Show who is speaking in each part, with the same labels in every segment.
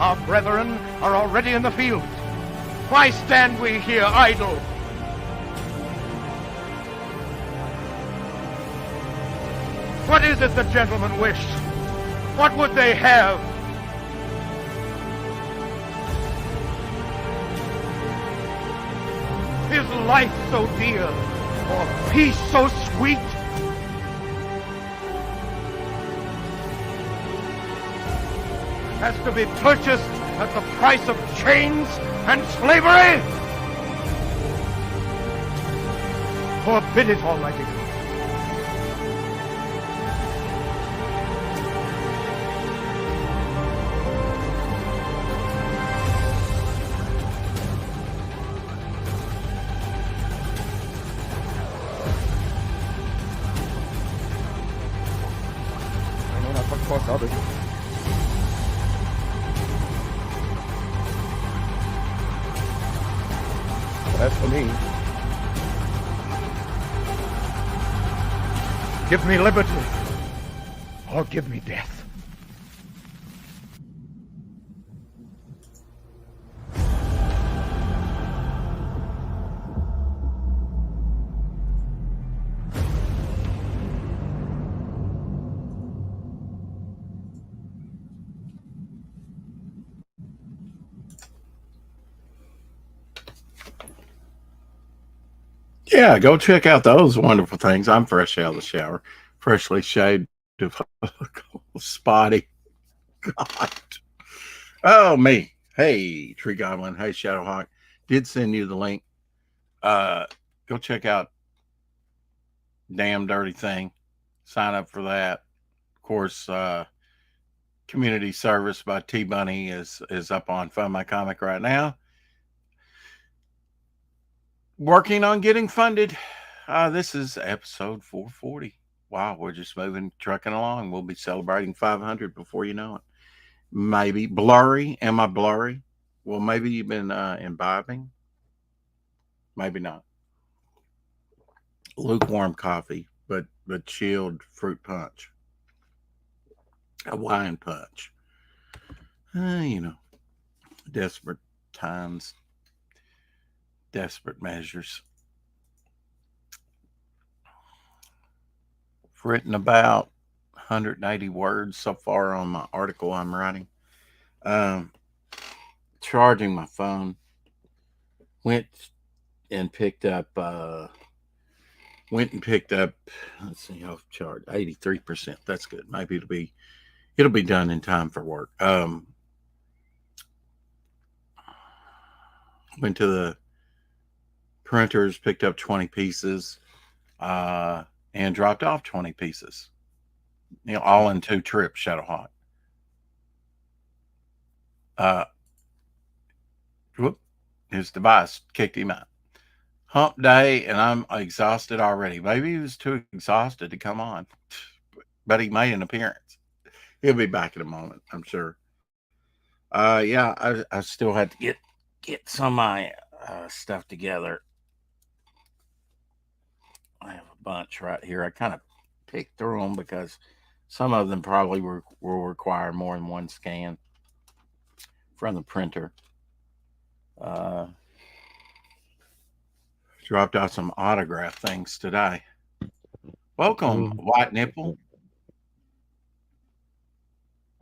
Speaker 1: Our brethren are already in the field. Why stand we here idle? What is it the gentlemen wish? What would they have? Is life so dear, or peace so sweet? Has to be purchased at the price of chains and slavery? Forbid it, Almighty God. I know not what course others. As for me, give me liberty, or give me death.
Speaker 2: Yeah, go check out those wonderful things. I'm fresh out of the shower, freshly shaved, spotty. God. Oh, me. Hey, Tree Goblin. Hey, Shadowhawk. Did send you the link. Go check out Damn Dirty Thing. Sign up for that. Of course, community service by T Bunny is up on Fund My Comic right now. Working on getting funded. This is episode 440. Wow, we're just trucking along. We'll be celebrating 500 before you know it. Maybe blurry. Am I blurry? Well, maybe you've been imbibing. Maybe not. Lukewarm coffee, but chilled fruit punch. A wine punch. Desperate times. Desperate measures. I've written about 180 words so far on my article I'm writing. Charging my phone. Went and picked up, let's see, I've charged 83%. That's good. Maybe it'll be done in time for work. Went to the printers, picked up 20 pieces, and dropped off 20 pieces. All in 2 trips, Shadowhawk. His device kicked him out. Hump day, and I'm exhausted already. Maybe he was too exhausted to come on, but he made an appearance. He'll be back in a moment, I'm sure. Yeah, I still had to get some of my stuff together. I have a bunch right here. I kind of picked through them because some of them probably will require more than one scan from the printer. Dropped out some autograph things today. Welcome, White Nipple.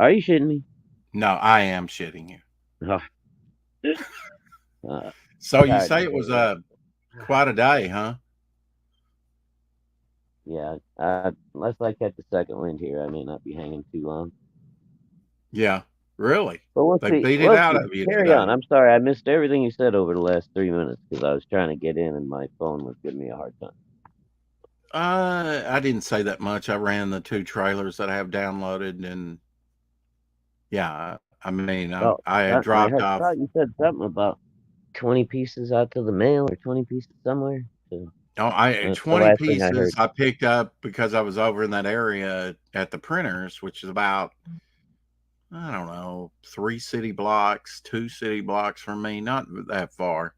Speaker 3: Are you shitting me?
Speaker 2: No, I am shitting you.
Speaker 3: Oh.
Speaker 2: So you say it was quite a day, huh?
Speaker 3: Yeah, unless I catch a second wind here, I may not be hanging too long.
Speaker 2: Yeah, really?
Speaker 3: But we'll
Speaker 2: They
Speaker 3: see.
Speaker 2: beat it out of you
Speaker 3: Carry
Speaker 2: today.
Speaker 3: on. I'm sorry, I missed everything you said over the last 3 minutes because I was trying to get in and my phone was giving me a hard time.
Speaker 2: I didn't say that much. I ran the 2 trailers that I have downloaded, and yeah, I mean, I had dropped off.
Speaker 3: I thought you said something about 20 pieces out to the mail or 20 pieces somewhere. So,
Speaker 2: No, 20 pieces I picked up because I was over in that area at the printers, which is about, I don't know, 3 city blocks, 2 city blocks from me, not that far.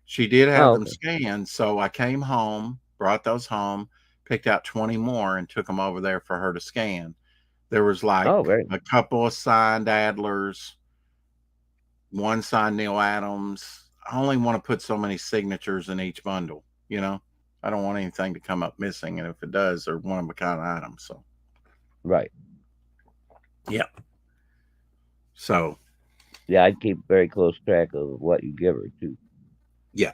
Speaker 2: She did have them scanned, so I came home, brought those home, picked out 20 more, and took them over there for her to scan. There was like a couple of signed Adlers, one signed Neil Adams. I only want to put so many signatures in each bundle, you know. I don't want anything to come up missing, and if it does, they're one of a kind items. So
Speaker 3: Right.
Speaker 2: yeah. So
Speaker 3: Yeah, I'd keep very close track of what you give her too.
Speaker 2: yeah.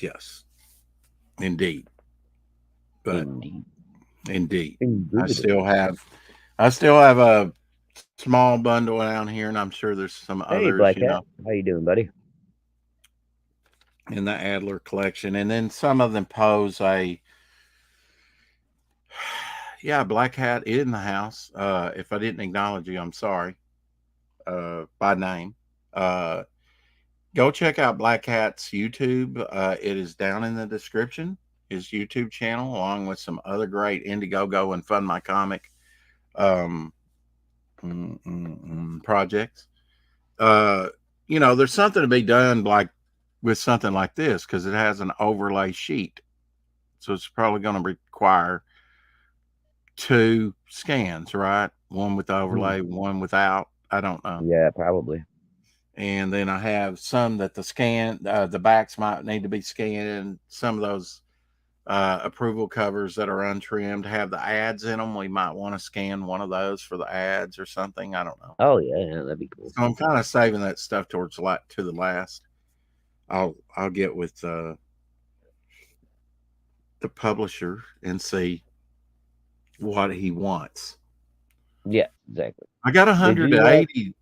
Speaker 2: Yes. Indeed. But indeed. I still have a small bundle down here, and I'm sure there's some
Speaker 3: Hey,
Speaker 2: others,
Speaker 3: Black
Speaker 2: you
Speaker 3: Hat.
Speaker 2: know,
Speaker 3: How you doing, buddy?
Speaker 2: in the Adler collection. And then some of them pose a yeah, Black Hat in the house. If I didn't acknowledge you, I'm sorry. By name. Go check out Black Hat's YouTube. It is down in the description. His YouTube channel, along with some other great Indiegogo and Fund My Comic projects. You know, there's something to be done like with something like this because it has an overlay sheet, so it's probably going to require 2 scans, right? One with the overlay, one without. I don't know.
Speaker 3: Yeah, probably.
Speaker 2: And then I have some that the backs might need to be scanned. Some of those approval covers that are untrimmed have the ads in them. We might want to scan one of those for the ads or something. I don't know.
Speaker 3: Oh yeah, that'd be cool.
Speaker 2: So I'm kind of saving that stuff to the last. I'll get with the publisher and see what he wants.
Speaker 3: Yeah, exactly.
Speaker 2: I got 180.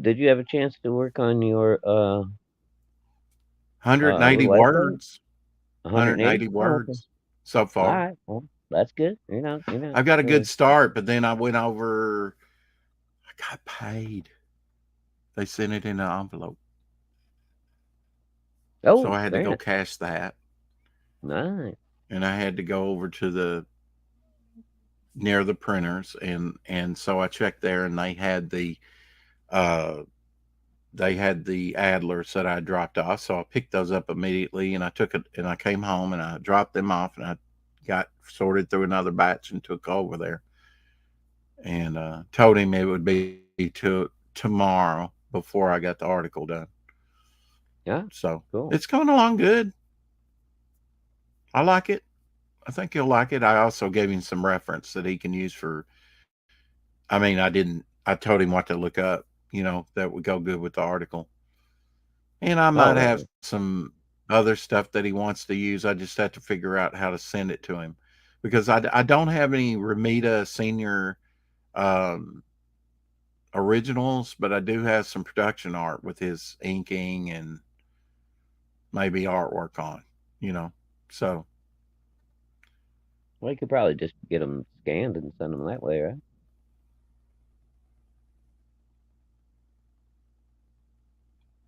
Speaker 3: Did you have a chance to work on your
Speaker 2: 180 words. 180
Speaker 3: Oh,
Speaker 2: words
Speaker 3: okay.
Speaker 2: so far.
Speaker 3: All right, well, that's good.
Speaker 2: I've got a good start, but then I went over. I got paid. They sent it in an envelope.
Speaker 3: Oh,
Speaker 2: so I had to go cash that.
Speaker 3: Nice.
Speaker 2: And I had to go over to near the printers, and so I checked there, and they had the Adlers that I dropped off. So I picked those up immediately, and I took it, and I came home and I dropped them off, and I got sorted through another batch and took over there, and told him it would be tomorrow before I got the article done.
Speaker 3: Yeah.
Speaker 2: So
Speaker 3: cool.
Speaker 2: It's going along good. I like it. I think he'll like it. I also gave him some reference that he can use for. I mean, I told him what to look up, you know, that would go good with the article. And I might have some other stuff that he wants to use. I just have to figure out how to send it to him, because I don't have any Romita Senior originals, but I do have some production art with his inking and maybe artwork on, you know. So.
Speaker 3: Well, you could probably just get them scanned and send them that way, right?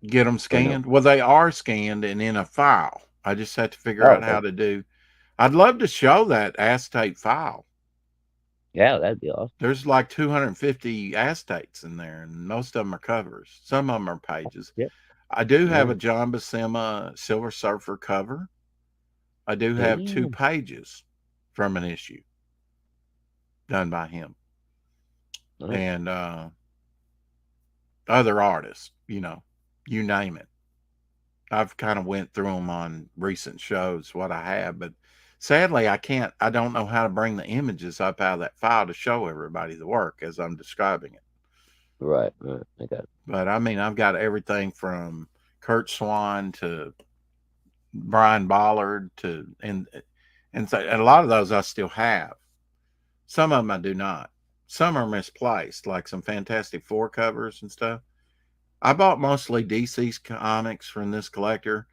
Speaker 2: Get them scanned? Well, they are scanned and in a file. I just have to figure out how to do. I'd love to show that acetate file.
Speaker 3: Yeah, that'd be awesome.
Speaker 2: There's like 250 acetates in there, and most of them are covers. Some of them are pages.
Speaker 3: Yep.
Speaker 2: I do have a John Buscema Silver Surfer cover. I do have 2 pages from an issue done by him. And other artists, you know, you name it. I've kind of went through them on recent shows, what I have, but sadly I don't know how to bring the images up out of that file to show everybody the work as I'm describing it.
Speaker 3: Right. I got it.
Speaker 2: But I mean, I've got everything from Kurt Swan to Brian Ballard and so a lot of those I still have. Some of them I do not. Some are misplaced, like some Fantastic Four covers and stuff. I bought mostly DC's comics from this collector,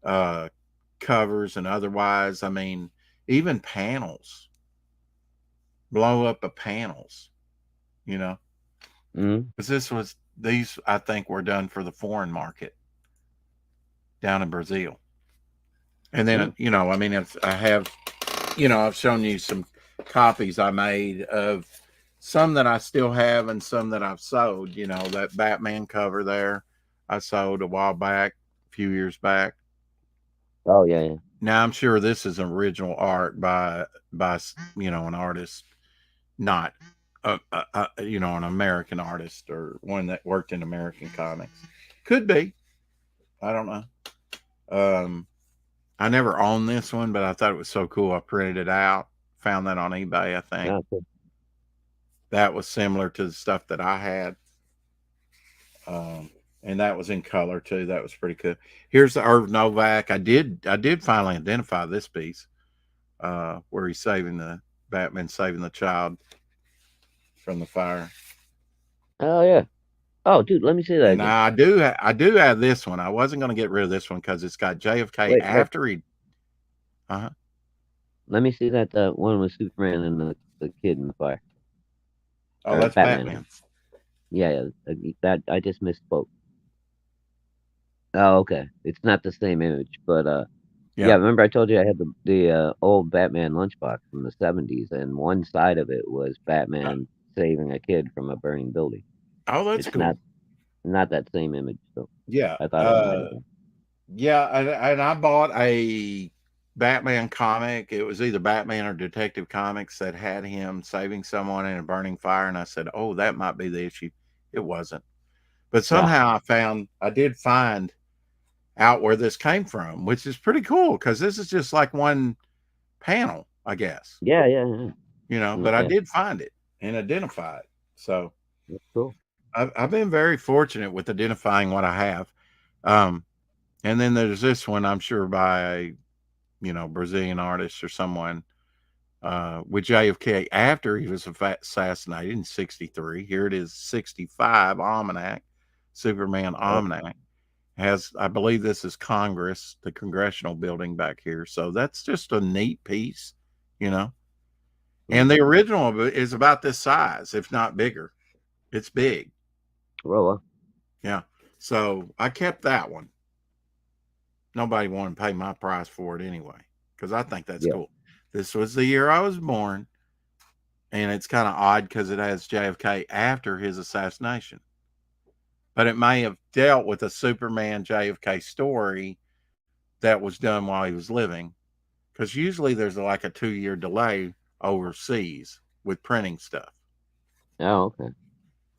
Speaker 2: covers and otherwise. I mean, even panels, blow up of panels, you know, because these I think were done for the foreign market down in Brazil. And then, you know, I mean, I've shown you some copies I made of some that I still have and some that I've sold. You know, that Batman cover there I sold a while back, a few years back.
Speaker 3: Oh, yeah.
Speaker 2: Now, I'm sure this is original art by you know, an artist not an American artist or one that worked in American comics. Could be. I don't know. I never owned this one, but I thought it was so cool. I printed it out. Found that on eBay, I think.
Speaker 3: Yeah, cool.
Speaker 2: That was similar to the stuff that I had. And that was in color too. That was pretty cool. Here's the Irv Novak. I did finally identify this piece, where he's Batman saving the child from the fire.
Speaker 3: Oh yeah. Oh, dude, let me see that.
Speaker 2: And I do have this one. I wasn't going to get rid of this one because it's got JFK after he.
Speaker 3: Let me see that one with Superman and the kid in the fire.
Speaker 2: Oh, that's Batman.
Speaker 3: Yeah, that I just misspoke. Oh, okay. It's not the same image, but yeah. Remember I told you I had the old Batman lunchbox from the 70s, and one side of it was Batman saving a kid from a burning building.
Speaker 2: Oh, that's cool.
Speaker 3: Not that same image, though.
Speaker 2: Yeah,
Speaker 3: I thought.
Speaker 2: Yeah, and I bought a Batman comic. It was either Batman or Detective Comics that had him saving someone in a burning fire, and I said, "Oh, that might be the issue." It wasn't, but somehow I did find out where this came from, which is pretty cool because this is just like one panel, I guess.
Speaker 3: Yeah.
Speaker 2: But I did find it and identify it. So
Speaker 3: that's cool.
Speaker 2: I've been very fortunate with identifying what I have. And then there's this one, I'm sure by a Brazilian artist or someone, with JFK after he was assassinated in 1963. Here it is, 1965 Almanac, Superman Almanac. I believe this is Congress, the Congressional building back here. So that's just a neat piece, And the original is about this size, if not bigger. It's big.
Speaker 3: Well,
Speaker 2: yeah. So I kept that one. Nobody wanted to pay my price for it anyway, because I think that's cool. This was the year I was born, and it's kind of odd because it has JFK after his assassination. But it may have dealt with a Superman JFK story that was done while he was living, because usually there's like a 2-year delay overseas with printing stuff.
Speaker 3: Oh, okay.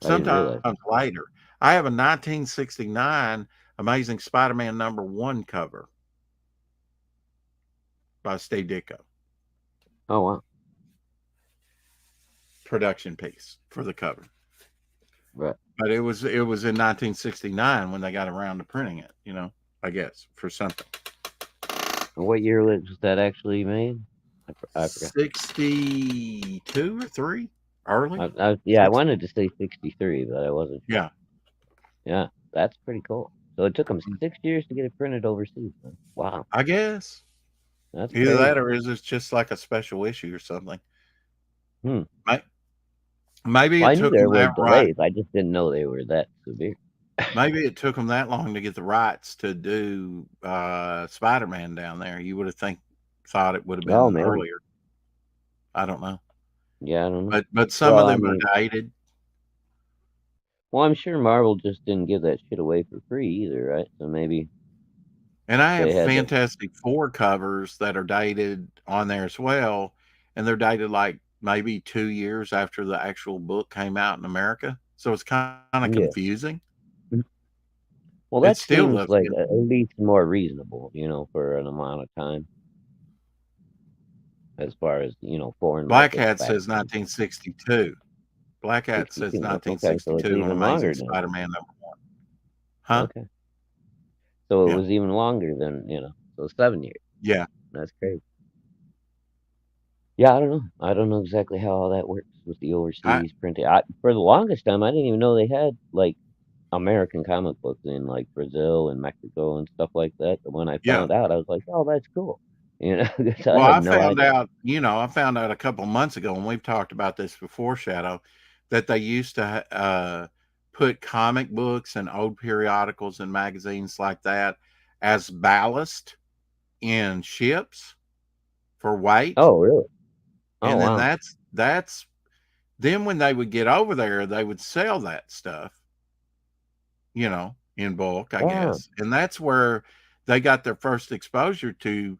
Speaker 2: Sometimes later. I have a 1969 Amazing Spider-Man #1 cover by Steve Ditko.
Speaker 3: Oh, wow.
Speaker 2: Production piece for the cover.
Speaker 3: Right.
Speaker 2: But it was in 1969 when they got around to printing it, I guess, for something.
Speaker 3: And what year was that actually made? I forgot.
Speaker 2: 62 or 3? Early?
Speaker 3: I wanted to say 63, but I wasn't sure.
Speaker 2: Yeah.
Speaker 3: Yeah, that's pretty cool. So it took them 6 years to get it printed overseas. Man. Wow.
Speaker 2: I guess.
Speaker 3: That's
Speaker 2: either crazy. That or is it just like a special issue or something? Maybe it took them that
Speaker 3: delays. I just didn't know they were that severe.
Speaker 2: Maybe it took them that long to get the rights to do Spider-Man down there. You would have thought it would have been earlier. I don't know.
Speaker 3: Yeah, I don't know.
Speaker 2: But some of them are dated.
Speaker 3: Well, I'm sure Marvel just didn't give that shit away for free either, right? So maybe.
Speaker 2: And I have Fantastic Four covers that are dated on there as well, and they're dated like maybe 2 years after the actual book came out in America. So it's kind of confusing.
Speaker 3: Well, that seems like at least more reasonable, for an amount of time. As far as, foreign.
Speaker 2: Black Hat says 1962. Black Hat says 1962 on Amazing Spider-Man #1. Huh?
Speaker 3: Okay. So it was even longer than, so 7 years.
Speaker 2: Yeah.
Speaker 3: That's crazy. Yeah, I don't know. I don't know exactly how all that works with the overseas printing. For the longest time, I didn't even know they had, like, American comic books in, like, Brazil and Mexico and stuff like that. But when I found out, I was like, oh, that's cool.
Speaker 2: Well, I found out a couple months ago, and we've talked about this before, Shadow, that they used to put comic books and old periodicals and magazines like that as ballast in ships for weight.
Speaker 3: Oh, really? Oh,
Speaker 2: and then that's then when they would get over there, they would sell that stuff, in bulk, I guess. And that's where they got their first exposure to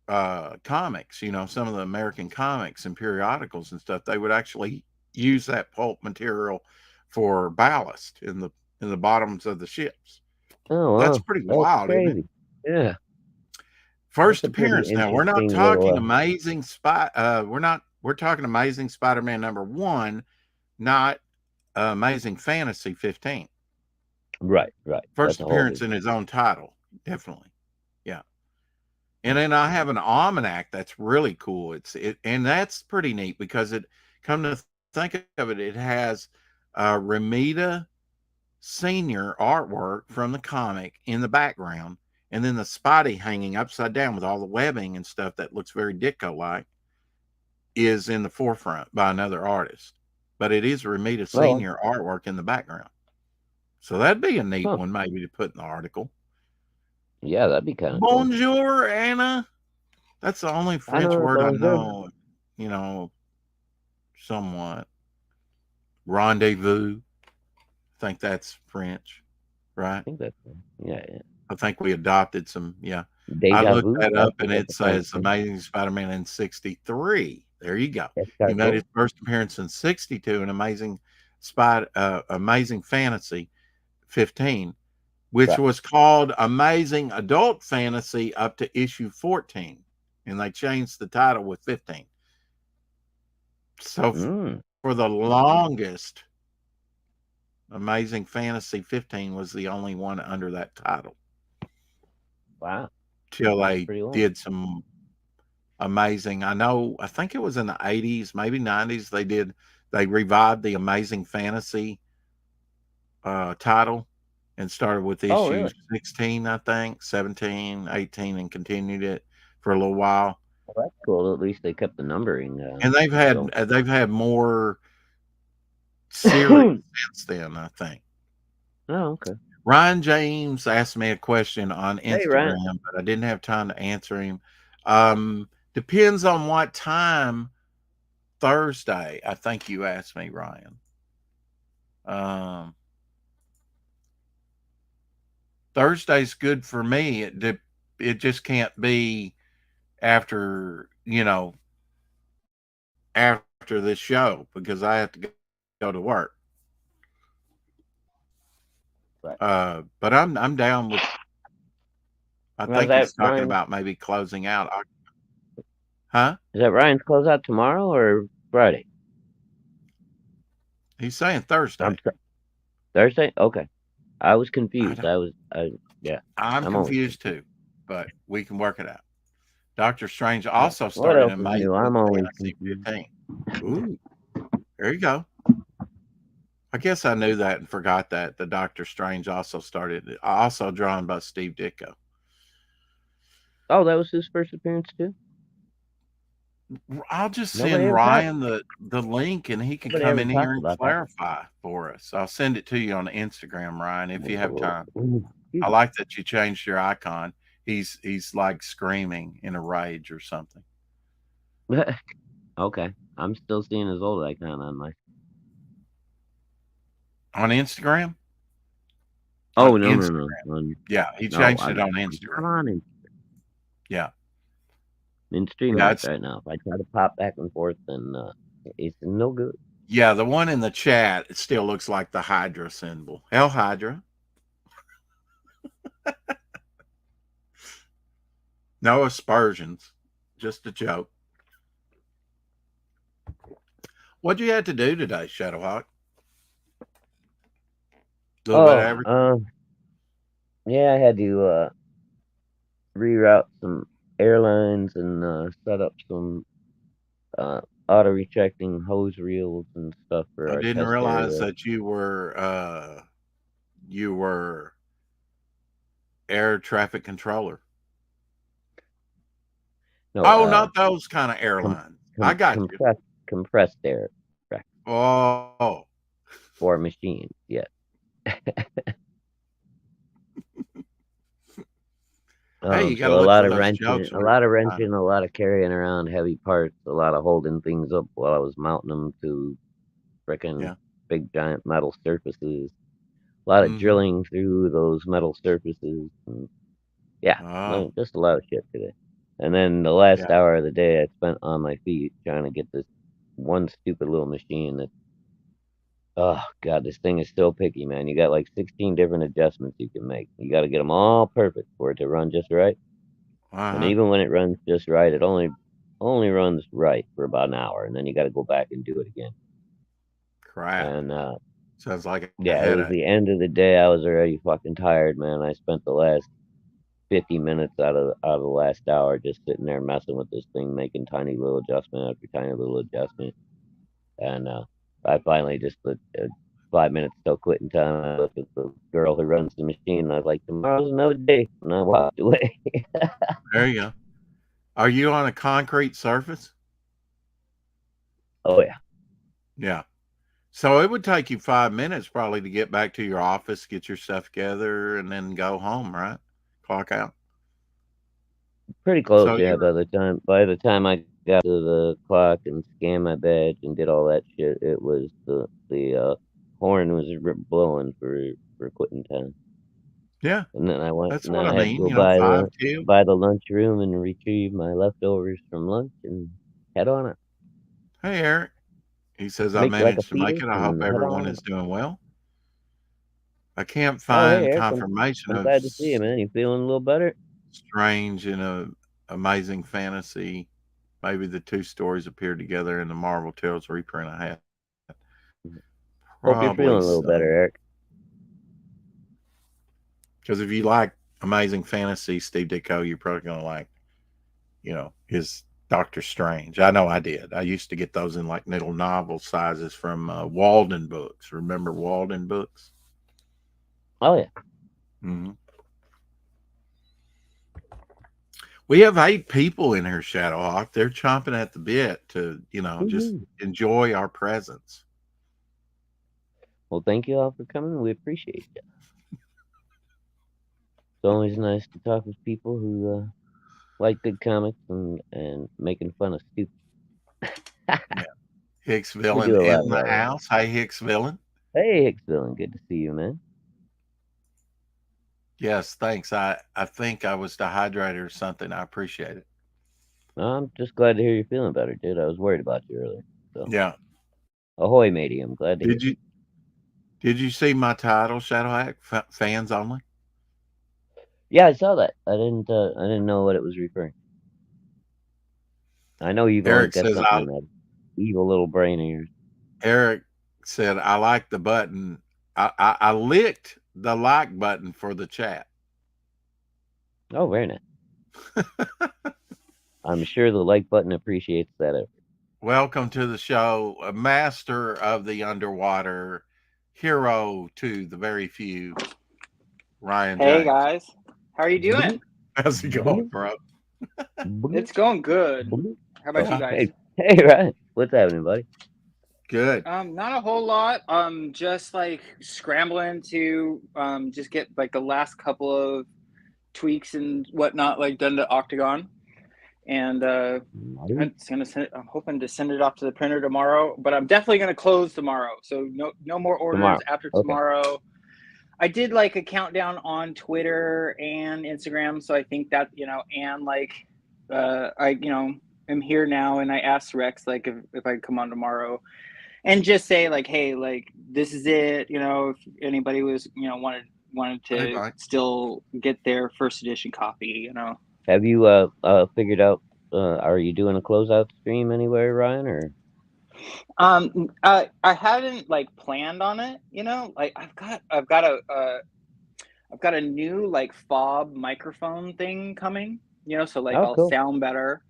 Speaker 2: comics, some of the American comics and periodicals and stuff, they would actually use that pulp material for ballast in the bottoms of the ships.
Speaker 3: Oh
Speaker 2: That's
Speaker 3: wow,
Speaker 2: pretty
Speaker 3: that's
Speaker 2: wild, isn't it?
Speaker 3: crazy. Yeah, that's
Speaker 2: First
Speaker 3: a pretty
Speaker 2: appearance. Now we're not
Speaker 3: interesting
Speaker 2: talking
Speaker 3: little.
Speaker 2: Amazing Spy. We're talking Amazing Spider-Man #1, not Amazing Fantasy 15.
Speaker 3: Right.
Speaker 2: First
Speaker 3: That's a whole
Speaker 2: appearance
Speaker 3: different.
Speaker 2: in his own title, definitely. Yeah. And then I have an almanac that's really cool. And that's pretty neat because it, come to think of it, it has Ramita Senior artwork from the comic in the background, and then the Spidey hanging upside down with all the webbing and stuff that looks very Ditko like is in the forefront by another artist. But it is Ramita Senior artwork in the background. So that'd be a neat one maybe to put in the article.
Speaker 3: Yeah, that'd be kind of cool.
Speaker 2: Bonjour, Anna. That's the only French word I know, somewhat. Rendezvous. I think that's French, right?
Speaker 3: I think that's yeah.
Speaker 2: I think we adopted some, yeah. I
Speaker 3: Deja
Speaker 2: looked
Speaker 3: vu.
Speaker 2: that up and it
Speaker 3: That's a French
Speaker 2: says
Speaker 3: thing.
Speaker 2: Amazing Spider-Man in 63. There you go.
Speaker 3: That's
Speaker 2: He
Speaker 3: kinda
Speaker 2: made
Speaker 3: cool.
Speaker 2: his first appearance in 62 in Amazing Fantasy 15, which
Speaker 3: Right.
Speaker 2: was called Amazing Adult Fantasy up to issue 14. And they changed the title with 15. So for the longest, Amazing Fantasy 15 was the only one under that title.
Speaker 3: Wow.
Speaker 2: Till
Speaker 3: That's
Speaker 2: they
Speaker 3: pretty long.
Speaker 2: did some amazing, I think it was in the 80s, maybe 90s, they revived the Amazing Fantasy title and started with issue
Speaker 3: really?
Speaker 2: 16, I think, 17, 18, and continued it for a little while.
Speaker 3: Well, that's cool. At least they kept the numbering.
Speaker 2: And they've had more series since then, I think.
Speaker 3: Oh, okay.
Speaker 2: Ryan James asked me a question on
Speaker 3: Hey, Ryan.
Speaker 2: Instagram, but I didn't have time to answer him. Depends on what time Thursday. I think you asked me, Ryan. Thursday's good for me. It just can't be after after this show because I have to go to work.
Speaker 3: Right.
Speaker 2: But I'm down with. I think he's talking about maybe closing out. Huh?
Speaker 3: Is that Ryan's closeout tomorrow or Friday?
Speaker 2: He's saying Thursday.
Speaker 3: Thursday? Okay. I was confused. Yeah.
Speaker 2: I'm confused too, but we can work it out. Doctor Strange also started
Speaker 3: What else is new? I'm always confused.
Speaker 2: 15. Ooh, there you go. I guess I knew that and forgot that the Doctor Strange also drawn by Steve Ditko.
Speaker 3: Oh, that was his first appearance too?
Speaker 2: I'll just send Ryan the link and he can come in here and clarify for us. I'll send it to you on Instagram, Ryan, if you have time. I like that you changed your icon. He's like screaming in a rage or something.
Speaker 3: Okay. I'm still seeing his old icon on my.
Speaker 2: On Instagram?
Speaker 3: Oh,
Speaker 2: on
Speaker 3: no,
Speaker 2: Instagram.
Speaker 3: no.
Speaker 2: Yeah, he changed it on Instagram.
Speaker 3: I'm on Instagram.
Speaker 2: Yeah.
Speaker 3: In stream right now. If I try to pop back and forth, then it's no good.
Speaker 2: Yeah, the one in the chat, it still looks like the Hydra symbol. El Hydra. No aspersions. Just a joke. What'd you have to do today, Shadowhawk?
Speaker 3: Yeah, I had to reroute some airlines and set up some auto rejecting hose reels and stuff for our
Speaker 2: I didn't realize that you were air traffic controller.
Speaker 3: No,
Speaker 2: not those kind of airlines. I got you.
Speaker 3: Compressed air.
Speaker 2: Oh.
Speaker 3: For machines, yes.
Speaker 2: Hey, you got
Speaker 3: so a lot of wrenching, a lot of carrying around heavy parts, a lot of holding things up while I was mounting them to freaking big giant metal surfaces. A lot of drilling through those metal surfaces. And, just a lot of shit today. And then the last
Speaker 2: Yeah.
Speaker 3: hour of the day I spent on my feet trying to get this one stupid little machine that, oh God, this thing is still picky, man. You got like 16 different adjustments you can make. You got to get them all perfect for it to run just right. And
Speaker 2: Uh-huh.
Speaker 3: even when it runs just right, it only runs right for about an hour, and then you got to go back and do it again.
Speaker 2: Crap.
Speaker 3: And
Speaker 2: Sounds like a
Speaker 3: yeah, it was
Speaker 2: headache.
Speaker 3: the end of the day. I was already fucking tired, man. I spent the last 50 minutes out of the last hour just sitting there messing with this thing, making tiny little adjustment after tiny little adjustment. And I finally just 5 minutes till quitting time. I looked at the girl who runs the machine. And I was like, "Tomorrow's another day," and I walked away.
Speaker 2: There you go. Are you on a concrete surface?
Speaker 3: Oh yeah,
Speaker 2: Yeah. So it would take you 5 minutes probably to get back to your office, get your stuff together, and then go home, right? Clock out.
Speaker 3: pretty close.
Speaker 2: So
Speaker 3: Yeah,
Speaker 2: you're
Speaker 3: by the time I got to the clock and scanned my badge and did all that shit, it was the horn was blowing for quitting time.
Speaker 2: yeah,
Speaker 3: And then
Speaker 2: that's
Speaker 3: and then
Speaker 2: what I
Speaker 3: I had to
Speaker 2: mean.
Speaker 3: go
Speaker 2: You know,
Speaker 3: by
Speaker 2: five
Speaker 3: the
Speaker 2: two.
Speaker 3: by the lunchroom and retrieve my leftovers from lunch and head on it.
Speaker 2: Hey Eric. He says I
Speaker 3: Make like a
Speaker 2: managed to make
Speaker 3: fetus
Speaker 2: it. I hope
Speaker 3: and head
Speaker 2: everyone
Speaker 3: on.
Speaker 2: is doing well. I can't
Speaker 3: Oh, hey,
Speaker 2: find
Speaker 3: Eric,
Speaker 2: confirmation
Speaker 3: I'm
Speaker 2: of
Speaker 3: glad to see you, man. You feeling a little better?
Speaker 2: strange and amazing fantasy. Maybe the two stories appeared together in the Marvel Tales reprint I had.
Speaker 3: Hope you're
Speaker 2: Probably
Speaker 3: feeling a little better,
Speaker 2: so.
Speaker 3: Eric.
Speaker 2: Because if you like amazing fantasy, Steve Ditko, you're probably going to like, his Doctor Strange. I know I did. I used to get those in like little novel sizes from Walden Books. Remember Walden Books?
Speaker 3: Oh yeah.
Speaker 2: Mm-hmm. We have 8 people in here, Shadowhawk. They're chomping at the bit to, just
Speaker 3: Woo-hoo.
Speaker 2: enjoy our presence.
Speaker 3: Well, thank you all for coming. We appreciate you. It's always nice to talk with people who like good comics and making fun of stupid.
Speaker 2: Yeah. Hicks
Speaker 3: We
Speaker 2: Villain
Speaker 3: do a lot
Speaker 2: in
Speaker 3: of
Speaker 2: the
Speaker 3: that.
Speaker 2: house. Hey, Hicks Villain.
Speaker 3: Hey, Hicksville, good to see you, man.
Speaker 2: Yes, thanks. I think I was dehydrated or something. I appreciate it.
Speaker 3: I'm just glad to hear you're feeling better, dude. I was worried about you earlier. So,
Speaker 2: Yeah.
Speaker 3: ahoy, matey. I'm glad to hear.
Speaker 2: Did you see my title, Shadowhack? Fans only.
Speaker 3: Yeah, I saw that. I didn't know what it was referring. I know you've always
Speaker 2: Eric
Speaker 3: got
Speaker 2: says
Speaker 3: something in that evil little brain of yours.
Speaker 2: Eric said I like the button. I licked the like button for the chat.
Speaker 3: Oh, very nice. I'm sure the like button appreciates that effort.
Speaker 2: Welcome to the show, a master of the underwater, hero to the very few, Ryan
Speaker 4: Hey
Speaker 2: James.
Speaker 4: guys, how are you doing?
Speaker 2: How's it going, bro?
Speaker 4: It's going good. How about you guys?
Speaker 3: Hey, Ryan. What's happening, buddy?
Speaker 2: Good.
Speaker 4: Not a whole lot. Just like scrambling to just get like the last couple of tweaks and whatnot like done to Octagon, and I'm hoping to send it off to the printer tomorrow. But I'm definitely gonna close tomorrow, so no more orders
Speaker 3: Tomorrow.
Speaker 4: after
Speaker 3: Okay.
Speaker 4: tomorrow. I did like a countdown on Twitter and Instagram, so I think that and like I am here now, and I asked Rex like if I come on tomorrow and just say like, hey, like this is it, if anybody was wanted
Speaker 2: Hey,
Speaker 4: to
Speaker 2: Mike.
Speaker 4: still get their first edition copy,
Speaker 3: Have you figured out? Are you doing a closeout stream anywhere, Ryan? Or
Speaker 4: I hadn't like planned on it, like I've got a new like fob microphone thing coming, so like I'll
Speaker 3: cool.
Speaker 4: sound better.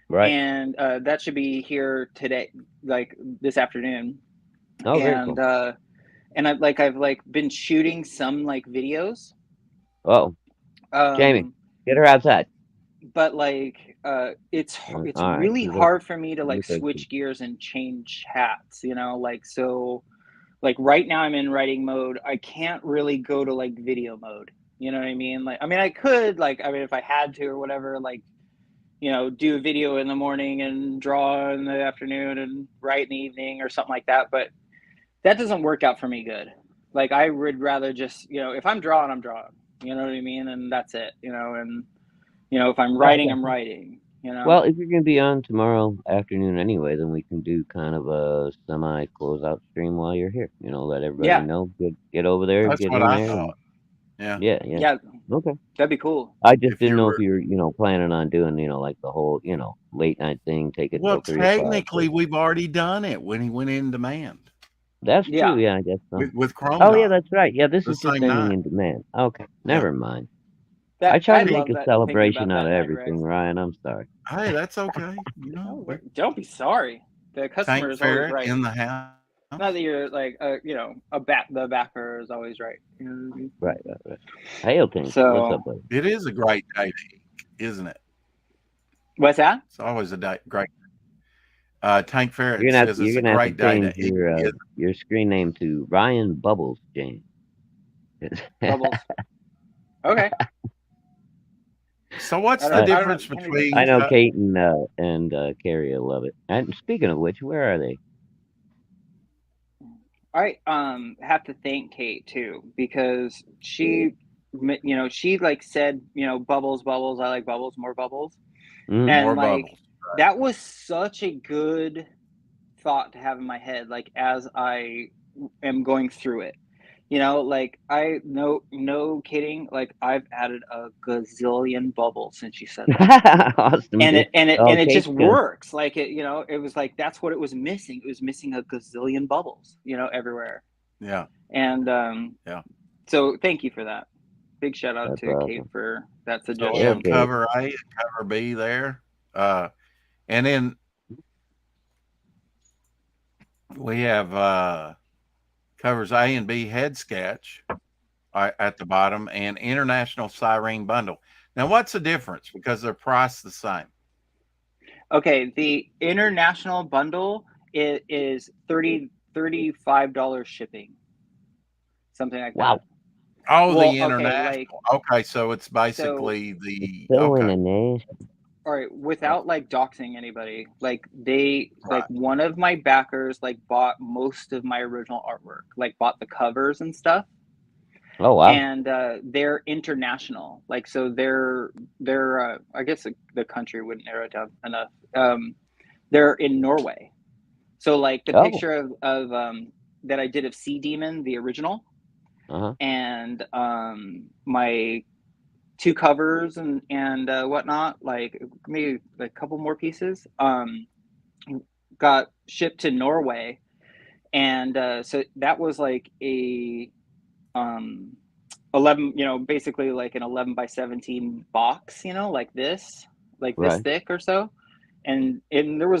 Speaker 3: Right.
Speaker 4: And that should be here today, like this afternoon.
Speaker 3: Oh, very
Speaker 4: And
Speaker 3: cool.
Speaker 4: and I've like been shooting some like videos.
Speaker 3: Oh, Jamie, get her outside.
Speaker 4: But like it's
Speaker 3: All right.
Speaker 4: really hard for me to like switch gears and change hats, like so like right now I'm in writing mode. I can't really go to like video mode. You know what I mean? Like I could if I had to or whatever, like do a video in the morning and draw in the afternoon and write in the evening or something like that. But that doesn't work out for me good. Like I would rather just, if I'm drawing, I'm drawing, you know what I mean? And that's it, and You know, if I'm writing, I'm writing. You know.
Speaker 3: Well, if you're gonna be on tomorrow afternoon anyway, then we can do kind of a semi closeout stream while you're here. You know, let everybody
Speaker 4: Yeah.
Speaker 3: know. Get over there,
Speaker 2: That's
Speaker 3: get
Speaker 2: what
Speaker 3: in
Speaker 2: I
Speaker 3: there.
Speaker 2: thought. Yeah.
Speaker 3: Yeah.
Speaker 4: Yeah.
Speaker 3: Okay.
Speaker 4: That'd be cool.
Speaker 3: I just
Speaker 2: If
Speaker 3: didn't
Speaker 2: you
Speaker 3: know
Speaker 2: were,
Speaker 3: if you're planning on doing, like the whole, late night thing, take it
Speaker 2: well,
Speaker 3: till 3 o'clock.
Speaker 2: technically, we've already done it when he went in demand
Speaker 3: That's
Speaker 4: Yeah.
Speaker 3: true. Yeah, I guess so.
Speaker 2: with Chrome
Speaker 3: Oh yeah,
Speaker 2: Dog
Speaker 3: that's right. Yeah, this
Speaker 2: the
Speaker 3: is just
Speaker 2: same
Speaker 3: ending
Speaker 2: night.
Speaker 3: in demand. Okay, never mind.
Speaker 4: That,
Speaker 3: I try
Speaker 4: I
Speaker 3: to
Speaker 4: love
Speaker 3: make a
Speaker 4: that. Thinking
Speaker 3: celebration
Speaker 4: about
Speaker 3: out
Speaker 4: that
Speaker 3: of
Speaker 4: night,
Speaker 3: everything,
Speaker 4: Rex.
Speaker 3: Ryan. I'm sorry.
Speaker 2: Hey, that's okay.
Speaker 4: No, don't be sorry. The customer
Speaker 2: Tank
Speaker 4: is always
Speaker 2: Ferret
Speaker 4: right.
Speaker 2: in the house.
Speaker 4: Not that you're like, the backer is always right. You know what I mean?
Speaker 3: Right. Hail Tank.
Speaker 4: So,
Speaker 3: What's up, buddy?
Speaker 2: It is a great day, isn't it?
Speaker 4: What's that?
Speaker 2: It's always a great. Tank Ferret
Speaker 3: You're
Speaker 2: says it's a
Speaker 3: gonna have
Speaker 2: great
Speaker 3: to
Speaker 2: day
Speaker 3: change
Speaker 2: to
Speaker 3: your screen name to Ryan Bubbles James.
Speaker 4: Bubbles. Okay.
Speaker 2: So what's
Speaker 4: I
Speaker 2: the
Speaker 4: don't- I don't
Speaker 2: difference
Speaker 4: know.
Speaker 2: between?
Speaker 3: I know Kate and Carrie will love it. And speaking of which, where are they?
Speaker 4: I have to thank Kate too, because she like said, bubbles, I like bubbles, more bubbles.
Speaker 3: Mm.
Speaker 4: And
Speaker 2: More
Speaker 4: like
Speaker 2: bubbles, right.
Speaker 4: that was such a good thought to have in my head, like as I am going through it. Like I no kidding, like I've added a gazillion bubbles since you said that.
Speaker 3: Awesome.
Speaker 4: And
Speaker 3: dude.
Speaker 4: it
Speaker 3: Kate's
Speaker 4: just
Speaker 3: gonna-
Speaker 4: works. Like it was like that's what it was missing. It was missing a gazillion bubbles, everywhere.
Speaker 2: Yeah.
Speaker 4: And
Speaker 2: Yeah.
Speaker 4: So thank you for that. Big shout out
Speaker 3: That's
Speaker 4: to
Speaker 3: awesome.
Speaker 4: Kate for that
Speaker 2: So
Speaker 4: suggestion.
Speaker 2: we have
Speaker 3: Okay.
Speaker 2: cover A and cover B there, and then we have covers A and B head sketch at the bottom, and international siren bundle. Now, what's the difference? Because they're priced the same.
Speaker 4: Okay, the international bundle is $35 shipping, something like
Speaker 3: Wow.
Speaker 4: that.
Speaker 2: Oh,
Speaker 4: Well,
Speaker 2: the international. Okay, so it's basically the
Speaker 3: So
Speaker 2: okay.
Speaker 3: international.
Speaker 4: All right, without like doxing anybody, like they
Speaker 2: Right.
Speaker 4: like one of my backers like bought most of my original artwork, like bought the covers and stuff.
Speaker 3: Oh wow.
Speaker 4: And they're international, like so they're I guess the country wouldn't narrow it down enough. They're in Norway, so like the
Speaker 3: Oh.
Speaker 4: picture of that I did of Sea Demon, the original,
Speaker 3: Uh-huh.
Speaker 4: and my two covers and whatnot, like maybe a couple more pieces, got shipped to Norway, and so that was like a 11, basically like an 11 by 17 box, like this
Speaker 3: Right.
Speaker 4: thick or so, and there were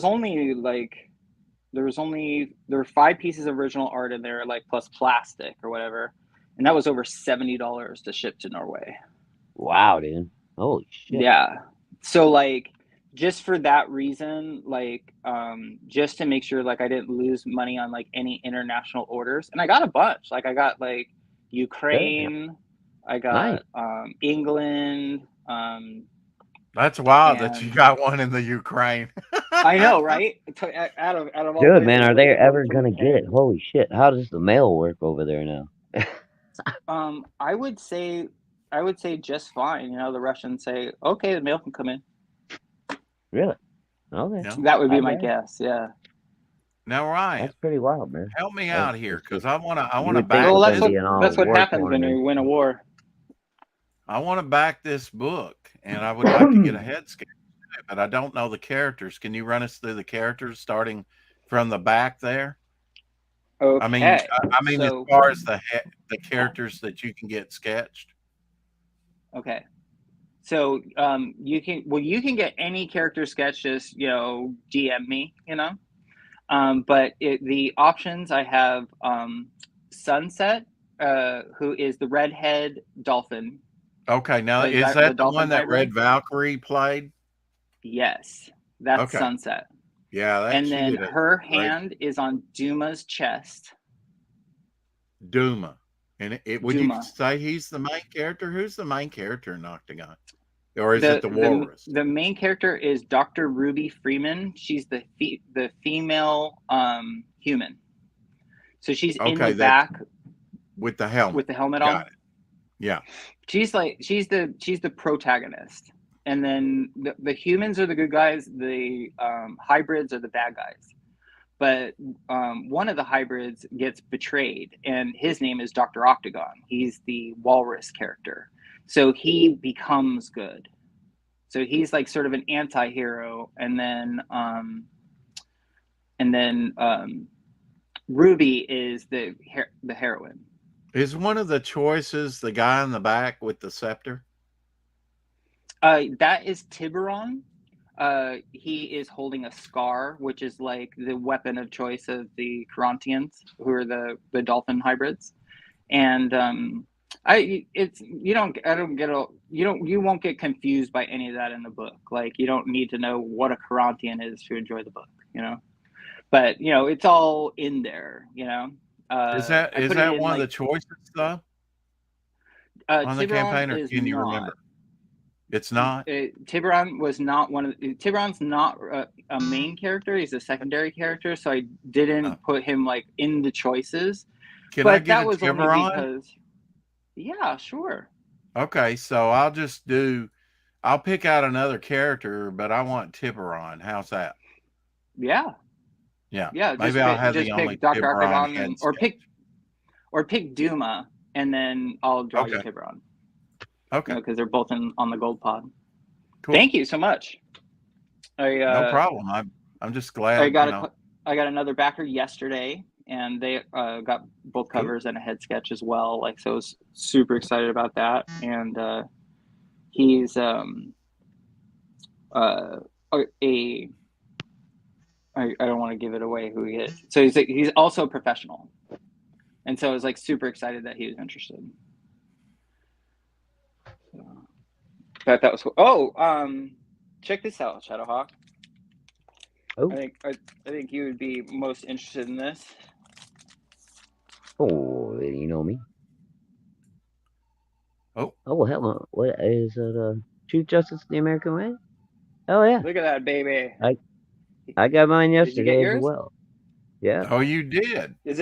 Speaker 4: 5 pieces of original art in there, like plus plastic or whatever, and that was over $70 to ship to Norway.
Speaker 3: Wow, dude. Holy shit.
Speaker 4: Yeah. So like just for that reason, like just to make sure like I didn't lose money on like any international orders, and I got a bunch. Like I got like Ukraine, I got England.
Speaker 2: That's wild that you got one in the Ukraine.
Speaker 4: I know, right? Out of all
Speaker 3: Dude, man,
Speaker 4: places,
Speaker 3: are they
Speaker 4: like,
Speaker 3: ever
Speaker 4: from
Speaker 3: gonna
Speaker 4: the
Speaker 3: get it? Holy shit. How does the mail work over there now?
Speaker 4: I would say just fine. The Russians say, okay, the mail can come in.
Speaker 3: Really? Okay.
Speaker 2: Yeah.
Speaker 4: That would be
Speaker 3: Not
Speaker 4: my
Speaker 3: bad.
Speaker 4: guess. Yeah.
Speaker 2: Now, Ryan,
Speaker 3: That's pretty wild, man.
Speaker 2: help me out here because I want to
Speaker 3: would
Speaker 2: back.
Speaker 3: think
Speaker 4: Well,
Speaker 3: with
Speaker 4: that's
Speaker 3: them
Speaker 4: what
Speaker 3: being all
Speaker 4: that's what
Speaker 3: war
Speaker 4: happens when
Speaker 3: torn
Speaker 4: you win a war.
Speaker 2: I want to back this book, and I would like to get a head sketch, but I don't know the characters. Can you run us through the characters starting from the back there?
Speaker 4: Okay.
Speaker 2: I mean,
Speaker 4: so,
Speaker 2: as far as the characters that you can get sketched.
Speaker 4: okay. So you can get any character sketch, just DM me, but the options I have, Sunset, who is the redhead dolphin.
Speaker 2: Okay, now
Speaker 4: Like
Speaker 2: is
Speaker 4: the
Speaker 2: that the
Speaker 4: dolphin
Speaker 2: one that
Speaker 4: hybrid?
Speaker 2: Red Valkyrie played?
Speaker 4: Yes, that's
Speaker 2: Okay.
Speaker 4: Sunset.
Speaker 2: Yeah,
Speaker 4: And
Speaker 2: she
Speaker 4: then
Speaker 2: did it.
Speaker 4: her
Speaker 2: Great.
Speaker 4: hand is on Duma's chest.
Speaker 2: Duma. And would you
Speaker 4: Duma.
Speaker 2: say he's the main character? Who's the main character in Octagon? Or is it the Walrus?
Speaker 4: The main character is Dr. Ruby Freeman. She's the female human. So she's in the back
Speaker 2: with the helmet.
Speaker 4: with the helmet
Speaker 2: Got
Speaker 4: on.
Speaker 2: it. Yeah.
Speaker 4: She's the protagonist. and then the humans are the good guys. The hybrids are the bad guys. But one of the hybrids gets betrayed, and his name is Dr. Octagon. He's the walrus character. So he becomes good. So he's like sort of an anti-hero, and then Ruby is the heroine.
Speaker 2: Is one of the choices the guy in the back with the scepter?
Speaker 4: That is Tiburon. He is holding a scar, which is like the weapon of choice of the Carontians, who are the dolphin hybrids. And you won't get confused by any of that in the book. Like, you don't need to know what a Carontian is to enjoy the book, But it's all in there,
Speaker 2: Is that one of the choices though? On the campaign, or can you remember? It's not.
Speaker 4: Tiburon was not Tiburon's not a main character. He's a secondary character, so I didn't put him like in the choices.
Speaker 2: Can I get a Tiburon?
Speaker 4: Only because, yeah, sure.
Speaker 2: Okay, so I'll pick out another character, but I want Tiburon. How's that?
Speaker 4: Yeah.
Speaker 2: Maybe I'll have the only
Speaker 4: Dr.
Speaker 2: Tiburon,
Speaker 4: or pick Duma, and then I'll draw you Tiburon.
Speaker 2: Okay,
Speaker 4: because they're both on the gold pod.
Speaker 2: Cool.
Speaker 4: Thank you so much.
Speaker 2: No problem. I'm just glad.
Speaker 4: I got another backer yesterday, and they got both covers and a head sketch as well. Like, so I was super excited about that. And he's I don't want to give it away who he is. So he's also a professional, and so I was like super excited that he was interested. That was cool. Check this out, Shadowhawk.
Speaker 3: Oh.
Speaker 4: I think you would be most interested in this.
Speaker 3: Oh, you know me.
Speaker 2: Oh,
Speaker 3: hell, what is it? Truth, Justice, the American Way? Oh yeah.
Speaker 4: Look at that, baby.
Speaker 3: I got mine yesterday.
Speaker 4: Did you get yours?
Speaker 3: As well. Yeah.
Speaker 2: Oh, you did.
Speaker 4: Is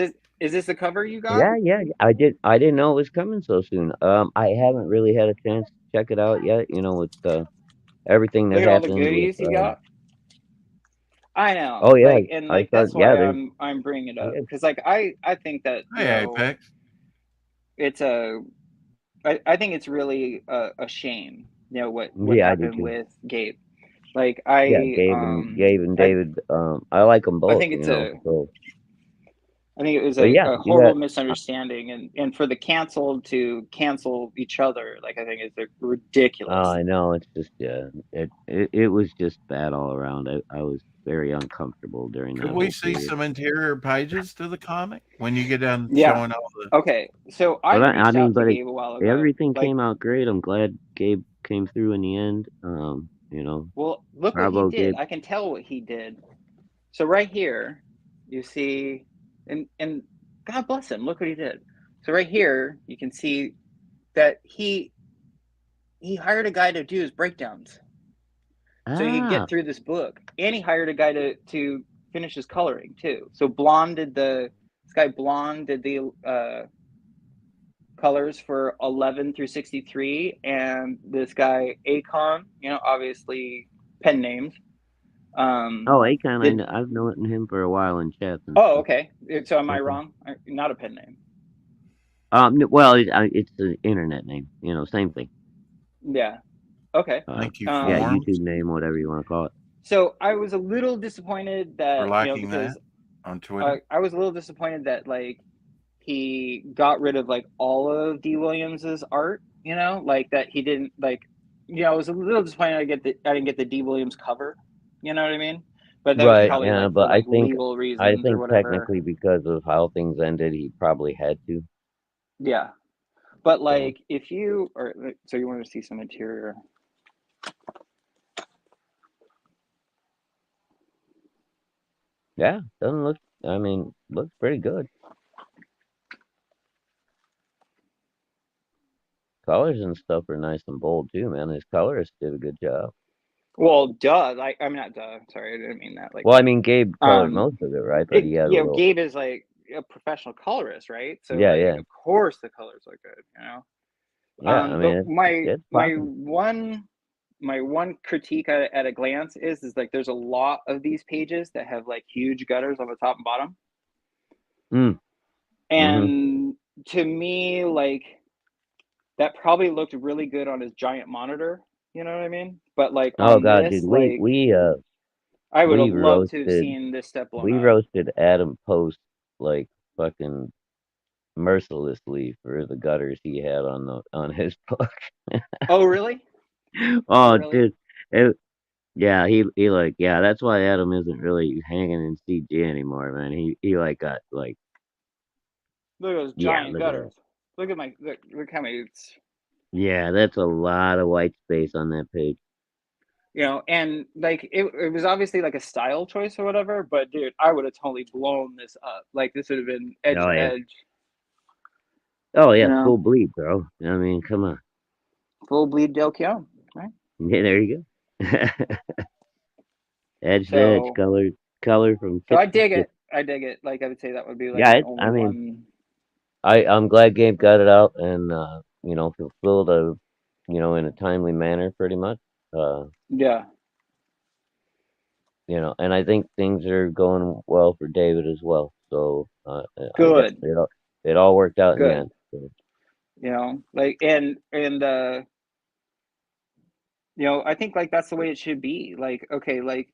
Speaker 4: this the cover you got?
Speaker 3: Yeah. I didn't know it was coming so soon. I haven't really had a chance to check it out yet. With everything that happened.
Speaker 4: Look at all the goodies you got. I know.
Speaker 3: Oh yeah.
Speaker 4: That's why I'm bringing it up, because I think that
Speaker 2: Apex.
Speaker 4: It's I think it's really a shame. What happened with Gabe. Like
Speaker 3: Gabe and David. I like them both.
Speaker 4: I think I think it was a horrible misunderstanding, and for the canceled to cancel each other, like, I think it's ridiculous.
Speaker 3: Oh, I know. It's just it was just bad all around. I was very uncomfortable during that.
Speaker 2: Could we see some interior pages to the comic when you get done showing all the?
Speaker 4: Okay, so I mean, but Gabe a while ago.
Speaker 3: Everything came out great. I'm glad Gabe came through in the end.
Speaker 4: Well, look what he did. I can tell what he did. So right here, you see. And God bless him. Look what he did. So right here, you can see that he hired a guy to do his breakdowns, so he could get through this book, and he hired a guy to finish his coloring too. So Blonde did the colors for 11 through 63, and this guy Akon, obviously pen names.
Speaker 3: Akon, I've known him for a while in chat.
Speaker 4: Okay. So am I wrong? Not a pen name.
Speaker 3: Well, it's the internet name. Same thing.
Speaker 4: Yeah. Okay.
Speaker 2: Thank you.
Speaker 3: YouTube name, whatever you want to call it.
Speaker 4: So I was a little disappointed that
Speaker 2: that on Twitter.
Speaker 4: I was a little disappointed that he got rid of all of D. Williams's art. That he didn't I was a little disappointed I didn't get the D. Williams cover. You know what I mean? But that was probably
Speaker 3: but I think
Speaker 4: legal reasons or whatever.
Speaker 3: Technically because of how things ended, he probably had to.
Speaker 4: Yeah, but if you so you want to see some interior.
Speaker 3: Yeah, doesn't look. I mean, looks pretty good. Colors and stuff are nice and bold too, man. His colorist did a good job.
Speaker 4: Well, duh. I'm not duh. Sorry, I didn't mean that.
Speaker 3: Well, I mean, Gabe colored most of it, right? But
Speaker 4: Gabe is a professional colorist, right? So of course the colors look good.
Speaker 3: Yeah, I mean,
Speaker 4: my one my one critique at a glance is like there's a lot of these pages that have like huge gutters on the top and bottom. And to me, like that probably looked really good on his giant monitor. You know what I mean? But like on this,
Speaker 3: dude,
Speaker 4: like I would have loved to have seen this stuff blown up.
Speaker 3: roasted Adam Post like fucking mercilessly for the gutters he had on his book.
Speaker 4: Oh really?
Speaker 3: Oh,
Speaker 4: really?
Speaker 3: dude. That's why Adam isn't really hanging in CG anymore, man. He like got like
Speaker 4: look at those giant gutters. Look how many
Speaker 3: Yeah, that's a lot of white space on that page.
Speaker 4: You know, and like it was obviously like a style choice or whatever, but dude, I would have totally blown this up. Like this would have been edge to edge.
Speaker 3: Oh yeah, you know? Full bleed, bro. I mean, come on.
Speaker 4: Full bleed Del Keown, right?
Speaker 3: Yeah, there you go. Edge to edge, color from.
Speaker 4: So I dig it. I dig it. Like I would say that would be like
Speaker 3: I'm glad Gabe got it out and fulfilled in a timely manner, pretty much.
Speaker 4: Yeah.
Speaker 3: And I think things are going well for David as well. So
Speaker 4: good.
Speaker 3: It all worked out in the end. So.
Speaker 4: Like and I think like that's the way it should be. Like, okay, like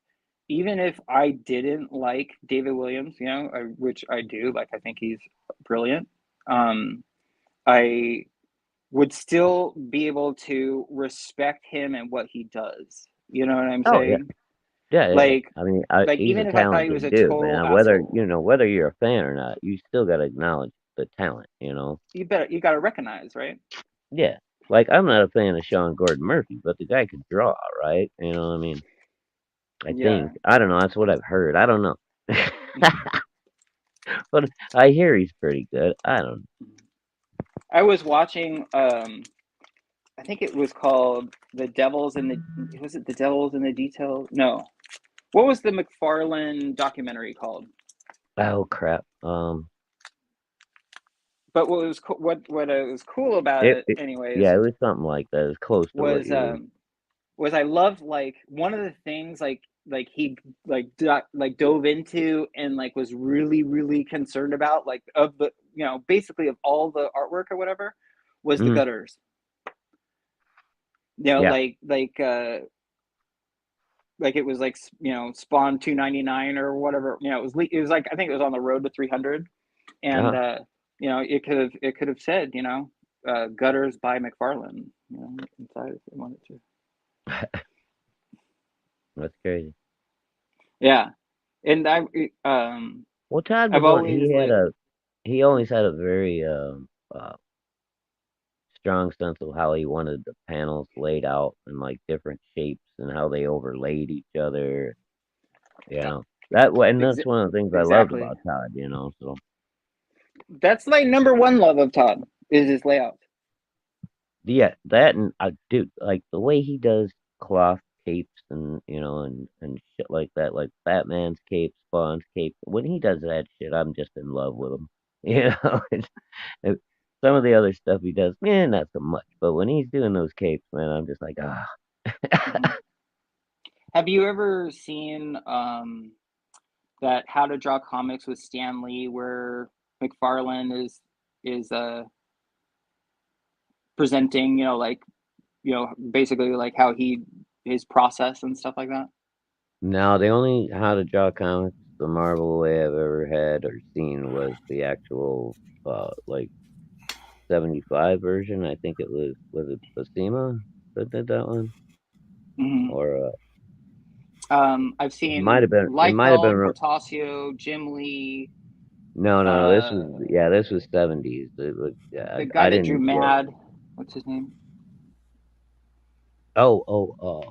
Speaker 4: even if I didn't like David Williams, which I do, like I think he's brilliant. I would still be able to respect him and what he does. You know what I'm saying?
Speaker 3: Yeah.
Speaker 4: Like,
Speaker 3: I mean,
Speaker 4: like
Speaker 3: he's
Speaker 4: even
Speaker 3: a
Speaker 4: if I thought he was a
Speaker 3: dude,
Speaker 4: total
Speaker 3: man.
Speaker 4: asshole,
Speaker 3: Whether you're a fan or not, you still got to acknowledge the talent.
Speaker 4: You got to recognize, right?
Speaker 3: Yeah. Like I'm not a fan of Sean Gordon Murphy, but the guy could draw, right? You know what I mean? I think. I don't know. That's what I've heard. I don't know. But I hear he's pretty good. I don't know.
Speaker 4: I was watching I think it was called The Devils in the Detail? No. What was the McFarlane documentary called?
Speaker 3: Oh crap.
Speaker 4: But what was cool about it anyways.
Speaker 3: Yeah, it was something like that. It was close to
Speaker 4: was I loved like one of the things like he dove into and like was really really concerned about like of the basically of all the artwork or whatever was the gutters. Like it was like Spawn 299 or whatever. It was like I think it was on the road to 300, and it could have said gutters by McFarlane inside if they wanted to.
Speaker 3: That's crazy.
Speaker 4: Yeah, and
Speaker 3: well, Todd he always had a very strong sense of how he wanted the panels laid out in like different shapes and how they overlaid each other. That's one of the things I loved about Todd. So
Speaker 4: that's my number one love of Todd is his layout.
Speaker 3: Yeah, that and dude, like the way he does cloth capes and and shit like that, like Batman's cape, Spawn's cape. When he does that shit, I'm just in love with him. Some of the other stuff he does, not so much. But when he's doing those capes, man, I'm just like, ah.
Speaker 4: Have you ever seen that How to Draw Comics with Stan Lee, where McFarlane is presenting, basically like how his process and stuff like that?
Speaker 3: No, the only How to Draw Comics the Marvel way I've ever had or seen was the actual like 75 version. I think it was it Buscema that did that one?
Speaker 4: Mm-hmm.
Speaker 3: Or
Speaker 4: I've seen Portacio, Jim Lee.
Speaker 3: No, this was 70s. It was,
Speaker 4: the guy that drew Mad. What's his name?
Speaker 3: Oh,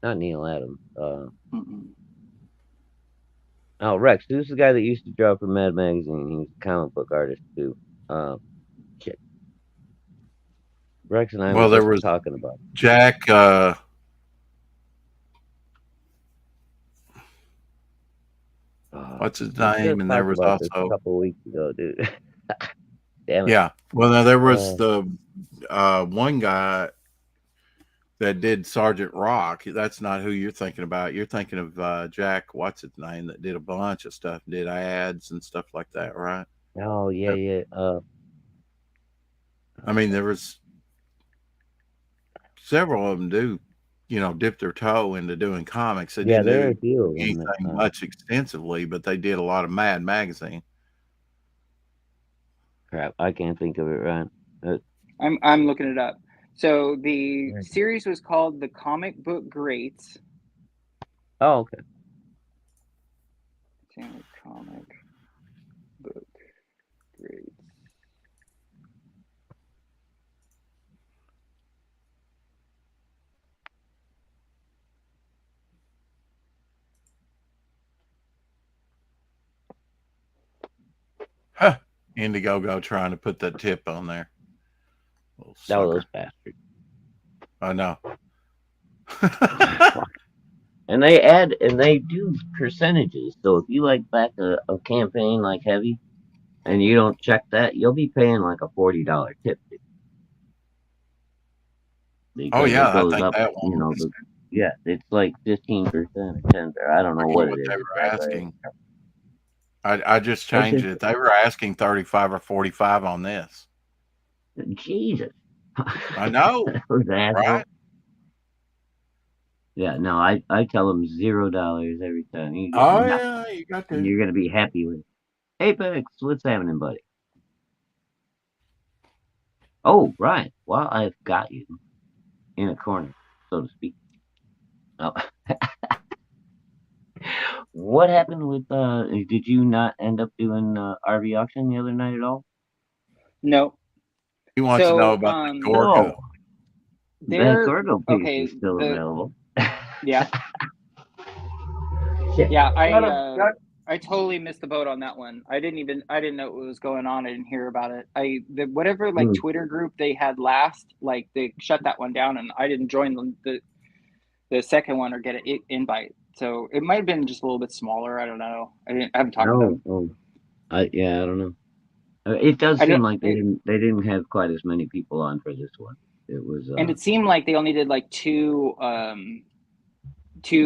Speaker 3: not Neil Adams. Oh, Rex. This is the guy that used to draw for Mad Magazine. He was a comic book artist too. Shit. Rex and I were talking about
Speaker 2: Jack. What's his name? And there was also
Speaker 3: a couple weeks ago, dude. Damn it.
Speaker 2: Yeah. Well, there was the one guy. that did Sergeant Rock. That's not who you're thinking about. You're thinking of Jack, what's his name, that did a bunch of stuff, did ads and stuff like that, right?
Speaker 3: Oh yeah, yeah.
Speaker 2: I mean, there was several of them dip their toe into doing comics. They
Speaker 3: yeah,
Speaker 2: didn't
Speaker 3: there are a
Speaker 2: do
Speaker 3: few of them.
Speaker 2: anything much extensively, but they did a lot of Mad Magazine.
Speaker 3: Crap, I can't think of it right.
Speaker 4: I'm looking it up. So the series was called The Comic Book Greats.
Speaker 3: Oh, okay.
Speaker 4: Comic Book Greats.
Speaker 2: Huh. Indiegogo trying to put that tip on there.
Speaker 3: Oh, those bastards.
Speaker 2: I know.
Speaker 3: And they do percentages. So if you like back a campaign like Heavy, and you don't check that, you'll be paying like a $40 tip.
Speaker 2: Oh yeah,
Speaker 3: it goes
Speaker 2: I think
Speaker 3: up.
Speaker 2: that one.
Speaker 3: Yeah, it's like 15% or 10%. I don't know what it is.
Speaker 2: They were asking. I just changed it. They were asking 35 or 45 on this.
Speaker 3: Jesus.
Speaker 2: I know. Right?
Speaker 3: Yeah, no, I tell them $0 every time.
Speaker 2: You got to.
Speaker 3: And you're gonna be happy with it. Apex, what's happening, buddy? Oh, Ryan, well, I've got you in a corner, so to speak. Oh. What happened with did you not end up doing RV auction the other night at all?
Speaker 4: No.
Speaker 2: He wants to know about the Gorgo.
Speaker 3: That Gorgo piece is still available.
Speaker 4: Yeah. Yeah, I totally missed the boat on that one. I didn't know what was going on. I didn't hear about it. Whatever Twitter group they had last, like they shut that one down, and I didn't join the second one or get an invite. So it might have been just a little bit smaller. I don't know. I haven't talked to them.
Speaker 3: I don't know. It does seem like they didn't have quite as many people on for this one. It was,
Speaker 4: and it seemed like they only did like two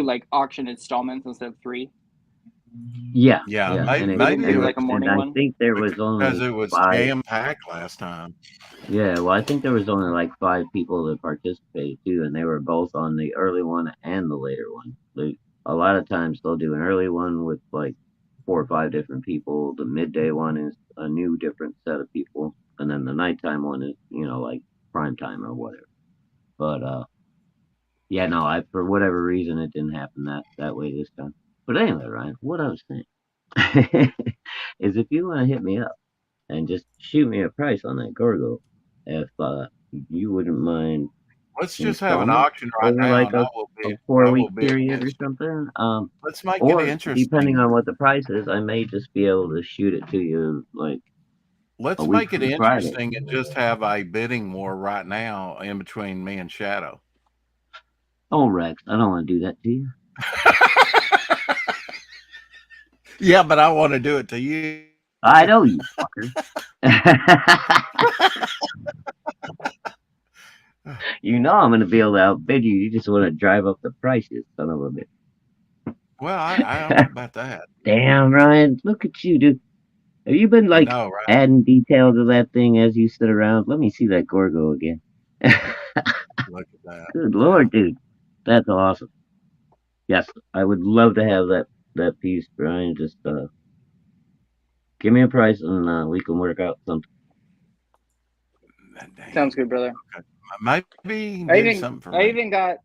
Speaker 4: like auction installments instead of 3.
Speaker 2: Yeah. Maybe
Speaker 4: it was like a morning one.
Speaker 3: I think there was only
Speaker 2: because it was jam packed last time.
Speaker 3: Yeah, well, I think there was only like 5 people that participated too, and they were both on the early one and the later one. A lot of times they'll do an early one with like 4 or 5 different people. The midday one is a new different set of people, and then the nighttime one is like prime time or whatever. But yeah, no, for whatever reason it didn't happen that way this time. But anyway, Ryan, what I was saying is if you want to hit me up and just shoot me a price on that Gorgo, if you wouldn't mind.
Speaker 2: Let's just have an auction right now.
Speaker 3: Like a 4-week period or something.
Speaker 2: Let's make it interesting.
Speaker 3: Depending on what the price is, I may just be able to shoot it to you like.
Speaker 2: Let's make it interesting and just have a bidding war right now in between me and Shadow.
Speaker 3: Oh, Rex, I don't want to do that to you.
Speaker 2: Yeah, but I want to do it to you.
Speaker 3: I know, you fucker. You know I'm going to be able to outbid you. You just want to drive up the prices, son of a bitch.
Speaker 2: Well, I don't know about that.
Speaker 3: Damn, Ryan. Look at you, dude. Have you been, adding detail to that thing as you sit around? Let me see that Gorgo again.
Speaker 2: Look at that.
Speaker 3: Good Lord, dude. That's awesome. Yes, I would love to have that piece, Brian. Just give me a price and we can work out something.
Speaker 4: Sounds good, brother.
Speaker 2: Okay. Maybe something for me.
Speaker 4: I even got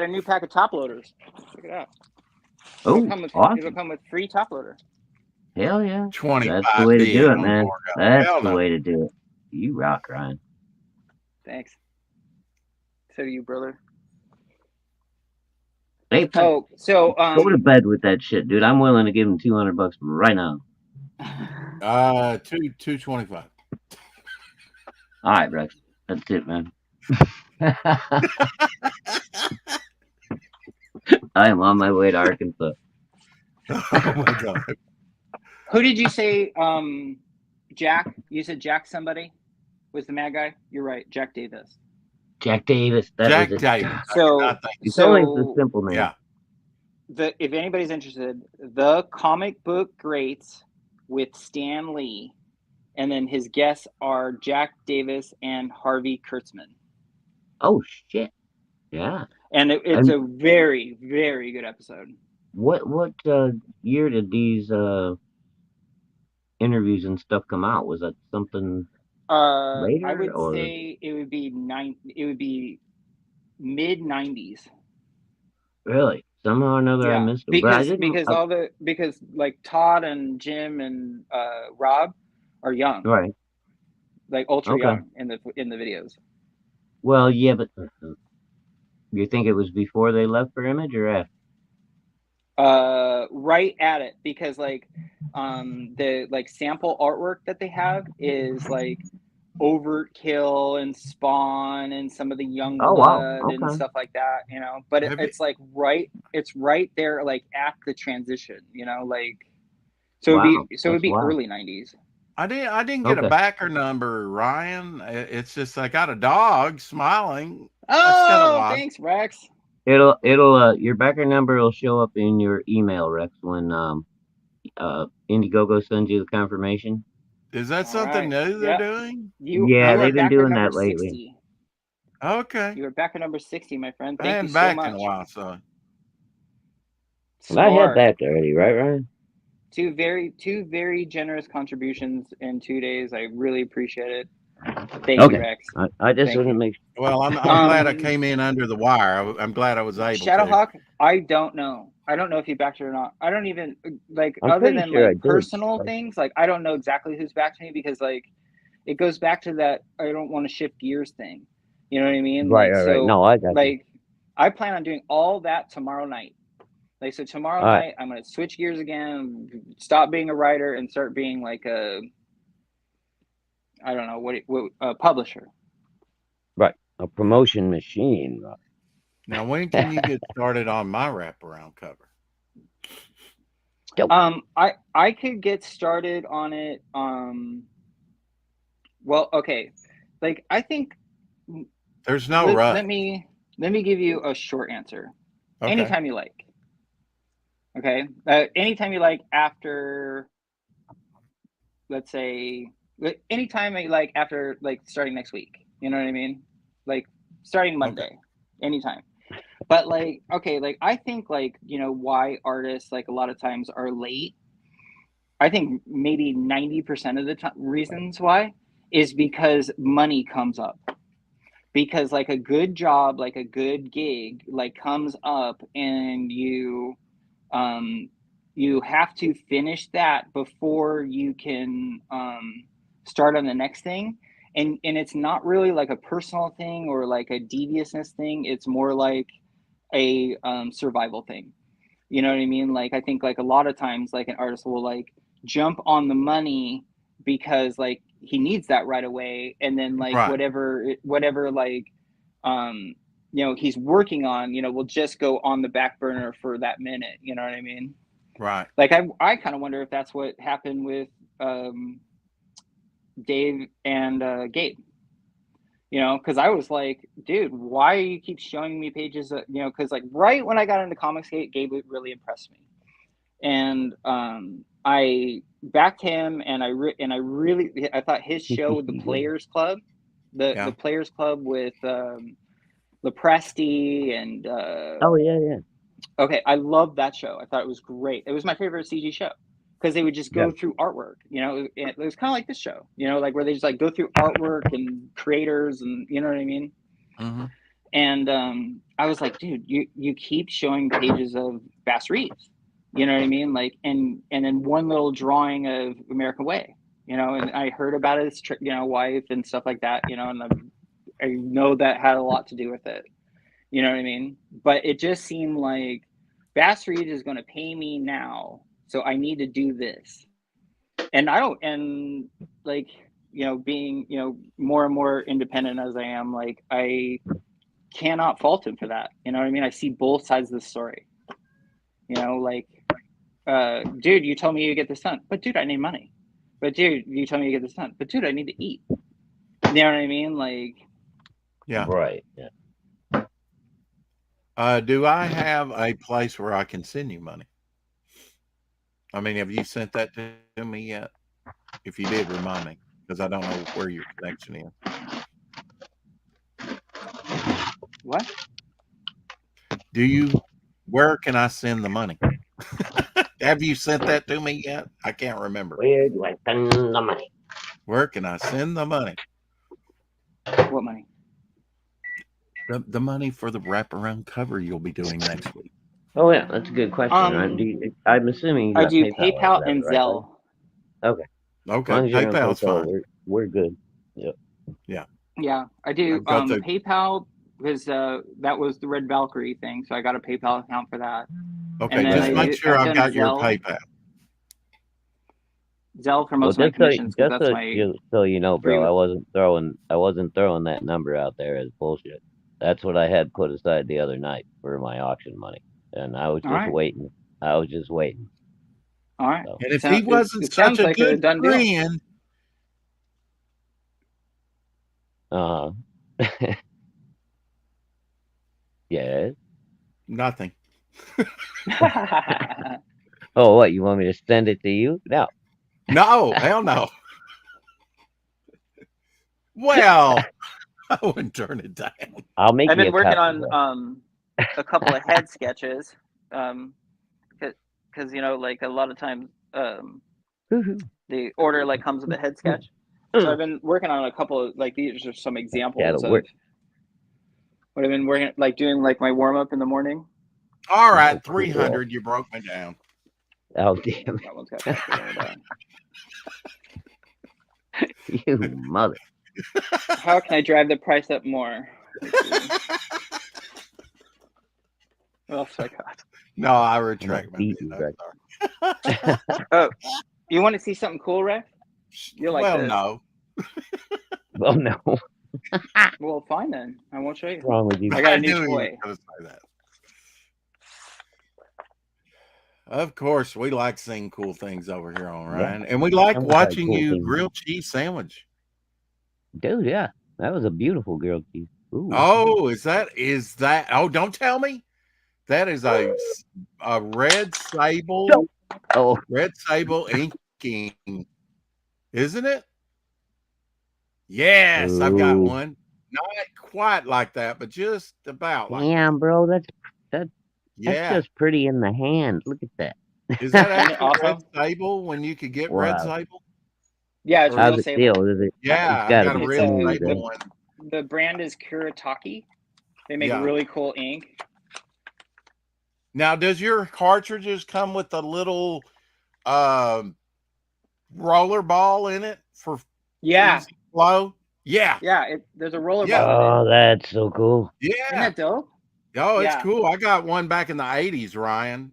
Speaker 4: a new pack of top loaders. Check it out.
Speaker 3: Awesome.
Speaker 4: It'll come with free top loader.
Speaker 3: Hell yeah.
Speaker 2: 25.
Speaker 3: That's the way to do it, man. That's the way to do it. You rock, Ryan.
Speaker 4: Thanks. So do you, brother.
Speaker 3: Hey,
Speaker 4: go
Speaker 3: to bed with that shit, dude. I'm willing to give him $200 right now.
Speaker 2: $225.
Speaker 3: All right, Rex. That's it, man. I am on my way to Arkansas.
Speaker 2: Oh my God.
Speaker 4: Who did you say? Jack? You said Jack somebody was the mad guy? You're right. Jack Davis.
Speaker 3: Jack Davis. That
Speaker 2: Jack
Speaker 3: was it.
Speaker 2: Davis. I
Speaker 4: So
Speaker 2: could not think.
Speaker 3: It's always the
Speaker 4: so
Speaker 3: simple name.
Speaker 2: Yeah.
Speaker 4: if anybody's interested, the comic book greats with Stan Lee, and then his guests are Jack Davis and Harvey Kurtzman.
Speaker 3: Oh shit! Yeah.
Speaker 4: And it's a very, very good episode.
Speaker 3: What year did these interviews and stuff come out? Was that something later?
Speaker 4: I would say it would be mid 90s.
Speaker 3: Really? Somehow or another, I missed it.
Speaker 4: Because like Todd and Jim and Rob are young,
Speaker 3: right?
Speaker 4: Like ultra young in the videos.
Speaker 3: Well, yeah, but you think it was before they left for Image or after?
Speaker 4: Right at it, because like the like sample artwork that they have is like Overkill and Spawn and some of the Youngblood and stuff like that, you know. But it's right there, like at the transition, you know, like so it'd be early 90s.
Speaker 2: I didn't get a backer number, Ryan. It's just I got a dog smiling.
Speaker 4: Oh, thanks, Rex.
Speaker 3: It'll your backer number will show up in your email, Rex, when Indiegogo sends you the confirmation.
Speaker 2: Is that something new they're doing?
Speaker 3: They've been doing that lately.
Speaker 4: 60.
Speaker 2: Okay.
Speaker 4: You were back at number 60, my friend.
Speaker 2: I hadn't backed in a while, so.
Speaker 3: Well, I had backed already, right, Ryan?
Speaker 4: Two very generous contributions in 2 days. I really appreciate it. Thank you, Rex.
Speaker 3: I just wouldn't make.
Speaker 2: Well, I'm glad I came in under the wire. I'm glad I was able.
Speaker 4: Shadowhawk, I don't know. I don't know if he backed it or not. I don't even like other than like personal things. Like I don't know exactly who's backed me because like it goes back to that I don't want to shift gears thing. You know what I mean?
Speaker 3: Right. No, I got
Speaker 4: like I plan on doing all that tomorrow night. Like so tomorrow night I'm gonna switch gears again, stop being a writer and start being like a a publisher.
Speaker 3: Right. A promotion machine. Right.
Speaker 2: Now, when can you get started on my wraparound cover?
Speaker 4: I could get started on it. Well, okay. Like I think
Speaker 2: there's no rush.
Speaker 4: Let me give you a short answer.
Speaker 2: Okay.
Speaker 4: Anytime you like. Okay. Anytime you like after, let's say, anytime you like after like starting next week. You know what I mean? Like starting Monday. Anytime. But like, okay, like I think like, you know, why artists like a lot of times are late. I think maybe 90% of the reasons why is because money comes up. Because like a good job, like a good gig, like comes up and you have to finish that before you can start on the next thing. And it's not really like a personal thing or like a deviousness thing. It's more like a survival thing. You know what I mean? Like I think like a lot of times like an artist will like jump on the money because like he needs that right away, and then like whatever like you know he's working on, you know, will just go on the back burner for that minute. You know what I mean?
Speaker 2: Right.
Speaker 4: Like I kind of wonder if that's what happened with Dave and Gabe. You know, because I was like, dude, why you keep showing me pages that, you know, because like right when I got into Comics Gabe really impressed me, and I backed him, and I thought his show with the Players Club, the Players Club with Lepresti and okay, I loved that show. I thought it was great. It was my favorite CG show. Because they would just go through artwork, you know. It was kind of like this show, you know, like where they just like go through artwork and creators, and you know what I mean.
Speaker 2: Mm-hmm.
Speaker 4: And I was like, dude, you keep showing pages of Bass Reeves, you know what I mean, like, and then one little drawing of American Way, you know. And I heard about his, you know, wife and stuff like that, you know, and I know that had a lot to do with it, you know what I mean. But it just seemed like Bass Reeves is going to pay me now. So I need to do this. And like, you know, being, you know, more and more independent as I am, like, I cannot fault him for that. You know what I mean? I see both sides of the story. You know, like, dude, you told me you get this done. But, dude, I need money. But, dude, you told me you get this done. But, dude, I need to eat. You know what I mean? Like,
Speaker 2: Yeah.
Speaker 3: Right. Yeah.
Speaker 2: Do I have a place where I can send you money? I mean, have you sent that to me yet? If you did, remind me, because I don't know where your connection is.
Speaker 4: What?
Speaker 2: Where can I send the money? Have you sent that to me yet? I can't remember.
Speaker 3: Where do I send the money?
Speaker 2: Where can I send the money?
Speaker 4: What money?
Speaker 2: The money for the wraparound cover you'll be doing next week.
Speaker 3: Oh yeah, that's a good question. I'm assuming you
Speaker 4: I
Speaker 3: got
Speaker 4: do
Speaker 3: PayPal,
Speaker 4: PayPal and
Speaker 3: right,
Speaker 4: Zelle.
Speaker 3: okay.
Speaker 2: Okay,
Speaker 3: As long as you're on
Speaker 2: PayPal's
Speaker 3: PayPal,
Speaker 2: fine.
Speaker 3: we're good. Yep.
Speaker 4: Yeah, I do
Speaker 2: I've got the-
Speaker 4: PayPal because that was the Red Valkyrie thing, so I got a PayPal account for that.
Speaker 2: Okay,
Speaker 4: And then
Speaker 2: just make sure
Speaker 4: I've
Speaker 2: I've
Speaker 4: done
Speaker 2: got your
Speaker 4: Zelle.
Speaker 2: PayPal.
Speaker 4: Zelle for most of my commissions because that's my.
Speaker 3: So you know, bro, I wasn't throwing that number out there as bullshit. That's what I had put aside the other night for my auction money, and I was just waiting.
Speaker 4: All right.
Speaker 2: So. And if he wasn't such a good friend,
Speaker 3: yes.
Speaker 2: Nothing.
Speaker 3: Oh, what? You want me to send it to you? No.
Speaker 2: No, hell no. Well, I wouldn't turn it down.
Speaker 3: I'll make.
Speaker 4: I've been working on a couple of head sketches, because you know, like a lot of times, the order like comes with a head sketch. So I've been working on a couple of like these are some examples of what I've been working like doing like my warm up in the morning.
Speaker 2: All right, 300. You broke me down.
Speaker 3: Oh damn!
Speaker 4: That one's got that.
Speaker 3: You mother.
Speaker 4: How can I drive the price up more? What else I got?
Speaker 2: No, I retract my
Speaker 4: Oh, you want to see something cool, Rex? You're like this.
Speaker 2: No.
Speaker 3: Well, no.
Speaker 4: Well, fine then. I won't show you.
Speaker 3: What's wrong with you?
Speaker 4: I got a new toy.
Speaker 2: Of course, we like seeing cool things over here on Ryan, and we like watching you grilled cheese sandwich.
Speaker 3: Dude, yeah, that was a beautiful grilled cheese. Ooh.
Speaker 2: Oh, is that? Oh, don't tell me. That is a red sable.
Speaker 3: Oh,
Speaker 2: red sable inking, isn't it? Yes, I've got one. Not quite like that, but just about like.
Speaker 3: Damn, bro, that's just pretty in the hand. Look at that.
Speaker 2: Is that actually red sable when you could get red sable?
Speaker 4: Yeah, it's real sable.
Speaker 3: Is it?
Speaker 2: Yeah, I got a red sable one.
Speaker 4: The brand is Kuretake. They make really cool ink.
Speaker 2: Now, does your cartridges come with a little roller ball in it for easy flow? Yeah.
Speaker 4: Yeah, there's a roller ball.
Speaker 3: Oh, that's so cool.
Speaker 2: Yeah.
Speaker 4: Isn't that dope?
Speaker 2: Oh, it's cool. I got one back in the 80s, Ryan.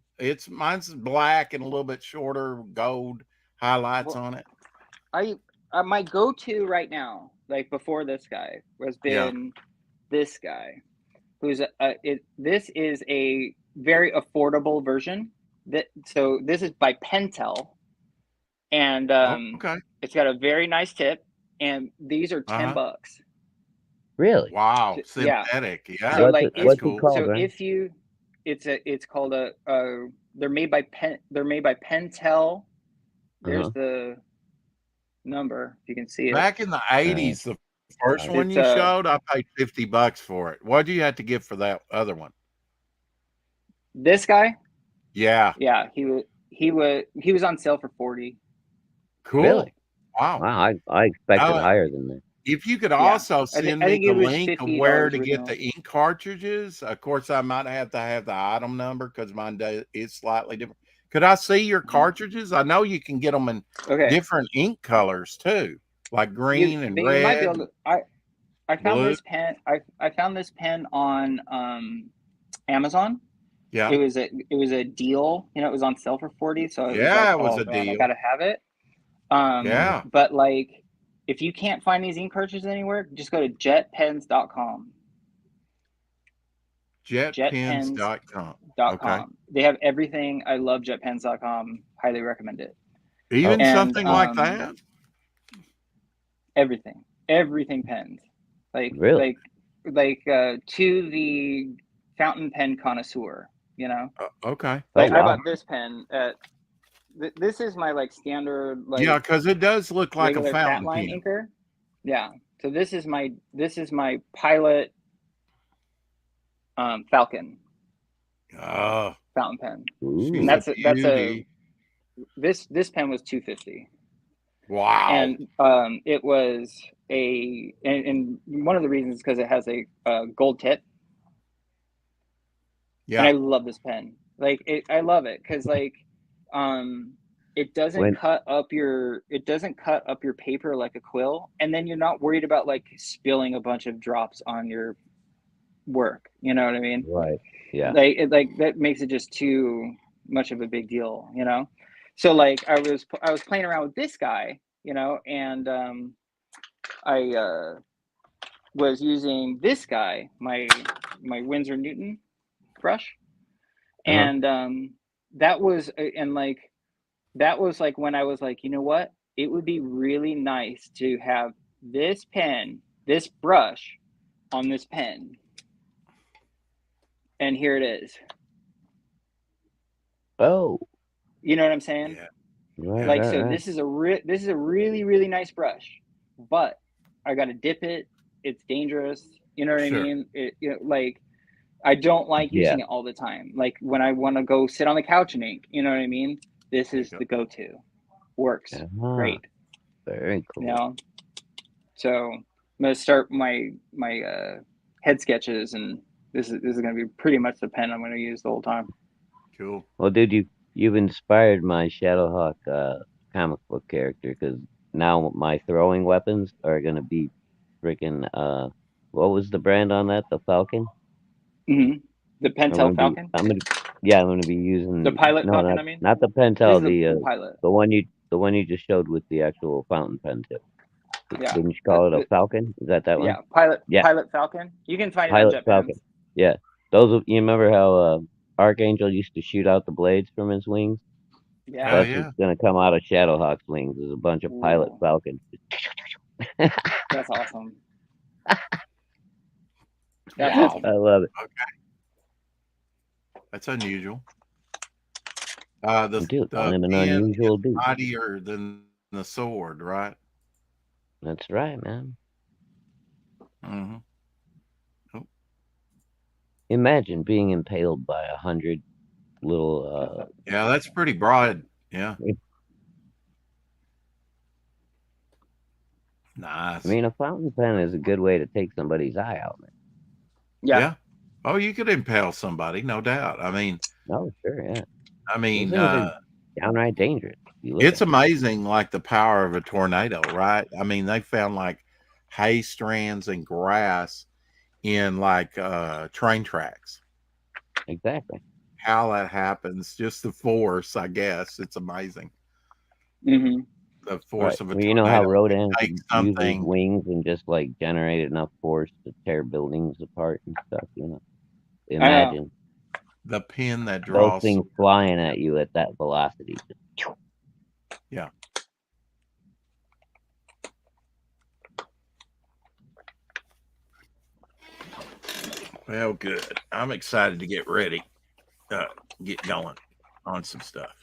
Speaker 2: Mine's black and a little bit shorter, gold highlights on it.
Speaker 4: My go-to right now, like before this guy, has been this guy, who's this is a very affordable version. So this is by Pentel, and it's got a very nice tip, and these are $10.
Speaker 3: Really?
Speaker 2: Wow, synthetic. Yeah.
Speaker 4: So like,
Speaker 3: what's it called?
Speaker 4: So
Speaker 3: right?
Speaker 4: if you, it's called they're made by Pentel. There's the number, if you can see it.
Speaker 2: Back in the 80s, the first one you showed, I paid $50 for it. What do you have to give for that other one?
Speaker 4: This guy?
Speaker 2: Yeah.
Speaker 4: Yeah, he was on sale for $40.
Speaker 2: Cool.
Speaker 3: Really?
Speaker 2: Wow.
Speaker 3: Wow, I expected higher than that.
Speaker 2: If you could also send me the link of where to get the ink cartridges, of course, I might have to have the item number because mine is slightly different. Could I see your cartridges? I know you can get them in different ink colors too, like green and red. You might be able to,
Speaker 4: I found this pen. I found this pen on Amazon.
Speaker 2: Yeah,
Speaker 4: it was a deal. You know, it was on sale for $40. So
Speaker 2: it was a deal.
Speaker 4: I gotta have it. But like, if you can't find these ink cartridges anywhere, just go to jetpens.com.
Speaker 2: Jetpens.com.
Speaker 4: Okay. They have everything. I love jetpens.com. Highly recommend it.
Speaker 2: Even something like that?
Speaker 4: Everything pens. Like,
Speaker 3: really?
Speaker 4: to the fountain pen connoisseur, you know.
Speaker 2: Okay.
Speaker 4: Like
Speaker 3: Oh,
Speaker 4: I
Speaker 3: wow.
Speaker 4: bought this pen at. This is my like standard
Speaker 2: Yeah, because it does look like a
Speaker 4: regular fat
Speaker 2: fountain
Speaker 4: line
Speaker 2: pen.
Speaker 4: inker. Yeah. So this is my Pilot Falcon
Speaker 2: Oh,
Speaker 4: fountain pen.
Speaker 3: Ooh.
Speaker 2: she's
Speaker 4: And
Speaker 2: a beauty.
Speaker 4: this pen was $250.
Speaker 2: Wow.
Speaker 4: And it was and one of the reasons is because it has a gold tip.
Speaker 2: Yeah.
Speaker 4: And I love this pen. I love it because it doesn't cut up your paper like a quill, and then you're not worried about like spilling a bunch of drops on your work. You know what I mean?
Speaker 3: Right. Yeah.
Speaker 4: That makes it just too much of a big deal, you know? So like I was playing around with this guy, you know, and I was using this guy, my Winsor Newton brush. And that was like when I was like, you know what? It would be really nice to have this brush on this pen. And here it is.
Speaker 3: Oh.
Speaker 4: You know what I'm saying?
Speaker 2: Yeah.
Speaker 3: Right, right.
Speaker 4: This is a really, really nice brush, but I got to dip it. It's dangerous. You know what I mean? I don't like using it all the time. Like when I want to go sit on the couch and ink, you know what I mean? This is the go-to. Works great.
Speaker 3: Very cool.
Speaker 4: You know? So I'm gonna start my head sketches, and this is gonna be pretty much the pen I'm gonna use the whole time.
Speaker 2: Cool.
Speaker 3: Well, dude, you've inspired my Shadowhawk comic book character, because now my throwing weapons are gonna be freaking what was the brand on that? The Falcon?
Speaker 4: Mm-hmm. The Pentel Falcon?
Speaker 3: I'm gonna be using
Speaker 4: the Pilot Falcon,
Speaker 3: not the Pentel,
Speaker 4: the Pilot.
Speaker 3: the one you just showed with the actual fountain pen tip.
Speaker 4: Yeah.
Speaker 3: Didn't you call it a Falcon? Is that one?
Speaker 4: Yeah, Pilot Falcon. You can find
Speaker 3: Pilot
Speaker 4: it on
Speaker 3: Falcon.
Speaker 4: JetPens.
Speaker 3: Yeah. You remember how Archangel used to shoot out the blades from his wings?
Speaker 4: Yeah.
Speaker 3: That's what's gonna come out of Shadowhawk's wings. There's a bunch of Pilot Falcons.
Speaker 4: That's awesome.
Speaker 2: That's awesome.
Speaker 3: I love it.
Speaker 2: Okay. That's unusual.
Speaker 3: I'm an unusual dude.
Speaker 2: Mightier than the sword, right?
Speaker 3: That's right, man.
Speaker 2: Mm-hmm. Oh.
Speaker 3: Imagine being impaled by 100 little.
Speaker 2: Yeah, that's pretty broad. Yeah. Nice.
Speaker 3: I mean, a fountain pen is a good way to take somebody's eye out, man.
Speaker 2: Yeah. Oh, you could impale somebody, no doubt. I mean.
Speaker 3: Oh, sure, yeah.
Speaker 2: I mean,
Speaker 3: downright dangerous.
Speaker 2: It's amazing, like the power of a tornado, right? I mean, they found like hay strands and grass in like train tracks.
Speaker 3: Exactly.
Speaker 2: How that happens, just the force, I guess. It's amazing.
Speaker 4: Mm-hmm.
Speaker 2: The force of a
Speaker 3: tornado. You know how Rodan uses wings and just like generate enough force to tear buildings apart and stuff, you know? Imagine.
Speaker 2: The pin that draws
Speaker 3: those things flying at you at that velocity.
Speaker 2: Yeah. Well, good. I'm excited to get ready. Get going on some stuff.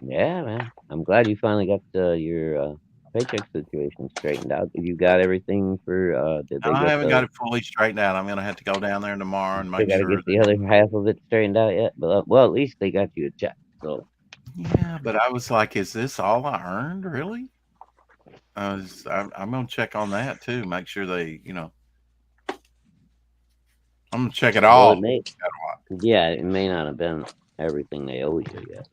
Speaker 3: Yeah, man. I'm glad you finally got your paycheck situation straightened out. You got everything for
Speaker 2: I haven't got it fully straightened out. I'm gonna have to go down there tomorrow and make sure.
Speaker 3: They gotta get the other half of it straightened out yet. But well, at least they got you a check. So
Speaker 2: yeah, but I was like, is this all I earned, really? I'm gonna check on that too. Make sure they, you know, I'm gonna check it all.
Speaker 3: Yeah, it may not have been everything they owe you yet.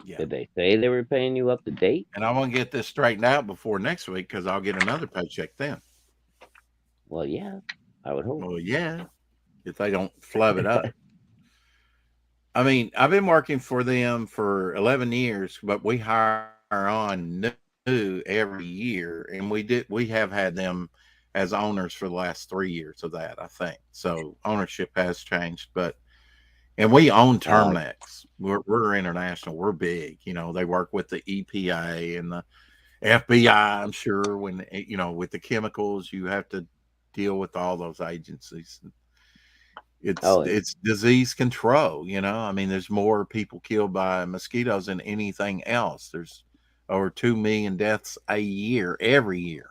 Speaker 3: Yeah. Did they say they were paying you up to date?
Speaker 2: And I want to get this straightened out before next week because I'll get another paycheck then.
Speaker 3: Well, yeah, I would hope.
Speaker 2: Well, yeah, if they don't flub it up. I mean, I've been working for them for 11 years, but we hire on new every year, and we have had them as owners for the last 3 years of that, I think. So ownership has changed, and we own Terminix. We're international. We're big. You know, they work with the EPA and the FBI. I'm sure when, you know, with the chemicals, you have to deal with all those agencies.
Speaker 3: Oh, yeah.
Speaker 2: It's disease control, you know. I mean, there's more people killed by mosquitoes than anything else. There's over 2 million deaths a year, every year,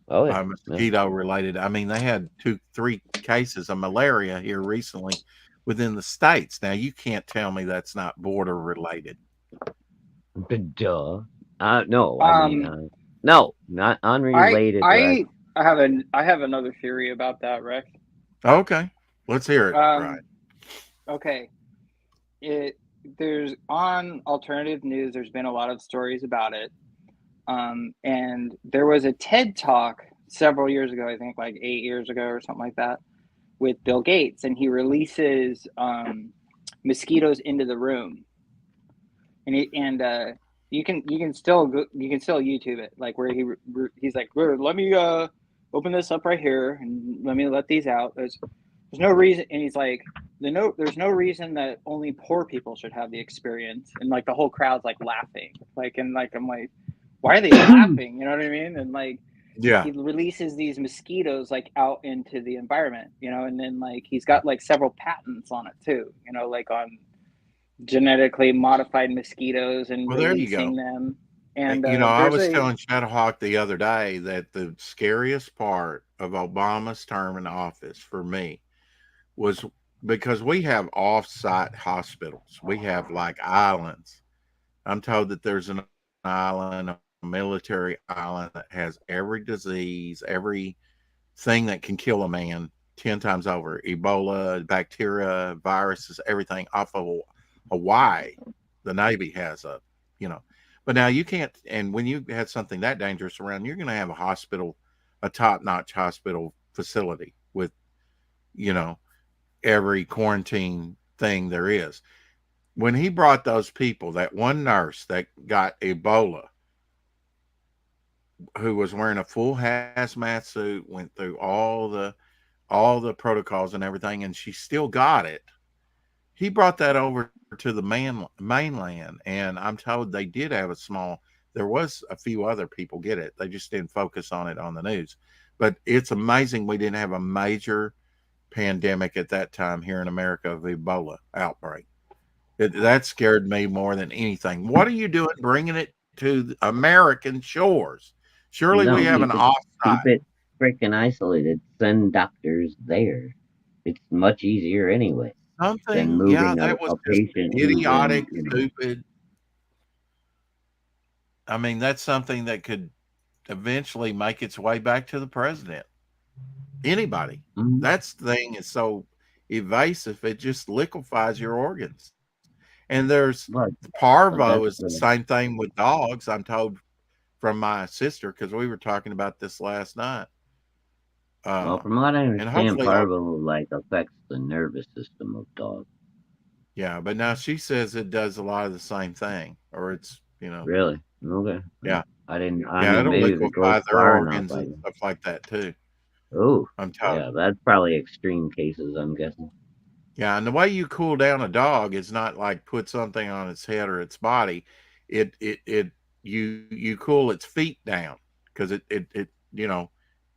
Speaker 3: Oh, yeah.
Speaker 2: by mosquito related. I mean, they had 2-3 cases of malaria here recently within the states. Now, you can't tell me that's not border related.
Speaker 3: Duh. No, I mean, no, not unrelated.
Speaker 4: I have another theory about that, Rex.
Speaker 2: Okay, let's hear it. Right.
Speaker 4: Okay. There's on alternative news. There's been a lot of stories about it. And there was a TED Talk several years ago, I think like 8 years ago or something like that, with Bill Gates, and he releases mosquitoes into the room, and you can still YouTube it, like where he's like, let me open this up right here and let me let these out. There's no reason, and he's like, there's no reason that only poor people should have the experience, and like the whole crowd's like laughing, like, and like I'm like, why are they laughing? You know what I mean? And like,
Speaker 2: yeah,
Speaker 4: he releases these mosquitoes like out into the environment, you know, and then like he's got like several patents on it too, you know, like on genetically modified mosquitoes and releasing them. And
Speaker 2: you know, I was telling Shadowhawk the other day that the scariest part of Obama's term in office for me was because we have off-site hospitals. We have like islands. I'm told that there's an island, a military island, that has every disease, every thing that can kill a man 10 times over. Ebola, bacteria, viruses, everything off of Hawaii. The Navy has a, you know, but now you can't. And when you have something that dangerous around, you're going to have a hospital, a top-notch hospital facility with, you know, every quarantine thing there is. When he brought those people, that one nurse that got Ebola, who was wearing a full hazmat suit, went through all the protocols and everything, and she still got it. He brought that over to the mainland, and I'm told they did have there was a few other people get it. They just didn't focus on it on the news. But it's amazing we didn't have a major pandemic at that time here in America of Ebola outbreak. That scared me more than anything. What are you doing bringing it to the American shores? Surely we have an offsite.
Speaker 3: Keep it freaking isolated. Send doctors there. It's much easier anyway.
Speaker 2: Something, yeah, that was just idiotic, stupid. I mean, that's something that could eventually make its way back to the president. Anybody.
Speaker 3: Mm-hmm.
Speaker 2: That thing is so evasive, it just liquefies your organs. And there's parvo is the same thing with dogs, I'm told from my sister, because we were talking about this last night.
Speaker 3: Well, from what I understand, parvo like affects the nervous system of dogs.
Speaker 2: Yeah, but now she says it does a lot of the same thing, or it's, you know.
Speaker 3: Really? Okay.
Speaker 2: Yeah.
Speaker 3: I didn't.
Speaker 2: Yeah, it'll liquefy their organs and stuff like that too.
Speaker 3: Oh,
Speaker 2: I'm told.
Speaker 3: Yeah, that's probably extreme cases, I'm guessing.
Speaker 2: Yeah, and the way you cool down a dog is not like put something on its head or its body. You cool its feet down because it you know,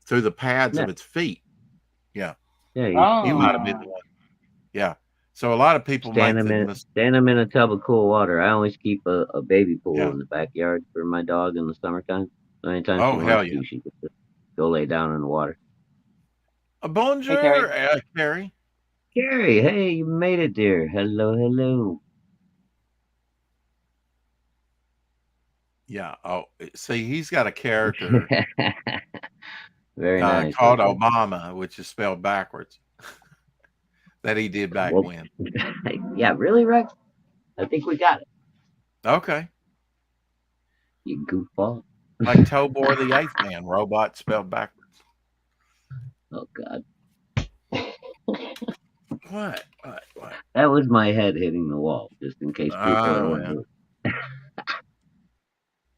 Speaker 2: through the pads of its feet. Yeah.
Speaker 3: Yeah.
Speaker 2: You might have been the one. Yeah. So a lot of people
Speaker 3: stand them in a tub of cool water. I always keep a baby pool in the backyard for my dog in the summertime. So anytime she wants to, she can just go lay down in the water.
Speaker 2: Bonjour, Carrie.
Speaker 3: Carrie, hey, you made it, dear. Hello.
Speaker 2: Yeah. Oh, see, he's got a character.
Speaker 3: Very nice.
Speaker 2: Called Obama, which is spelled backwards. That he did back when.
Speaker 3: Yeah, really, Rex? I think we got it.
Speaker 2: Okay.
Speaker 3: You goofball.
Speaker 2: Like Tobor the Eighth Man, robot spelled backwards.
Speaker 3: Oh, God.
Speaker 2: What?
Speaker 3: That was my head hitting the wall, just in case people are wondering.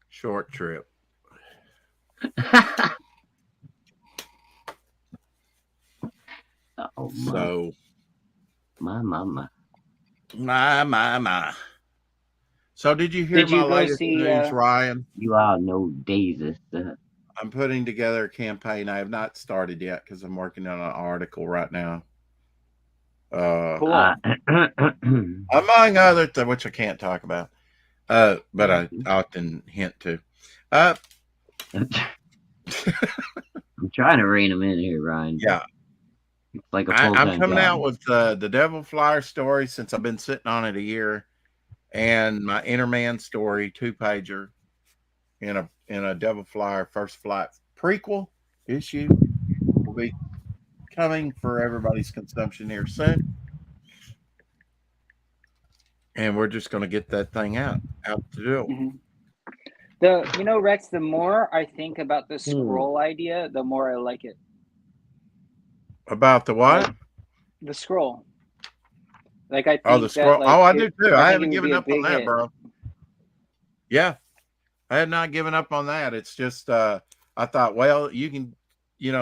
Speaker 2: Short trip.
Speaker 3: Oh,
Speaker 2: so
Speaker 3: my.
Speaker 2: So did you hear my latest news, Ryan?
Speaker 3: You all know Daisy.
Speaker 2: I'm putting together a campaign. I have not started yet because I'm working on an article right now.
Speaker 4: Cool.
Speaker 2: Among other things, which I can't talk about, but I often hint to.
Speaker 3: I'm trying to rein him in here, Ryan.
Speaker 2: Yeah.
Speaker 3: It's like a full-time
Speaker 2: I'm coming
Speaker 3: job.
Speaker 2: out with the Devil Flyer story since I've been sitting on it a year, and my Interman story 2-pager in a Devil Flyer First Flight prequel issue will be coming for everybody's consumption here soon. And we're just going to get that thing out to do.
Speaker 4: Mm-hmm. Rex, the more I think about the scroll idea, the more I like it.
Speaker 2: About the what?
Speaker 4: Like, the scroll. Like, I think
Speaker 2: the scroll.
Speaker 4: That, like,
Speaker 2: I do too. I haven't given up on that,
Speaker 4: hit.
Speaker 2: bro. Yeah, I had not given up on that. It's just I thought, well, you can,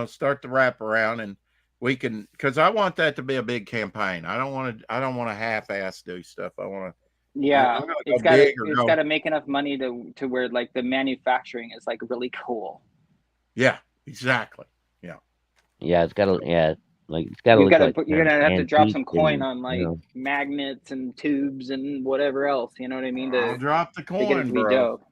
Speaker 2: start the wrap around, and we can, because I want that to be a big campaign. I don't want to half-ass do stuff. I want to.
Speaker 4: Yeah, it's got to make enough money to where like the manufacturing is like really cool.
Speaker 2: Yeah, exactly. Yeah.
Speaker 3: Yeah, it's got to. Yeah, like it's got to.
Speaker 4: You're gonna have to drop some coin on like magnets and tubes and whatever else. You know what I mean?
Speaker 2: I'll drop the coin,
Speaker 4: to get it to be
Speaker 2: bro.
Speaker 4: Dope.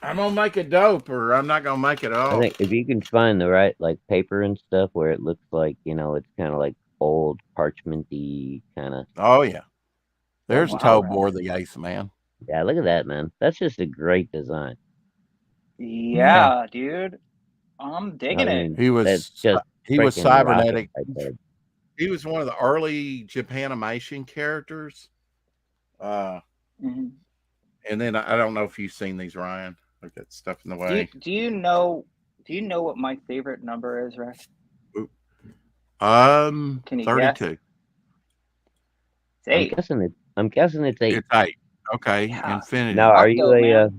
Speaker 2: I'm gonna make it dope, or I'm not gonna make it all.
Speaker 3: I think if you can find the right like paper and stuff where it looks like it's kind of like old parchmenty kind of.
Speaker 2: Oh yeah. There's Tobor the Eighth Man.
Speaker 3: Yeah, look at that, man. That's just a great design.
Speaker 4: Yeah, dude. I'm digging it.
Speaker 2: He was cybernetic. He was one of the early Japanimation characters.
Speaker 4: Mm-hmm.
Speaker 2: And then I don't know if you've seen these, Ryan. Look at stuff in the way.
Speaker 4: Do you know what my favorite number is, Rex?
Speaker 2: Can
Speaker 4: you
Speaker 2: 32.
Speaker 4: Guess? It's 8.
Speaker 3: I'm guessing it's 8.
Speaker 2: It's 8. Okay, yeah. Infinity.
Speaker 3: Now, are you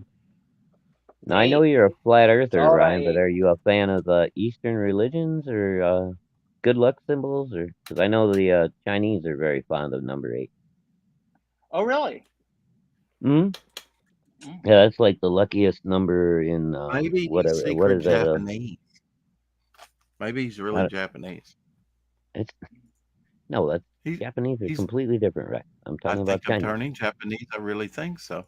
Speaker 3: now, I know you're a flat earther, Ryan, but are you a fan of Eastern religions or good luck symbols? Or because I know the Chinese are very fond of number 8.
Speaker 4: Oh, really?
Speaker 3: Hmm. Yeah, that's like the luckiest number in
Speaker 2: maybe
Speaker 3: whatever. What is
Speaker 2: Japanese? Maybe he's really Japanese.
Speaker 3: That's Japanese are completely different, right? I'm talking about Chinese.
Speaker 2: I'm turning Japanese. I really think so.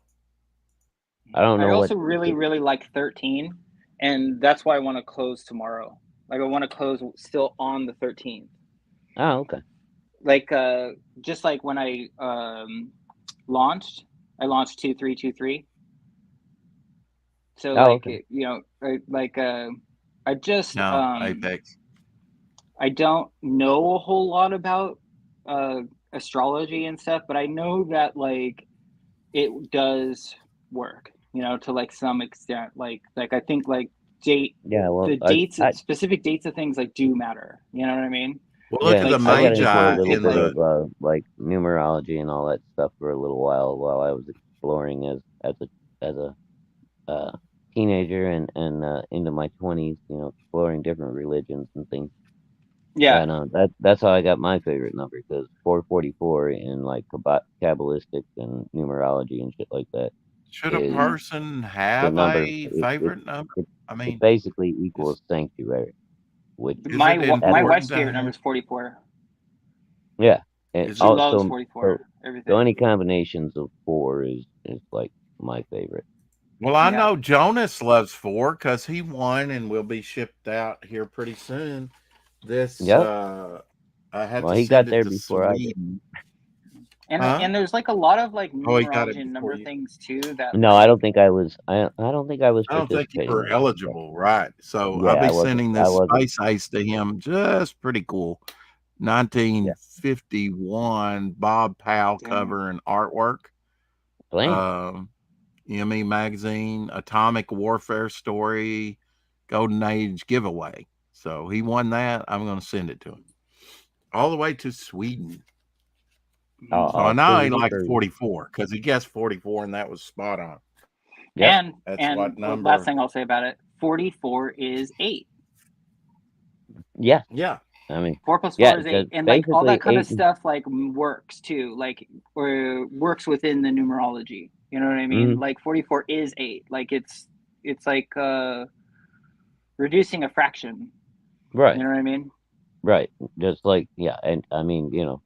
Speaker 3: I don't know.
Speaker 4: I also really like 13, and that's why I want to close tomorrow. Like I want to close still on the 13th.
Speaker 3: Oh, okay.
Speaker 4: Like just like when I launched 2323. So
Speaker 3: okay.
Speaker 4: I just
Speaker 2: Apex.
Speaker 4: I don't know a whole lot about astrology and stuff, but I know that like it does work, to like some extent. Like I think like specific dates of things like do matter. You know what I mean?
Speaker 2: Well, look at the Magi
Speaker 3: in the like numerology and all that stuff for a little while I was exploring as a teenager and into my 20s, exploring different religions and things.
Speaker 4: Yeah,
Speaker 3: and that's how I got my favorite number, because 444 in like Kabbalistic and numerology and shit like that.
Speaker 2: Should a person have a favorite number?
Speaker 3: It basically equals sanctuary. Which
Speaker 4: my wife's favorite number is 44.
Speaker 3: Yeah,
Speaker 4: and she loves 44. Everything.
Speaker 3: So any combinations of 4 is like my favorite.
Speaker 2: Well, I know Jonas loves 4 because he won and will be shipped out here pretty soon. This he got
Speaker 3: there before I did.
Speaker 4: And there's like a lot of like numerology and number things too.
Speaker 3: No, I don't think I was. I don't think I was.
Speaker 2: I don't think you were eligible, right? So I'll be sending this Space Ace to him. Just pretty cool. 1951 Bob Powell cover and artwork. ME Magazine, Atomic Warfare Story, Golden Age giveaway. So he won that. I'm going to send it to him. All the way to Sweden. So I know he liked 44 because he guessed 44 and that was spot on.
Speaker 4: Yep. And what number? Last thing I'll say about it, 44 is 8.
Speaker 3: Yeah.
Speaker 2: Yeah.
Speaker 3: I mean,
Speaker 4: 4 plus 4 is 8. And like all that kind of stuff like works too, like or works within the numerology. You know what I mean? Mm-hmm. Like 44 is 8. Like it's like reducing a fraction.
Speaker 3: Right.
Speaker 4: You know what I mean?
Speaker 3: Right. Just like, yeah, and I mean, you know,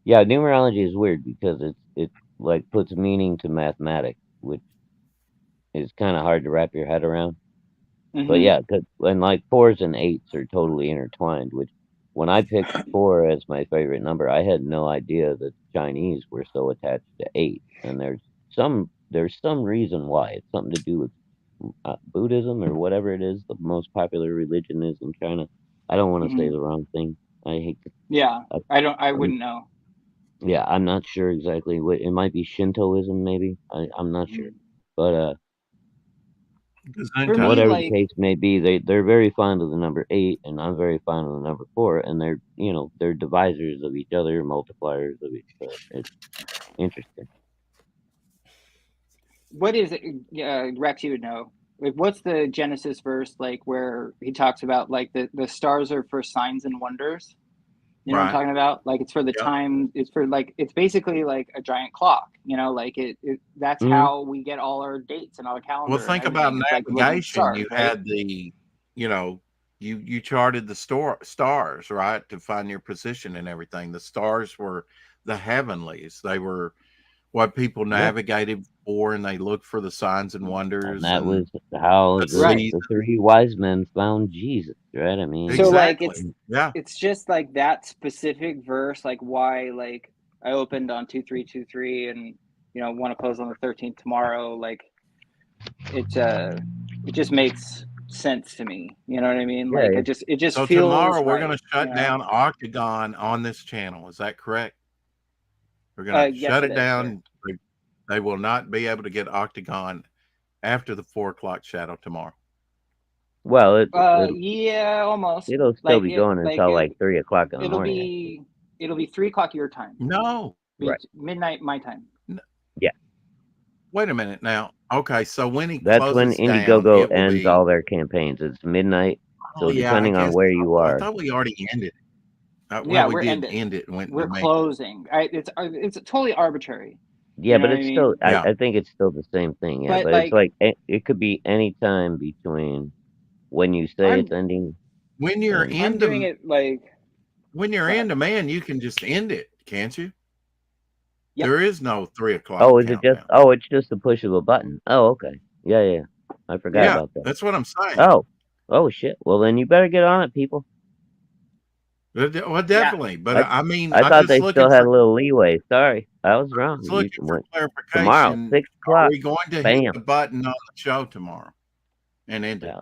Speaker 3: numerology is weird because it like puts meaning to mathematics, which is kind of hard to wrap your head around. But yeah, and like 4s and 8s are totally intertwined, which when I picked 4 as my favorite number, I had no idea that the Chinese were so attached to 8. And there's some reason why. It's something to do with Buddhism or whatever it is. The most popular religion is in China. I don't want to say the wrong thing. I hate to.
Speaker 4: Yeah, I wouldn't know.
Speaker 3: Yeah, I'm not sure exactly what it might be. Shintoism, maybe. I'm not sure, but
Speaker 4: For me,
Speaker 3: whatever
Speaker 4: like,
Speaker 3: the case may be, they're very fond of the number 8, and I'm very fond of the number 4, and they're they're divisors of each other, multipliers of each other. It's interesting.
Speaker 4: what is it? Rex, you would know. Like, what's the Genesis verse like where he talks about like the stars are for signs and wonders? You know what I'm talking about? Like, it's for the time. It's for like, it's basically like a giant clock. You know, like that's how we get all our dates and our calendar.
Speaker 2: Well, think about navigation.
Speaker 4: Stars,
Speaker 2: you
Speaker 4: right?
Speaker 2: had the, you charted the stars, right, to find your position and everything. The stars were the heavenlies. They were what people navigated for, and they looked for the signs and wonders.
Speaker 3: And that was how the 3 wise men found Jesus, right? I mean,
Speaker 4: so like it's just like that specific verse, like why like I opened on 2323 and want to close on the 13th tomorrow. Like it just makes sense to me. You know what I mean? Like it just
Speaker 2: so
Speaker 4: feels
Speaker 2: tomorrow we're
Speaker 4: right,
Speaker 2: going to shut down Octagon on this channel. Is that correct? We're going to shut it down. Yeah. They will not be able to get Octagon after the 4 o'clock shadow tomorrow.
Speaker 3: Well,
Speaker 4: yeah, almost.
Speaker 3: It'll still be going until like 3 o'clock in the morning.
Speaker 4: It'll be 3 o'clock your time.
Speaker 2: No,
Speaker 3: right.
Speaker 4: Midnight my time.
Speaker 2: No.
Speaker 3: Yeah.
Speaker 2: Wait a minute now. Okay, so when he
Speaker 3: that's when Indiegogo ends all their campaigns. It's midnight. So depending on where you are.
Speaker 2: I thought we already ended.
Speaker 4: We're
Speaker 2: end it.
Speaker 4: We're closing. It's totally arbitrary.
Speaker 3: Yeah, but it's still. I think it's still the same thing. Yeah, but it's like it could be any time between when you say it's ending.
Speaker 2: When you're in
Speaker 4: doing it like
Speaker 2: when you're in demand, you can just end it, can't you? Yep. There is no 3 o'clock.
Speaker 3: Oh, is it just? Oh, it's just a push of a button. Oh, okay. Yeah. I forgot about that.
Speaker 2: That's what I'm saying.
Speaker 3: Oh shit. Well, then you better get on it, people.
Speaker 2: Well, definitely, but I mean,
Speaker 3: I thought they still had a little leeway. Sorry, I was wrong.
Speaker 2: Looking for clarification.
Speaker 3: Tomorrow, 6 o'clock.
Speaker 2: Are we going to hit the button on the show tomorrow and end it?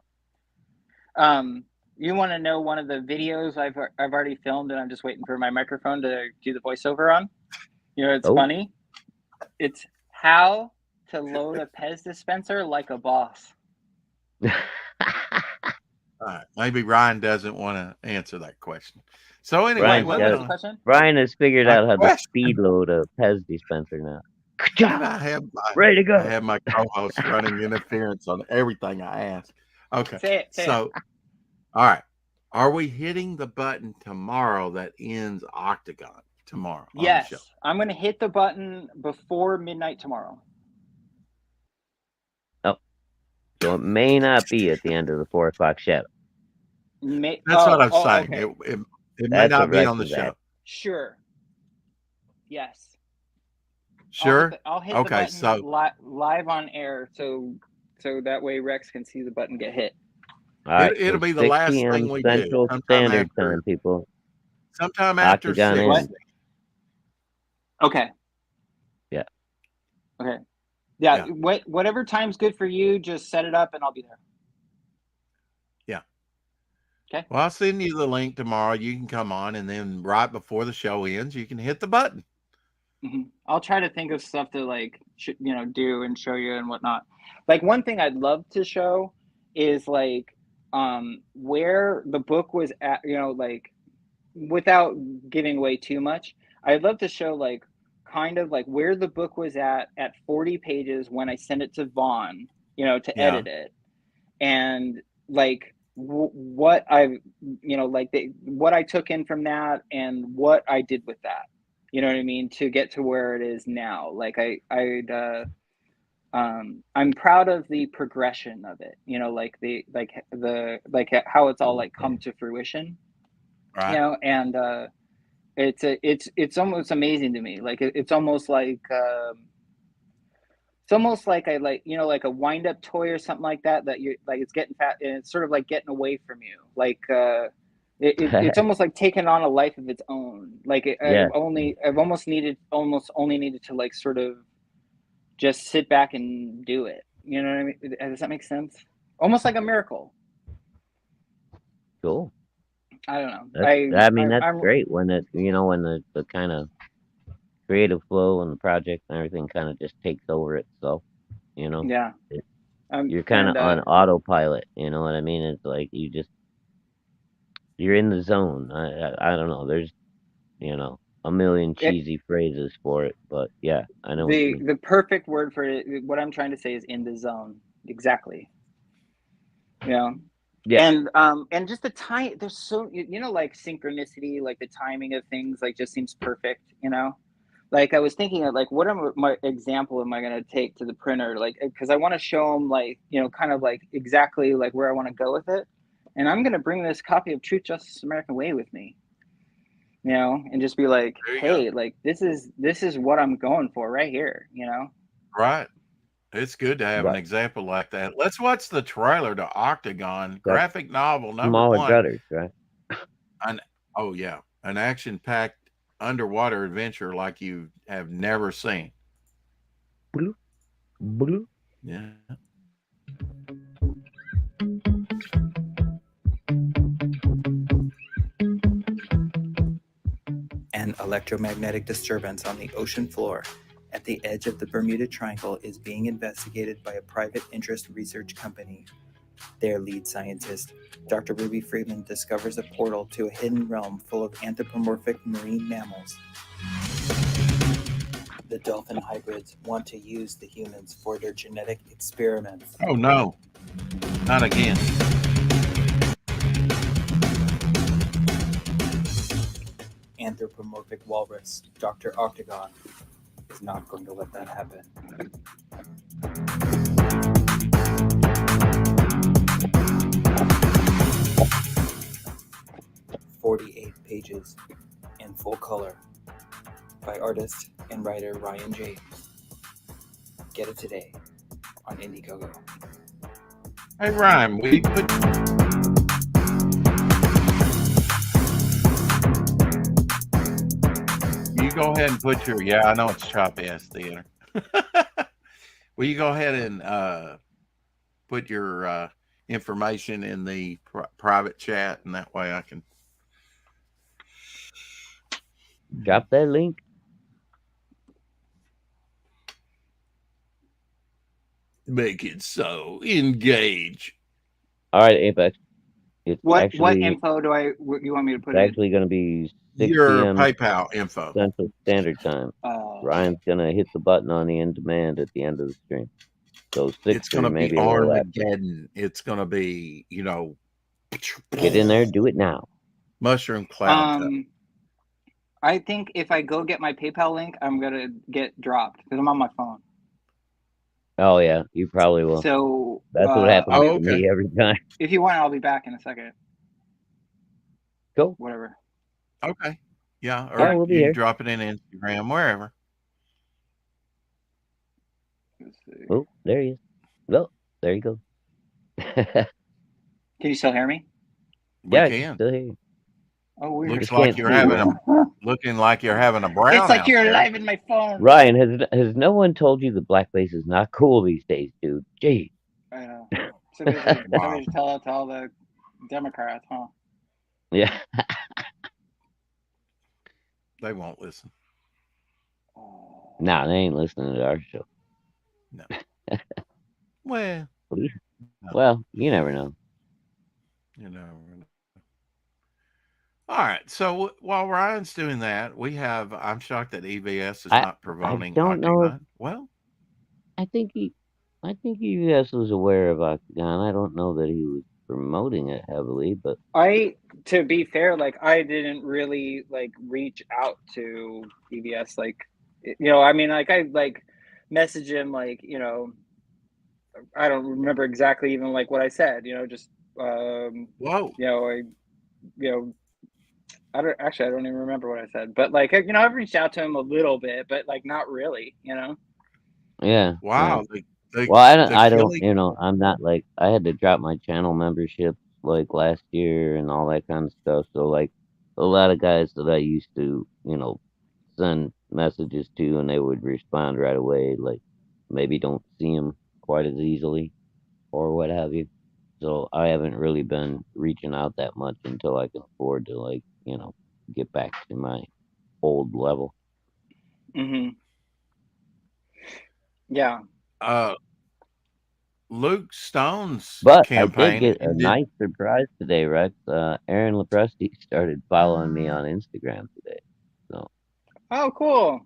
Speaker 4: You want to know one of the videos I've already filmed, and I'm just waiting for my microphone to do the voiceover on. It's funny. It's how to load a Pez dispenser like a boss.
Speaker 2: All right. Maybe Ryan doesn't want to answer that question. So anyway,
Speaker 3: Ryan has figured out how to speed load a Pez dispenser now. Ready to go.
Speaker 2: I have my co-host running interference on everything I ask. Okay. Say it. All right. Are we hitting the button tomorrow that ends Octagon tomorrow?
Speaker 4: Yes. I'm going to hit the button before midnight tomorrow.
Speaker 3: Oh. So it may not be at the end of the 4 o'clock shadow.
Speaker 2: That's what I'm saying. Okay. It may not be on the show.
Speaker 4: Sure. Yes.
Speaker 2: Sure.
Speaker 4: I'll hit the button live on air, so that way Rex can see the button get hit.
Speaker 3: All right,
Speaker 2: it'll be the last thing we
Speaker 3: Central
Speaker 2: do.
Speaker 3: Standard Time, people.
Speaker 2: Sometime after
Speaker 3: Octagon
Speaker 2: 6.
Speaker 4: Okay.
Speaker 3: Yeah.
Speaker 4: Okay. Yeah. Whatever time's good for you, just set it up and I'll be there.
Speaker 2: Yeah.
Speaker 4: Okay.
Speaker 2: Well, I'll send you the link tomorrow. You can come on, and then right before the show ends, you can hit the button.
Speaker 4: Mm-hmm. I'll try to think of stuff to do and show you and whatnot. Like one thing I'd love to show is like where the book was at, without giving away too much. I'd love to show kind of where the book was at 40 pages when I sent it to Vaughn, to edit it, and what I've, what I took in from that and what I did with that, you know what I mean, to get to where it is now. I'm proud of the progression of it, you know, like how it's all like come to fruition,
Speaker 2: Right.
Speaker 4: you know, and it's almost amazing to me. Like it's almost like I like, you know, like a wind up toy or something like that you're like it's getting fat and it's sort of like getting away from you. Like it's almost like taking on a life of its own. Like
Speaker 3: Yeah.
Speaker 4: I've almost only needed to like sort of just sit back and do it. You know what I mean? Does that make sense? Almost like a miracle.
Speaker 3: Cool.
Speaker 4: I don't know.
Speaker 3: I mean, that's
Speaker 4: I'm
Speaker 3: great when it, you know, when the kind of creative flow and the project and everything kind of just takes over itself, you know.
Speaker 4: yeah.
Speaker 3: You're kind of on autopilot, you know what I mean? It's like you're in the zone. I don't know. There's, you know, a million cheesy phrases for it, but yeah, I know what you mean.
Speaker 4: The perfect word for it, what I'm trying to say is in the zone. Exactly. You know.
Speaker 3: Yeah.
Speaker 4: And just the time, there's so, you know, like synchronicity, like the timing of things like just seems perfect, you know. Like I was thinking of like what my example am I going to take to the printer, like because I want to show them like, you know, kind of like exactly like where I want to go with it, and I'm going to bring this copy of Truth, Justice, American Way with me, you know, and just be like, hey, like this is what I'm going for right here, you know.
Speaker 2: Right. It's good to have an example like that. Let's watch the trailer to Octagon, graphic novel number
Speaker 3: Smaller
Speaker 2: 1.
Speaker 3: gutters, right?
Speaker 2: Oh yeah, an action-packed underwater adventure like you have never seen.
Speaker 3: Blue. Blue.
Speaker 2: Yeah.
Speaker 5: An electromagnetic disturbance on the ocean floor at the edge of the Bermuda Triangle is being investigated by a private interest research company. Their lead scientist, Dr. Ruby Freeman, discovers a portal to a hidden realm full of anthropomorphic marine mammals. The dolphin hybrids want to use the humans for their genetic experiments.
Speaker 2: Oh no, not again.
Speaker 5: Anthropomorphic walrus, Dr. Octagon, is not going to let that happen. "48 pages in full color by artist and writer Ryan James. Get it today on Indiegogo."
Speaker 2: Hey Ryan, will you put go ahead and put your, yeah, I know it's choppy ass theater. Will you go ahead and put your information in the private chat, and that way I can
Speaker 3: drop that link.
Speaker 2: Make it so. Engage.
Speaker 3: All right, Apex.
Speaker 4: It's what info do you want me to put in?
Speaker 3: It's actually going to be 6
Speaker 2: your
Speaker 3: p.m.
Speaker 2: PayPal info.
Speaker 3: Central Standard Time. Ryan's going to hit the button on the in demand at the end of the stream. So 6
Speaker 2: it's going to be Armageddon. It's going to be, you know,
Speaker 3: get in there, do it now.
Speaker 2: Mushroom cloud.
Speaker 4: I think if I go get my PayPal link, I'm going to get dropped because I'm on my phone.
Speaker 3: Oh yeah, you probably will.
Speaker 4: So
Speaker 3: that's what happens to me every time.
Speaker 4: If you want, I'll be back in a second.
Speaker 3: Cool.
Speaker 4: Whatever.
Speaker 2: Okay. Yeah. Or
Speaker 3: we'll
Speaker 2: you can drop it in Instagram, wherever.
Speaker 3: Oh, there he is. Well, there you go.
Speaker 4: Can you still hear me?
Speaker 2: We can.
Speaker 3: Still hear you.
Speaker 4: Oh, weird.
Speaker 2: Looks like you're having looking like you're having a brown.
Speaker 4: It's like you're live in my phone.
Speaker 3: Ryan, has no one told you that blackface is not cool these days, dude? Gee.
Speaker 4: I know. Somebody should tell that to all the Democrats, huh?
Speaker 3: Yeah.
Speaker 2: They won't listen.
Speaker 3: Nah, they ain't listening to our show.
Speaker 2: No. Well.
Speaker 3: Well, you never know.
Speaker 2: You know. All right. So while Ryan's doing that, we have. I'm shocked that EVS is not promoting.
Speaker 3: I don't know.
Speaker 2: Well,
Speaker 3: I think EVS was aware of Octagon. I don't know that he was promoting it heavily, but
Speaker 4: to be fair, like I didn't really like reach out to EVS, like, you know, I mean, like I like message him, like, you know, I don't remember exactly even like what I said. Just
Speaker 2: Whoa.
Speaker 4: I don't even remember what I said. But like I've reached out to him a little bit, but like not really.
Speaker 3: Yeah.
Speaker 2: Wow.
Speaker 3: Well, I don't,
Speaker 2: killing.
Speaker 3: I'm not like, I had to drop my channel membership like last year and all that kind of stuff. So like a lot of guys that I used to, send messages to and they would respond right away, like maybe don't see them quite as easily or what have you. So I haven't really been reaching out that much until I can afford to like, get back to my old level.
Speaker 4: Yeah.
Speaker 2: Luke Stone's
Speaker 3: But I did
Speaker 2: campaign
Speaker 3: get a
Speaker 2: ended.
Speaker 3: nice surprise today, Rex. Aaron Lepresti started following me on Instagram today. So
Speaker 4: Oh, cool.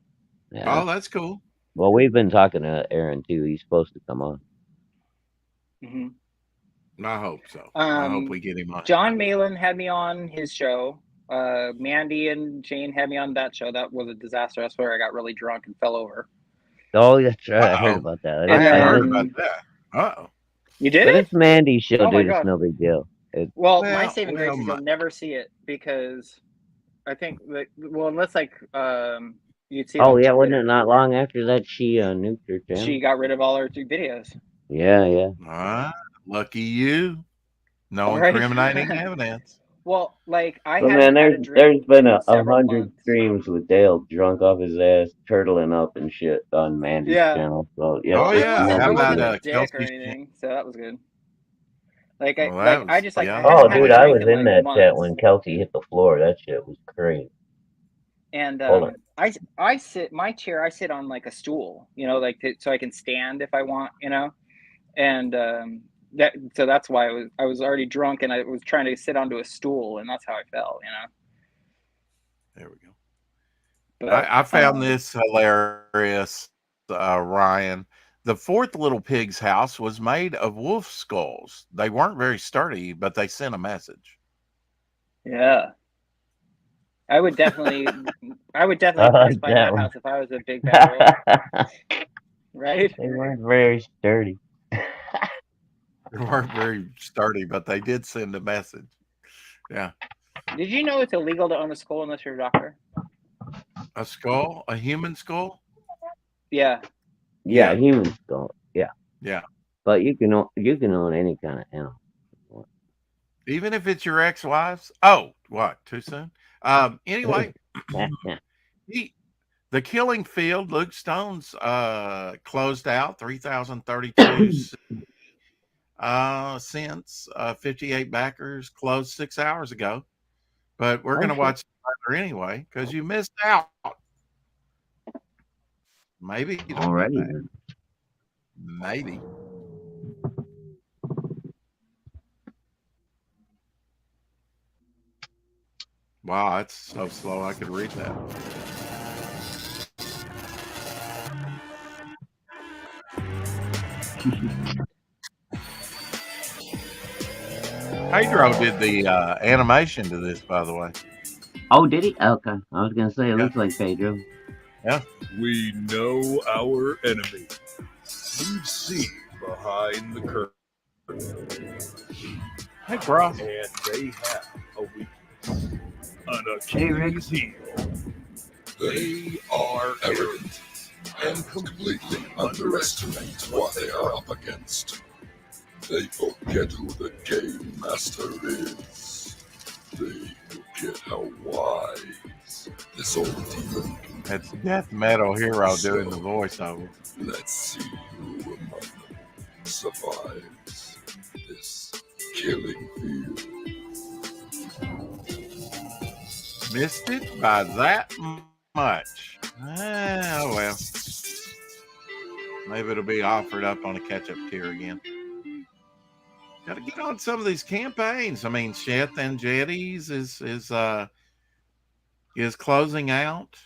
Speaker 3: yeah.
Speaker 2: Oh, that's cool.
Speaker 3: Well, we've been talking to Aaron too. He's supposed to come on.
Speaker 2: I hope so. I hope we get him on.
Speaker 4: John Malin had me on his show. Mandy and Jane had me on that show. That was a disaster. That's where I got really drunk and fell over.
Speaker 3: Oh, that's right. I
Speaker 2: Uh-oh.
Speaker 3: heard about that.
Speaker 2: I haven't heard
Speaker 3: did.
Speaker 2: about that. Uh-oh.
Speaker 4: You did
Speaker 3: But
Speaker 4: it?
Speaker 3: it's Mandy's show,
Speaker 4: Oh my
Speaker 3: dude. It's
Speaker 4: God.
Speaker 3: no big deal.
Speaker 4: My saving grace is you'll never see it because I think unless like you'd see it.
Speaker 3: Oh yeah, wasn't it not long after that she nuked her channel?
Speaker 4: She got rid of all her 3 videos.
Speaker 3: Yeah.
Speaker 2: Lucky you. No
Speaker 4: Right?
Speaker 2: incriminating evidence.
Speaker 4: Well, like I
Speaker 3: But
Speaker 4: haven't
Speaker 3: man,
Speaker 4: had a drink
Speaker 3: there's been
Speaker 4: in several
Speaker 3: 100
Speaker 4: months.
Speaker 3: streams with Dale drunk off his ass, turtling up and shit on Mandy's channel. So yeah.
Speaker 2: Oh yeah.
Speaker 4: It
Speaker 2: How
Speaker 4: wasn't
Speaker 2: about
Speaker 4: a dick or
Speaker 2: Kelsey's
Speaker 4: anything, so that was good. Like
Speaker 2: Well,
Speaker 4: I
Speaker 2: that was-
Speaker 4: I
Speaker 2: yeah.
Speaker 4: haven't
Speaker 3: Oh,
Speaker 4: had
Speaker 3: dude,
Speaker 4: a
Speaker 3: I
Speaker 4: drink
Speaker 3: was
Speaker 4: in
Speaker 3: in
Speaker 4: like
Speaker 3: that chat
Speaker 4: months.
Speaker 3: when Kelsey hit the floor. That shit was crazy.
Speaker 4: And
Speaker 3: Hold on.
Speaker 4: I sit my chair. I sit on like a stool, like so I can stand if I want, and so that's why I was already drunk and I was trying to sit onto a stool and that's how I fell,
Speaker 2: There we go.
Speaker 4: But
Speaker 2: I found this hilarious, Ryan. The fourth little pig's house was made of wolf skulls. They weren't very sturdy, but they sent a message.
Speaker 4: Yeah. I would definitely press by that house if I was a big bad wolf. Right?
Speaker 3: They weren't very sturdy.
Speaker 2: They weren't very sturdy, but they did send a message. Yeah.
Speaker 4: Did you know it's illegal to own a skull unless you're a doctor?
Speaker 2: A skull? A human skull?
Speaker 4: Yeah.
Speaker 3: Yeah, human skull. Yeah.
Speaker 2: Yeah.
Speaker 3: But you can own any kind of animal.
Speaker 2: Even if it's your ex-wife's? Oh, what? Too soon? Anyway, the Killing Field, Luke Stone's closed out 3,032 cents, 58 backers, closed 6 hours ago. But we're going to watch the anyway because you missed out. Maybe you don't
Speaker 3: already.
Speaker 2: Maybe. Wow, that's so slow. I could read that. Pedro did the animation to this, by the way.
Speaker 3: Oh, did he? Okay. I was going to say, it looks like Pedro.
Speaker 2: Yeah.
Speaker 6: We know our enemy. We've seen behind the curtain.
Speaker 2: Hey, bro.
Speaker 6: And they have a weakness. An Achilles heel.
Speaker 7: They are arrogant and completely underestimate what they are up against. They forget who the game master is. They forget how wise this old demon can be.
Speaker 2: That's Death Metal Hero doing the voiceover.
Speaker 7: Let's see who among them survives this killing field.
Speaker 2: Missed it by that much. Oh, well. Maybe it'll be offered up on a catch-up tier again. Got to get on some of these campaigns. I mean, Sheth and Jetties is closing out.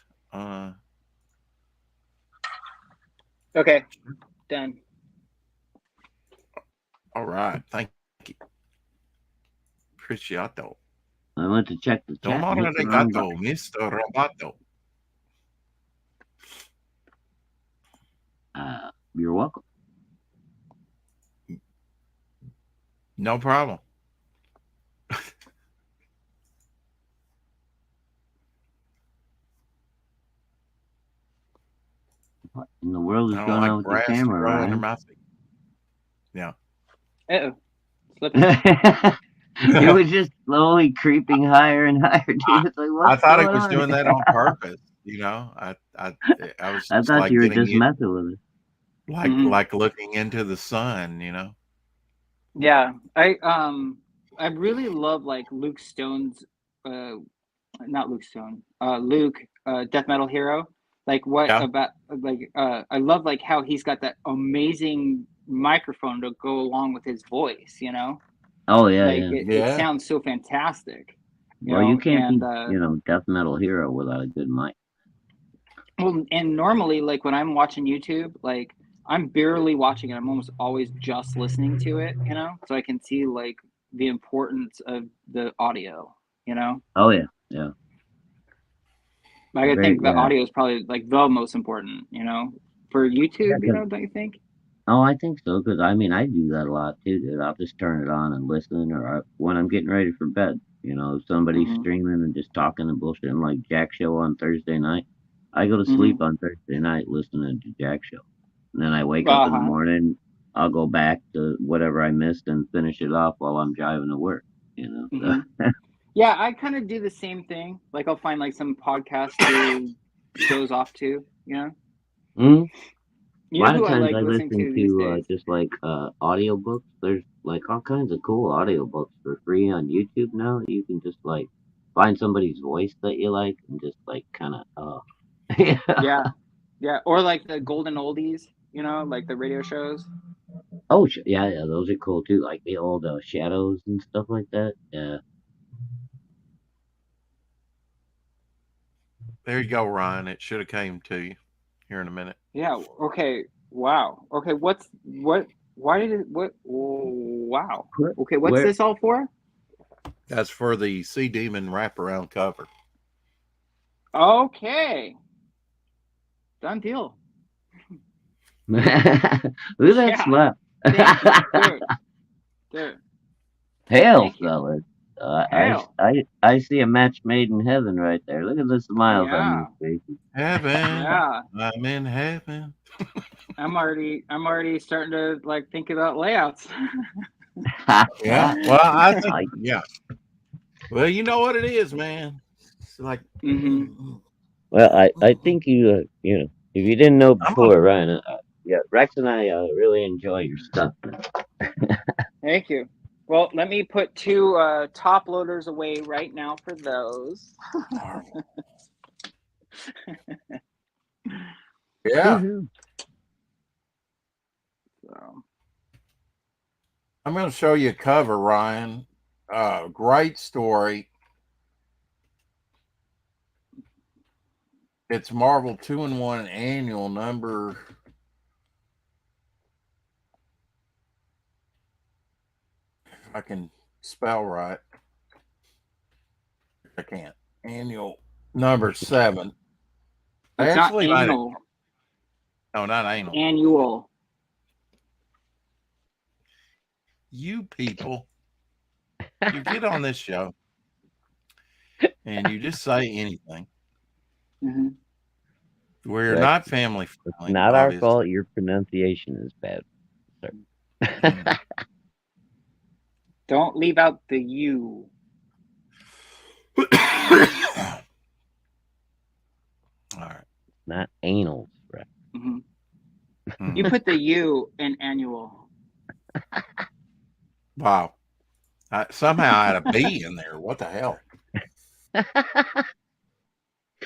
Speaker 4: Okay. Done.
Speaker 2: All right. Thank you. Appreciato.
Speaker 3: I went to check the chat.
Speaker 2: Tomorrow arigato, Mr. Roboto.
Speaker 3: You're welcome.
Speaker 2: No problem.
Speaker 3: What in the world is
Speaker 2: I don't
Speaker 3: going on
Speaker 2: like
Speaker 3: with your
Speaker 2: grass to
Speaker 3: camera,
Speaker 2: grow under
Speaker 3: Ryan?
Speaker 2: my feet. Yeah.
Speaker 4: Uh-oh. Slipping.
Speaker 3: It was just slowly creeping higher and higher, dude. It's like,
Speaker 2: I
Speaker 3: what's
Speaker 2: thought he
Speaker 3: going
Speaker 2: was
Speaker 3: on
Speaker 2: doing
Speaker 3: here?
Speaker 2: that on purpose. You know, I was
Speaker 3: I
Speaker 2: just
Speaker 3: thought
Speaker 2: like
Speaker 3: you were
Speaker 2: getting
Speaker 3: just
Speaker 2: it,
Speaker 3: messing with it.
Speaker 2: like looking into the sun. You know.
Speaker 4: Yeah, I really love like Luke Stone's, not Luke Stone, Luke, Death Metal Hero. Like what
Speaker 2: Yeah.
Speaker 4: about I love like how he's got that amazing microphone to go along with his voice. You know,
Speaker 3: Oh yeah,
Speaker 4: like
Speaker 3: yeah.
Speaker 4: it sounds so fantastic.
Speaker 3: Well, you can't
Speaker 4: and
Speaker 3: be, Death Metal Hero without a good mic.
Speaker 4: well, and normally like when I'm watching YouTube, like I'm barely watching it. I'm almost always just listening to it, so I can see like the importance of the audio,
Speaker 3: Oh yeah, yeah.
Speaker 4: Like I
Speaker 3: Great,
Speaker 4: think the
Speaker 3: yeah.
Speaker 4: audio is probably like the most important, for YouTube,
Speaker 3: Yeah,
Speaker 4: don't you think?
Speaker 3: Oh, I think so, because I mean, I do that a lot too, dude. I'll just turn it on and listen, or when I'm getting ready for bed, somebody's
Speaker 4: Mhm.
Speaker 3: streaming and just talking and bullshitting like Jack Show on Thursday night. I go to sleep on Thursday night listening to Jack Show. And then I wake up in the morning, I'll go back to whatever I missed and finish it off while I'm driving to work, So.
Speaker 4: Yeah, I kind of do the same thing. Like I'll find like some podcast to doze off to,
Speaker 3: Mm-hmm. A
Speaker 4: You
Speaker 3: lot
Speaker 4: know
Speaker 3: of
Speaker 4: who I
Speaker 3: times
Speaker 4: like
Speaker 3: I
Speaker 4: listening
Speaker 3: listen
Speaker 4: to these
Speaker 3: to
Speaker 4: days?
Speaker 3: just like audiobooks. There's like all kinds of cool audiobooks for free on YouTube now. You can just like find somebody's voice that you like and just like kind of
Speaker 4: Yeah. Yeah, or like the golden oldies, like the radio shows.
Speaker 3: Oh yeah, those are cool too. Like the old Shadows and stuff like that. Yeah.
Speaker 2: There you go, Ryan. It should have came to you here in a minute.
Speaker 4: Yeah. Okay. Wow. Okay. Why did it? What? Wow. Okay. What's this all for?
Speaker 2: That's for the Sea Demon wraparound cover.
Speaker 4: Okay. Done deal.
Speaker 3: Look at that smile.
Speaker 4: Dude.
Speaker 3: Hail, fellas. I see a match made in heaven right there. Look at the smiles on these faces.
Speaker 2: Heaven.
Speaker 4: Yeah.
Speaker 2: I'm in heaven.
Speaker 4: I'm already starting to like think about layouts.
Speaker 2: Yeah. Well, yeah. Well, you know what it is, man. It's like.
Speaker 3: Well, I think if you didn't know before, Ryan, Rex and I really enjoy your stuff.
Speaker 4: Thank you. Well, let me put 2 top loaders away right now for those.
Speaker 2: Yeah.
Speaker 4: So.
Speaker 2: I'm going to show you a cover, Ryan. Great story. It's Marvel 2-in-1 annual number. If I can spell right. I can't. Annual number 7.
Speaker 4: It's not anal.
Speaker 2: No, not anal.
Speaker 4: Annual.
Speaker 2: You people, you get on this show and you just say anything. We're not family friendly.
Speaker 3: It's not our fault. Your pronunciation is bad, sir.
Speaker 4: Don't leave out the U.
Speaker 2: All right.
Speaker 3: Not anal, right?
Speaker 4: You put the U in annual.
Speaker 2: Wow. Somehow I had a B in there. What the hell?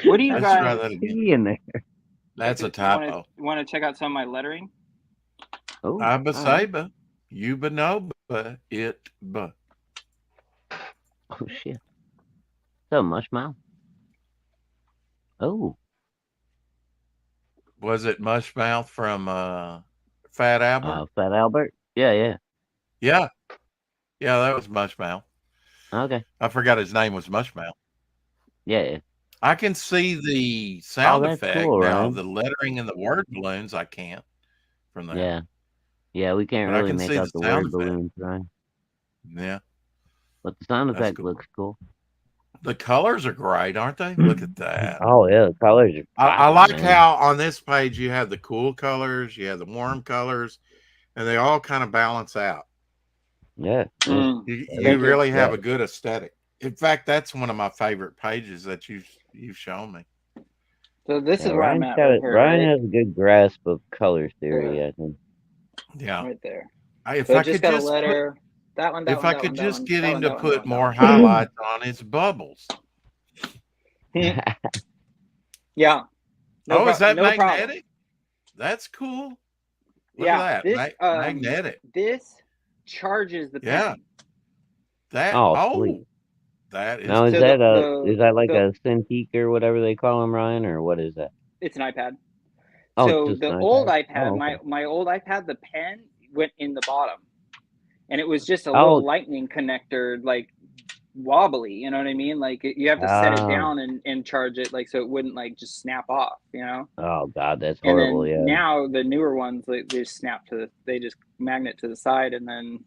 Speaker 4: What do you guys
Speaker 3: see in there?
Speaker 2: That's a typo.
Speaker 4: Want to check out some of my lettering?
Speaker 3: Oh,
Speaker 2: Iba Saba, Yuba Noba, Itba.
Speaker 3: Oh shit. So Mushmouth. Oh.
Speaker 2: Was it Mushmouth from Fat Albert?
Speaker 3: Fat Albert? Yeah.
Speaker 2: Yeah, that was Mushmouth.
Speaker 3: Okay.
Speaker 2: I forgot his name was Mushmouth.
Speaker 3: Yeah.
Speaker 2: I can see the sound effect
Speaker 3: cool,
Speaker 2: now.
Speaker 3: right?
Speaker 2: The lettering and the word balloons, I can't from that.
Speaker 3: Yeah, we can't really make out the word balloons, right?
Speaker 2: Yeah.
Speaker 3: But the sound
Speaker 2: That's
Speaker 3: effect
Speaker 2: cool.
Speaker 3: looks cool.
Speaker 2: The colors are great, aren't they? Look at that.
Speaker 3: Oh yeah, the colors are
Speaker 2: I
Speaker 3: popping,
Speaker 2: like
Speaker 3: man.
Speaker 2: how on this page you have the cool colors, you have the warm colors, and they all kind of balance out.
Speaker 3: Yeah.
Speaker 2: You really have a good aesthetic. In fact, that's one of my favorite pages that you've shown me.
Speaker 4: So this is where
Speaker 3: Ryan's
Speaker 4: I'm at
Speaker 3: got
Speaker 4: right
Speaker 3: it.
Speaker 4: here.
Speaker 3: Ryan
Speaker 4: Right?
Speaker 3: has a good grasp of color theory, I think.
Speaker 2: Yeah.
Speaker 4: Right there.
Speaker 2: If
Speaker 4: So
Speaker 2: I
Speaker 4: just
Speaker 2: could
Speaker 4: got a
Speaker 2: just
Speaker 4: letter. That one. That
Speaker 2: if
Speaker 4: one.
Speaker 2: I
Speaker 4: that
Speaker 2: could
Speaker 4: one,
Speaker 2: just
Speaker 4: that
Speaker 2: get
Speaker 4: one,
Speaker 2: him
Speaker 4: that
Speaker 2: to
Speaker 4: one,
Speaker 2: put
Speaker 4: that
Speaker 2: more
Speaker 4: one.
Speaker 2: highlights on his bubbles.
Speaker 4: Yeah.
Speaker 2: No is that
Speaker 4: no
Speaker 2: magnetic?
Speaker 4: problem.
Speaker 2: That's cool. Look
Speaker 4: Yeah,
Speaker 2: at that.
Speaker 4: this
Speaker 2: Magnetic.
Speaker 4: This charges the
Speaker 2: Yeah.
Speaker 4: pen.
Speaker 2: That
Speaker 3: Sweet.
Speaker 2: that is
Speaker 3: Now is
Speaker 4: So
Speaker 3: that
Speaker 4: the-
Speaker 3: like a Cintiq or whatever they call them, Ryan, or what is that?
Speaker 4: It's an iPad.
Speaker 3: Oh,
Speaker 4: So
Speaker 3: just
Speaker 4: the
Speaker 3: an
Speaker 4: old
Speaker 3: iPad.
Speaker 4: iPad,
Speaker 3: Oh, okay.
Speaker 4: my old iPad, the pen went in the bottom, and it was just a little lightning connector, like wobbly. You know what I mean? Like you have to set it down and charge it, like so it wouldn't like just snap off. You know?
Speaker 3: Oh God, that's
Speaker 4: And
Speaker 3: horrible.
Speaker 4: then
Speaker 3: Yeah.
Speaker 4: now the newer ones, they just snap they just magnet to the side, and then.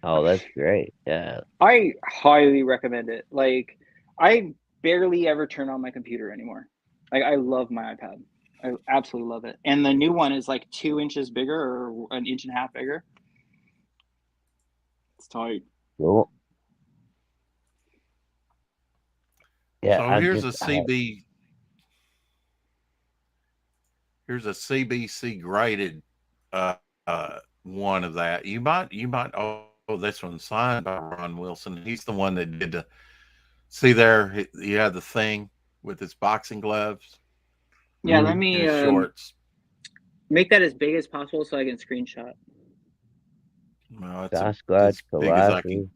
Speaker 3: Oh, that's great. Yeah.
Speaker 4: I highly recommend it. Like I barely ever turn on my computer anymore. Like I love my iPad. I absolutely love it. And the new one is like 2 inches bigger or an inch and a half bigger. It's tight.
Speaker 3: Cool. Yeah.
Speaker 2: So here's a CBC graded one of that. You might this one's signed by Ron Wilson. He's the one that did the see there he had the thing with his boxing gloves.
Speaker 4: Yeah, let me
Speaker 2: shorts.
Speaker 4: Make that as big as possible so I can screenshot.
Speaker 2: No, it's
Speaker 3: Sasquatch,
Speaker 2: as big as I can.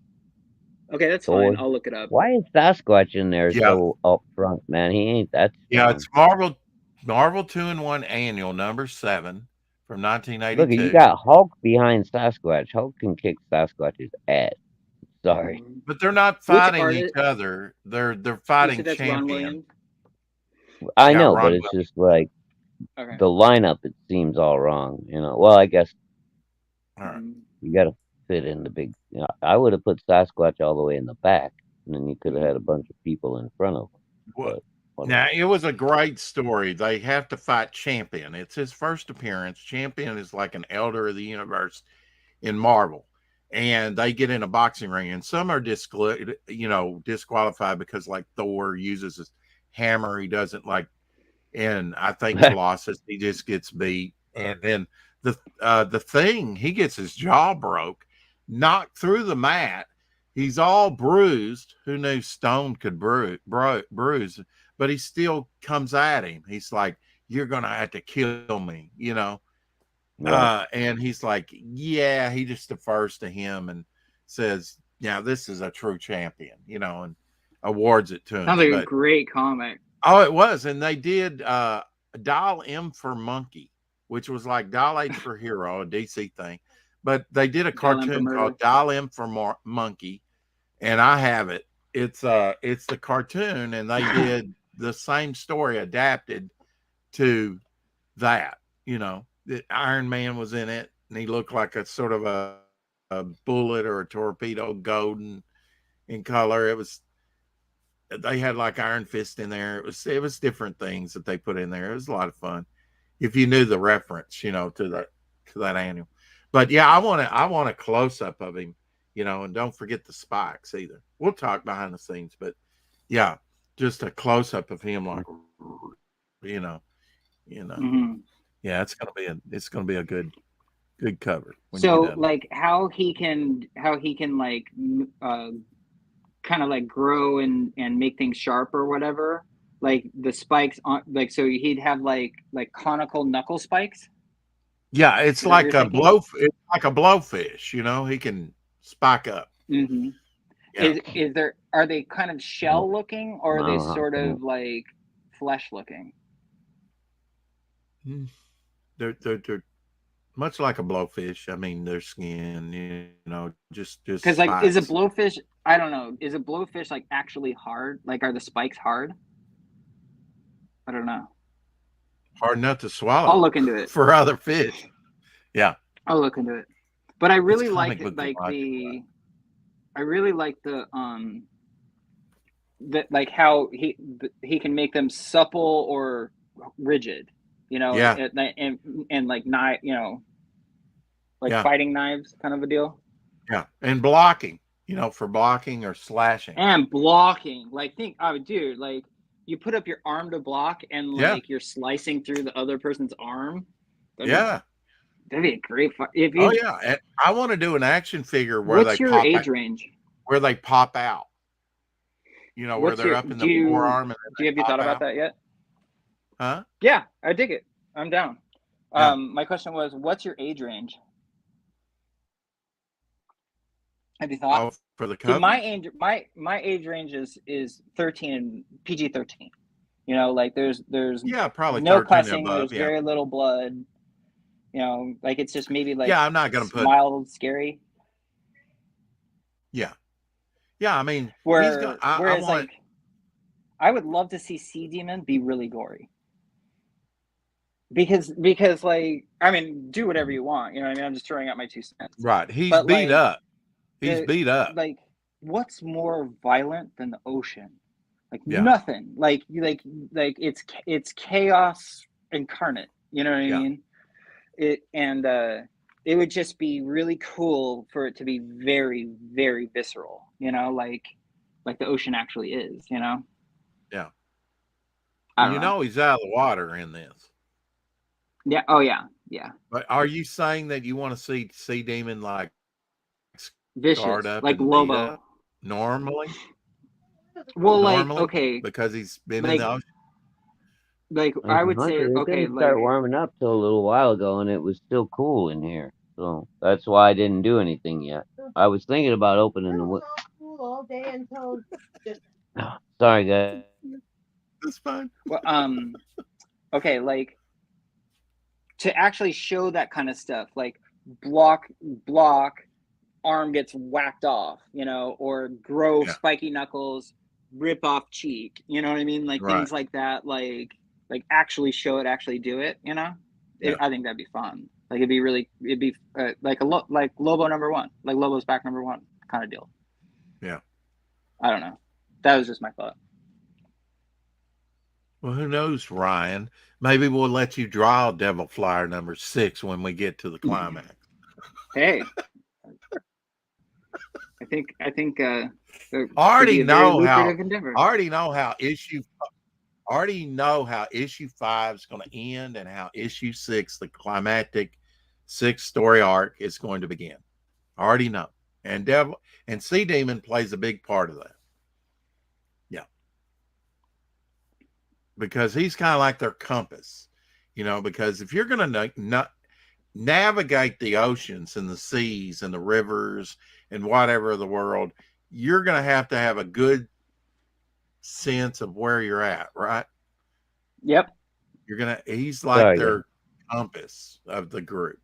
Speaker 4: Okay, that's fine. I'll look it up.
Speaker 3: Why is Sasquatch in there so up front, man? He ain't that strong.
Speaker 2: Yeah, it's Marvel 2-in-1 Annual number 7 from 1982.
Speaker 3: Look, you got Hulk behind Sasquatch. Hulk can kick Sasquatch's ass. Sorry,
Speaker 2: but they're not fighting each other. They're fighting champions.
Speaker 3: I know, but it's just like the lineup. It seems all wrong. You know. Well, I guess you got to fit in the big. You know, I would have put Sasquatch all the way in the back, and then you could have had a bunch of people in front of him.
Speaker 2: Now, it was a great story. They have to fight Champion. It's his first appearance. Champion is like an elder of the universe in Marvel. And they get in a boxing ring. And some are disqualified because, like, Thor uses his hammer. He doesn't, like, and I think Colossus, he just gets beat. And then the Thing, he gets his jaw broke, knocked through the mat. He's all bruised. Who knew Stone could bruise? But he still comes at him. He's like, "You're gonna have to kill me," you know. Yeah. And he's like, "Yeah." He just defers to him and says, "Yeah, this is a true champion," you know, and awards it to him.
Speaker 4: Sounds like a great comic.
Speaker 2: Oh, it was, and they did Dial M for Monkey, which was like Dial H for Hero, a DC thing. But they did a cartoon called Dial M for Monkey, and I have it. It's the cartoon, and they did the same story adapted to that. You know, the Iron Man was in it, and he looked like a sort of a bullet or a torpedo, golden in color. It was. They had like Iron Fist in there. It was different things that they put in there. It was a lot of fun if you knew the reference, you know, to that annual. But yeah, I want a close up of him, you know, and don't forget the spikes either. We'll talk behind the scenes, but yeah, just a close up of him, like, you know,
Speaker 4: Mm-hmm.
Speaker 2: Yeah, it's gonna be a good cover.
Speaker 4: So like how he can like kind of like grow and make things sharp or whatever, like the spikes on, like, so he'd have like conical knuckle spikes.
Speaker 2: Yeah, it's like a blowfish, you know. He can spike up.
Speaker 4: Mm-hmm. Yeah. Are they kind of shell looking, or are they sort of like flesh looking?
Speaker 2: They're much like a blowfish. I mean, their skin, you know, just
Speaker 4: because like spikes. Is a blowfish? I don't know. Is a blowfish like actually hard? Like, are the spikes hard? I don't know.
Speaker 2: Hard enough to swallow.
Speaker 4: I'll look into it
Speaker 2: for other fish. Yeah,
Speaker 4: I'll look into it. But I really like it, like really like like how he can make them supple or rigid, you know,
Speaker 2: Yeah.
Speaker 4: and like knife, you know, like
Speaker 2: Yeah.
Speaker 4: fighting knives kind of a deal.
Speaker 2: Yeah. And blocking, you know, for blocking or slashing.
Speaker 4: And blocking. Like dude, like you put up your arm to block and like you're slicing through the other person's arm. That'd be a great fight.
Speaker 2: Oh yeah. And I want to do an action figure where
Speaker 4: what's
Speaker 2: they
Speaker 4: your
Speaker 2: pop
Speaker 4: age
Speaker 2: out,
Speaker 4: range?
Speaker 2: where they pop out. You know, where they're up in the forearm.
Speaker 4: And have you thought about that yet?
Speaker 2: Huh?
Speaker 4: Yeah, I dig it. I'm down.
Speaker 2: Yeah.
Speaker 4: My question was, what's your age range? Have you thought?
Speaker 2: Oh, for the cover?
Speaker 4: My age range is 13 and PG-13. You know, like there's
Speaker 2: probably
Speaker 4: no cussing.
Speaker 2: Above,
Speaker 4: there's very little blood. You know, like it's just maybe like
Speaker 2: I'm not gonna put
Speaker 4: mild scary.
Speaker 2: Yeah, I mean,
Speaker 4: whereas I would love to see Sea Demon be really gory. Because like, I mean, do whatever you want. You know what I mean? I'm just throwing out my 2 cents.
Speaker 2: Right. He's beat up. He's beat up.
Speaker 4: Like, what's more violent than the ocean? Like nothing. Like it's chaos incarnate. You know what I mean? It would just be really cool for it to be very, very visceral. You know, like the ocean actually is. You know?
Speaker 2: Yeah.
Speaker 4: You know
Speaker 2: he's out of the water in this.
Speaker 4: Yeah. Oh yeah. Yeah.
Speaker 2: But are you saying that you want to see Sea Demon like
Speaker 4: vicious,
Speaker 2: up
Speaker 4: like Lobo?
Speaker 2: Normally.
Speaker 4: Well, like okay,
Speaker 2: because he's been in the ocean.
Speaker 4: Like I would say, okay,
Speaker 3: didn't start warming up till a little while ago, and it was still cool in here. So that's why I didn't do anything yet. I was thinking about opening the window. Cool all day until. Sorry, guys.
Speaker 2: That's fine.
Speaker 4: Well, okay, like to actually show that kind of stuff, like block, arm gets whacked off, you know, or grow spiky knuckles, rip off cheek, you know what I mean? Like things like that, like actually show it, actually do it, you know? I think that'd be fun. Like it'd be like like Lobo #1, like Lobo's back #1 kind of deal.
Speaker 2: Yeah.
Speaker 4: I don't know. That was just my thought.
Speaker 2: Well, who knows, Ryan? Maybe we'll let you draw Devil Flyer #6 when we get to the climax.
Speaker 4: Hey, I think
Speaker 2: I already know how issue 5 is going to end and how issue 6, the climactic 6-story arc, is going to begin. I already know. And Sea Demon plays a big part of that. Yeah. Because he's kind of like their compass, you know, because if you're going to navigate the oceans and the seas and the rivers and whatever of the world, you're going to have a good sense of where you're at, right?
Speaker 4: Yep.
Speaker 2: He's like their compass of the group.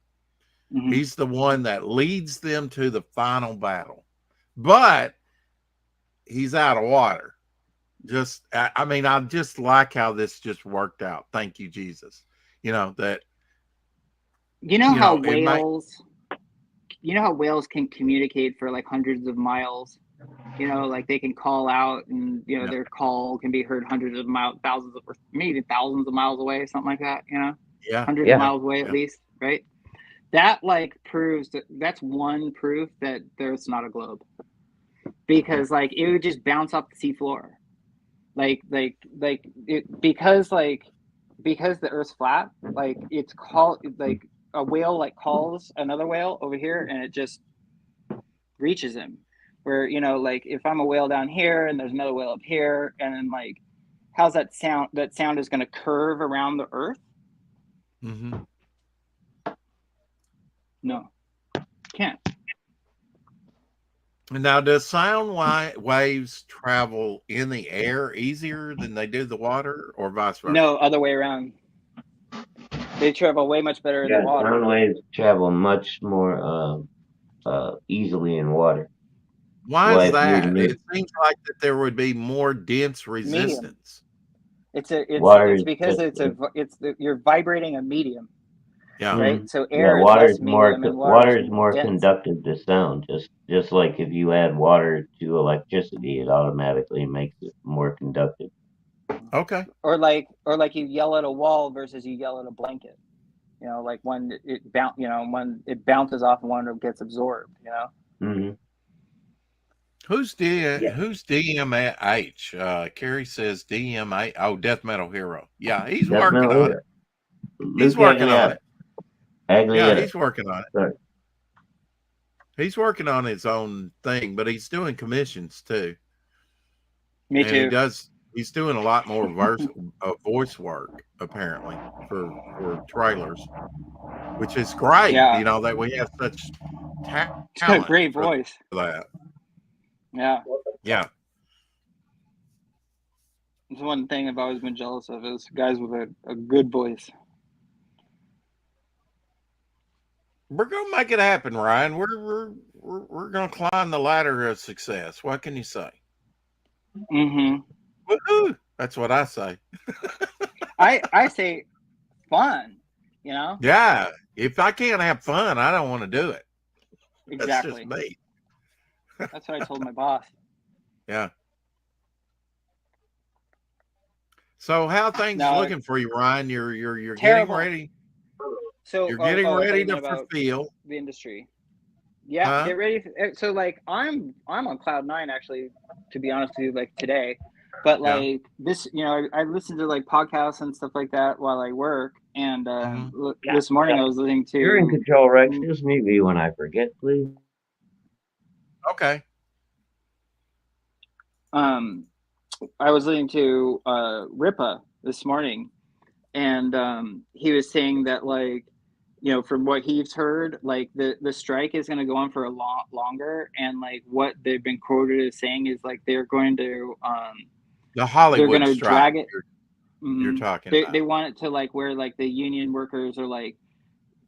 Speaker 2: Mm-hmm. He's the one that leads them to the final battle, but he's out of water. I just like how this just worked out. Thank you, Jesus. You know that.
Speaker 4: How whales can communicate for like hundreds of miles. You know, like they can call out, and their call can be heard hundreds of miles, maybe thousands of miles away, something like that. You know, hundreds of miles away at least, right? That like proves that's one proof that there's not a globe, because like it would just bounce off the seafloor, because the Earth's flat, like it's called like a whale like calls another whale over here and it just reaches him. Where like if I'm a whale down here and there's another whale up here, and then like how's that sound? That sound is going to curve around the Earth.
Speaker 2: Mm-hmm.
Speaker 4: No, can't.
Speaker 2: Now, does sound waves travel in the air easier than they do the water, or vice versa?
Speaker 4: No, other way around. They travel way much better in the water.
Speaker 3: Sound waves travel much more easily in water.
Speaker 2: Why is that? It seems like that there would be more dense resistance.
Speaker 4: It's because you're vibrating a medium.
Speaker 2: Yeah.
Speaker 4: right? So
Speaker 3: Yeah,
Speaker 4: air is
Speaker 3: water
Speaker 4: less
Speaker 3: is more
Speaker 4: medium and
Speaker 3: water
Speaker 4: is
Speaker 3: is more
Speaker 4: dense.
Speaker 3: conductive to sound. Just like if you add water to electricity, it automatically makes it more conductive.
Speaker 2: Okay.
Speaker 4: Or like you yell at a wall versus you yell at a blanket. You know, like when when it bounces off and one gets absorbed. You know.
Speaker 3: Mm-hmm.
Speaker 2: Who's
Speaker 3: Yeah,
Speaker 2: DMH? Carrie says DMA. Oh, Death Metal Hero. Yeah, he's
Speaker 3: Death
Speaker 2: working
Speaker 3: Metal
Speaker 2: on it.
Speaker 3: Hero.
Speaker 2: He's
Speaker 3: Luke
Speaker 2: working on it. Yeah,
Speaker 3: Aglietta.
Speaker 2: he's working on it.
Speaker 3: Sorry.
Speaker 2: He's working on his own thing, but he's doing commissions too.
Speaker 4: Me
Speaker 2: And
Speaker 4: too.
Speaker 2: he's doing a lot more voice work apparently for trailers, which is great.
Speaker 4: Yeah.
Speaker 2: You know, that we have such
Speaker 4: He's got a
Speaker 2: talent
Speaker 4: great
Speaker 2: for
Speaker 4: voice.
Speaker 2: that.
Speaker 4: Yeah.
Speaker 2: Yeah.
Speaker 4: It's one thing I've always been jealous of is guys with a good voice.
Speaker 2: We're gonna make it happen, Ryan. We're gonna climb the ladder of success. What can you say?
Speaker 4: Mm-hmm.
Speaker 2: Woo-hoo! That's what I say.
Speaker 4: I say fun, you know?
Speaker 2: Yeah. If I can't have fun, I don't want to do it.
Speaker 4: Exactly.
Speaker 2: That's just me.
Speaker 4: That's what I told my boss.
Speaker 2: Yeah. So how things looking for you, Ryan? You're getting ready.
Speaker 4: So
Speaker 2: You're getting ready to fulfill
Speaker 4: the industry. Yeah,
Speaker 2: Huh?
Speaker 4: get ready. So like I'm on cloud 9 actually, to be honest with you, like today. But like this, you know, I listen to like podcasts and stuff like that while I work. And this morning I was listening to.
Speaker 3: You're in control, Rex. Just mute me when I forget, please.
Speaker 2: Okay.
Speaker 4: I was listening to Ripa this morning, and he was saying that, like, you know, from what he's heard, like the strike is going to go on for a lot longer, and like what they've been quoted as saying is like they're going to
Speaker 2: the Hollywood
Speaker 4: they're going to
Speaker 2: strike
Speaker 4: drag it.
Speaker 2: you're talking
Speaker 4: They
Speaker 2: about.
Speaker 4: want it to like where like the union workers are like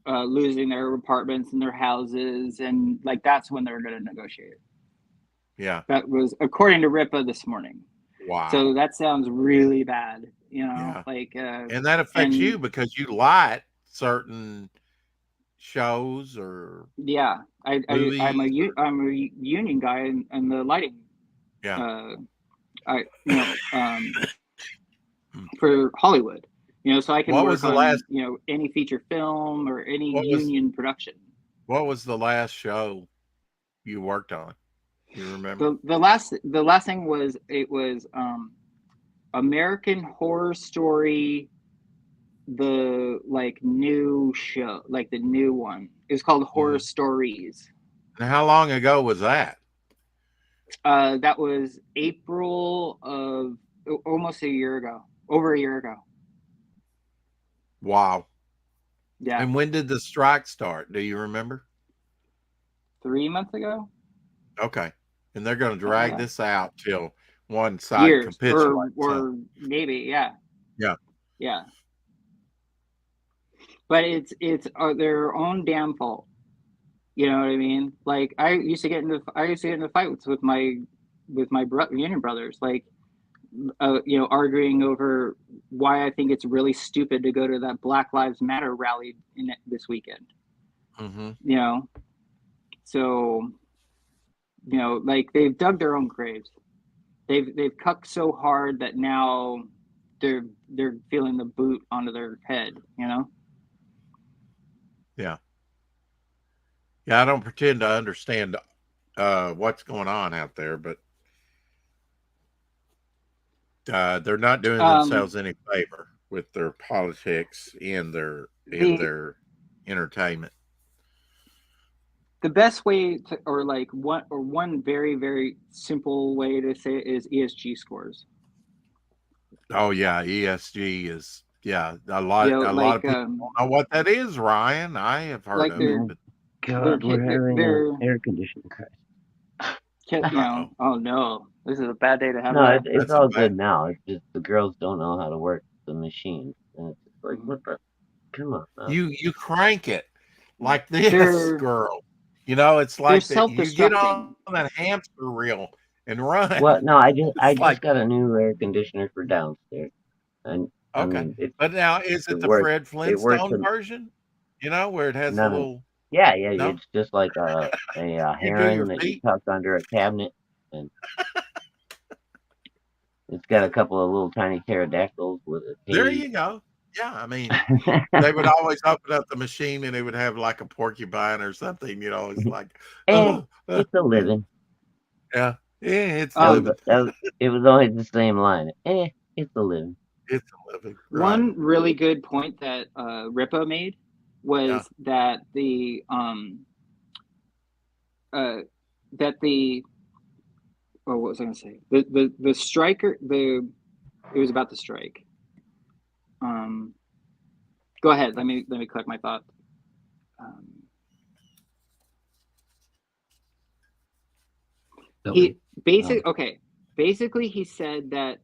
Speaker 4: losing their apartments and their houses, and like that's when they're going to negotiate.
Speaker 2: Yeah.
Speaker 4: That was according to Ripa this morning.
Speaker 2: Wow.
Speaker 4: So that sounds really bad, you know,
Speaker 2: Yeah.
Speaker 4: like
Speaker 2: and that affects you because you light certain shows or
Speaker 4: yeah. I'm a
Speaker 2: movies
Speaker 4: union guy in the lighting.
Speaker 2: Yeah.
Speaker 4: For Hollywood, you know, so I can
Speaker 2: What
Speaker 4: work
Speaker 2: was the
Speaker 4: on
Speaker 2: last-
Speaker 4: you know, any feature film or any union production.
Speaker 2: What was the last show you worked on? You remember?
Speaker 4: The last thing was American Horror Story, the like new show, like the new one. It was called Horror Stories.
Speaker 2: And how long ago was that?
Speaker 4: That was April of almost a year ago. Over a year ago.
Speaker 2: Wow.
Speaker 4: Yeah.
Speaker 2: And when did the strike start? Do you remember?
Speaker 4: 3 months ago.
Speaker 2: Okay. And they're going to drag this out till one side capitulates.
Speaker 4: Or maybe, yeah.
Speaker 2: Yeah.
Speaker 4: Yeah. But it's their own damn fault. You know what I mean? Like I used to get into fights with my union brothers, like you know, arguing over why I think it's really stupid to go to that Black Lives Matter rally this weekend.
Speaker 2: Mm-hmm.
Speaker 4: You know, so you know, like they've dug their own graves. They've cucked so hard that now they're feeling the boot onto their head. You know.
Speaker 2: Yeah. Yeah, I don't pretend to understand what's going on out there, but they're not doing themselves any favor with their politics and their entertainment.
Speaker 4: The best way to, or one very, very simple way to say it is ESG scores.
Speaker 2: Oh yeah, ESG is a lot. You know, a lot of people don't know what that is, Ryan. I have heard of it. But
Speaker 3: God, we're having an air conditioning crisis.
Speaker 4: You know, oh no, this is a bad day to have.
Speaker 3: No, it's all good now. It's just the girls don't know how to work the machine. And it's just like, what the? Come on. Man.
Speaker 2: You crank it like this, girl. You know, it's like that you get on that hamster wheel and run.
Speaker 3: Well, no, I just got a new air conditioner for downstairs. And
Speaker 2: okay,
Speaker 3: I mean,
Speaker 2: but now is it the Fred Flintstone version? You know, where it has
Speaker 3: None
Speaker 2: the
Speaker 3: of,
Speaker 2: little.
Speaker 3: yeah, yeah,
Speaker 2: No,
Speaker 3: it's just like a
Speaker 2: you do your
Speaker 3: heron that you
Speaker 2: feet.
Speaker 3: tuck under a cabinet, and it's got a couple of little tiny pterodactyls with a
Speaker 2: There
Speaker 3: cage.
Speaker 2: you go. Yeah, I mean, they would always open up the machine and they would have like a porcupine or something. You know, it's like,
Speaker 3: And it's a living.
Speaker 2: yeah, it's
Speaker 3: That
Speaker 2: living.
Speaker 3: it was always the same line. It's a living.
Speaker 2: It's a living. Right.
Speaker 4: One really good point that Ripa made was that the what was I going to say? The striker, it was about the strike. Go ahead. Let me collect my thought. Basically he said that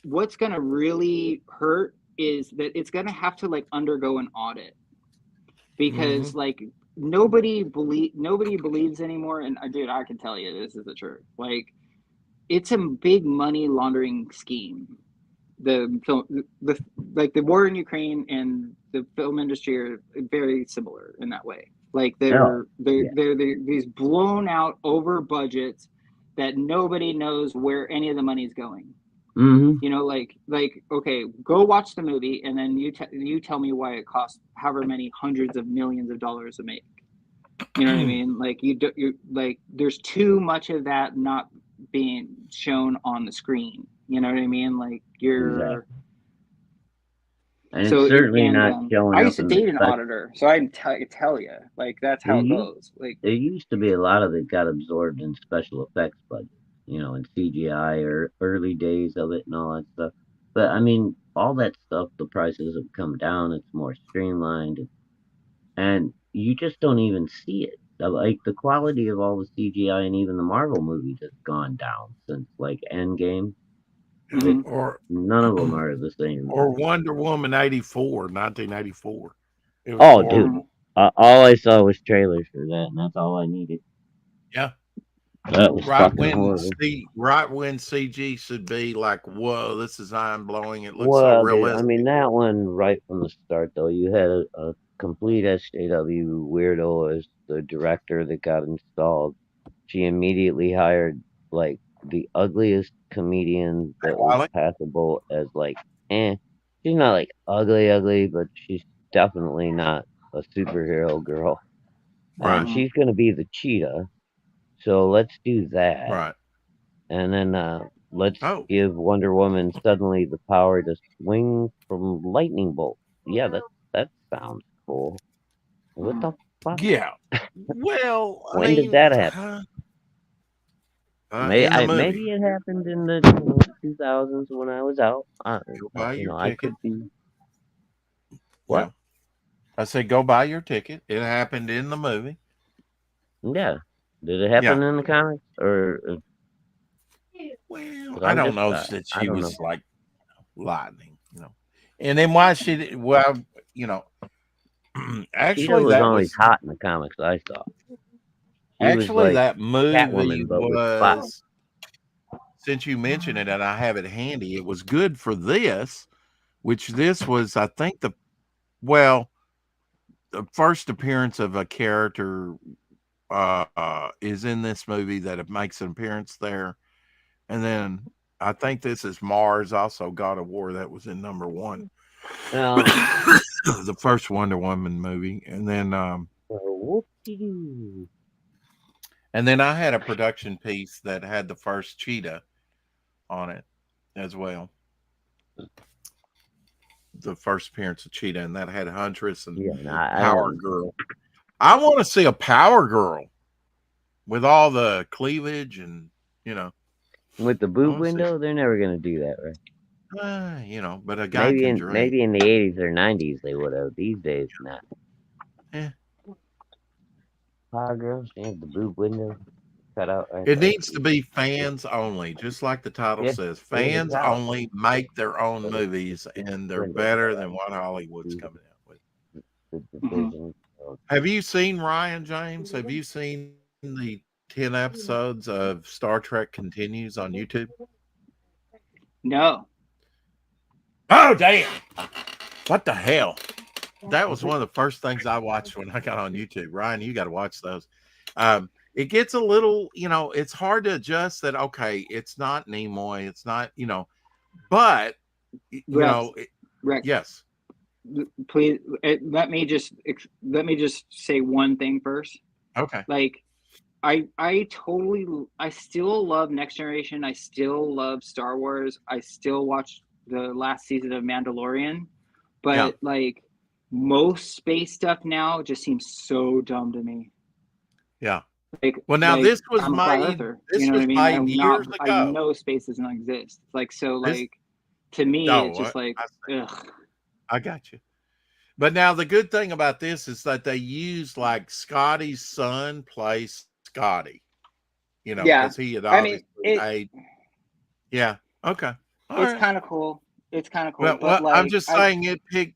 Speaker 4: what's going to really hurt is that it's going to have to like undergo an audit, because like nobody believes anymore. And dude, I can tell you this is the truth. Like, it's a big money laundering scheme. The war in Ukraine and the film industry are very similar in that way. Like they're these blown out over budgets that nobody knows where any of the money's going. You know, like okay, go watch the movie and then you tell me why it costs however many hundreds of millions of dollars to make. You know what I mean? Like you like there's too much of that not being shown on the screen. You know what I mean? Like you're.
Speaker 3: And so it's certainly not showing.
Speaker 4: I used to date an auditor, so I can tell you, like that's how it goes. Like
Speaker 3: there used to be a lot of it got absorbed in special effects budget, you know, in CGI or early days of it and all that stuff. But I mean, all that stuff, the prices have come down. It's more streamlined, and you just don't even see it. Like the quality of all the CGI and even the Marvel movies has gone down since like Endgame.
Speaker 2: Or
Speaker 3: none of them are the same.
Speaker 2: Or Wonder Woman 1984.
Speaker 3: Oh, dude. All I saw was trailers for that, and that's all I needed.
Speaker 2: Yeah.
Speaker 3: That was
Speaker 2: right when CG should be like, whoa, this is mind blowing. It looks so realistic.
Speaker 3: Dude, I mean, that one right from the start, though, you had a complete SJW weirdo as the director that got installed. She immediately hired like the ugliest comedian that was passable as like, she's not like ugly, but she's definitely not a superhero girl. Right. And she's gonna be the cheetah. So let's do that.
Speaker 2: Right.
Speaker 3: And then let's give Wonder Woman suddenly the power to swing from lightning bolts. Yeah, that sounds cool. What the fuck?
Speaker 2: Yeah. Well,
Speaker 3: when did that happen? Maybe it happened in the 2000s when I was out. I could be. What?
Speaker 2: Yeah. I said, go buy your ticket. It happened in the movie.
Speaker 3: Yeah. Did it happen in the comics or?
Speaker 2: Well, I don't know that she was like lightning, you know. And then why she did? Well, you know, actually,
Speaker 3: that was always hot in the comics. I thought.
Speaker 2: Actually, that movie was, since you mentioned it and I have it handy, it was good for this, which this was, I think, the first appearance of a character is in this movie that it makes an appearance there. And then I think this is Mars, also God of War, that was in #1. The first Wonder Woman movie. And then and then I had a production piece that had the first cheetah on it as well. The first appearance of Cheetah, and that had Huntress and Power Girl. I want to see a Power Girl with all the cleavage and, you know.
Speaker 3: With the boob window, they're never going to do that, right?
Speaker 2: You know, but a guy can drink.
Speaker 3: Maybe in the 80s or 90s they would have. These days, not. Power Girls, they have the boob window cut out. Right
Speaker 2: it needs to be fans only, just like the title says. Fans only make their own movies, and they're better than what Hollywood's coming out with. Have you seen, Ryan James? Have you seen the 10 episodes of Star Trek Continues on YouTube?
Speaker 4: No.
Speaker 2: Oh, damn. What the hell? That was one of the first things I watched when I got on YouTube. Ryan, you got to watch those. It gets a little, it's hard to adjust that. Okay, it's not Nimoy, it's not, but
Speaker 4: Rex,
Speaker 2: yes.
Speaker 4: Please let me just say one thing first.
Speaker 2: Okay.
Speaker 4: Like, I still love Next Generation. I still love Star Wars. I still watch the last season of Mandalorian, but like most space stuff now just seems so dumb to me.
Speaker 2: Yeah.
Speaker 4: Like,
Speaker 2: well, now
Speaker 4: like,
Speaker 2: this was
Speaker 4: I'm a flat earther,
Speaker 2: this
Speaker 4: you know
Speaker 2: was
Speaker 4: what I mean?
Speaker 2: years ago.
Speaker 4: I know space does not exist. Like, so like to me, it's just like, ugh.
Speaker 2: I got you. But now the good thing about this is that they use like Scotty's son plays Scotty, because he had obviously paid. Yeah. Okay.
Speaker 4: It's kind of cool. It's kind of cool.
Speaker 2: Well,
Speaker 4: but like,
Speaker 2: I'm just saying it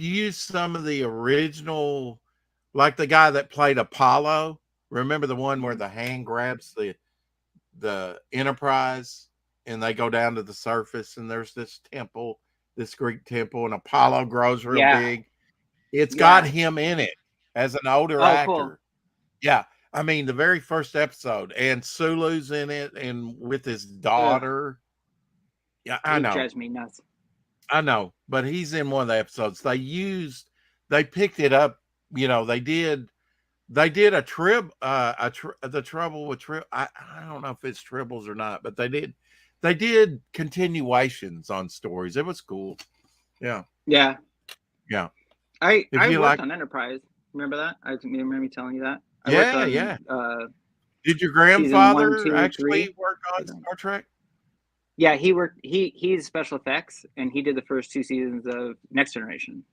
Speaker 2: used some of the original, like the guy that played Apollo. Remember the one where the hand grabs the Enterprise and they go down to the surface and there's this temple, this Greek temple, and Apollo grows real big. It's got him in it as an older actor.
Speaker 4: Cool.
Speaker 2: Yeah. I mean, the very first episode, and Sulu's in it and with his daughter. Yeah, I know.
Speaker 4: It drives me nuts.
Speaker 2: I know, but he's in one of the episodes. They picked it up. They did a trib. The trouble with trib. I don't know if it's tribbles or not, but they did continuations on stories. It was cool. Yeah.
Speaker 4: Yeah.
Speaker 2: Yeah.
Speaker 4: I worked on Enterprise. Remember that? I remember me telling you that.
Speaker 2: Did your grandfather actually work on Star Trek?
Speaker 4: Yeah, he worked. He's special effects, and he did the first 2 seasons of Next Generation.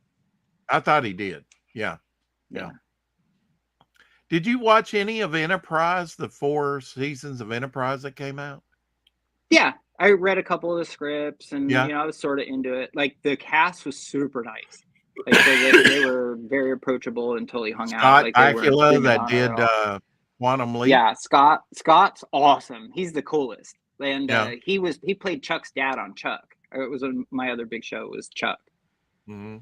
Speaker 2: I thought he did. Yeah. Did you watch any of Enterprise? The 4 seasons of Enterprise that came out?
Speaker 4: Yeah, I read a couple of the scripts, and I was sort of into it. Like, the cast was super nice. Like, they were very approachable and totally hung out. Like,
Speaker 2: Bakula that did Quantum Leap.
Speaker 4: Yeah, Scott's awesome. He's the coolest. And he played Chuck's dad on Chuck. It was my other big show was Chuck.
Speaker 2: Mm-hmm.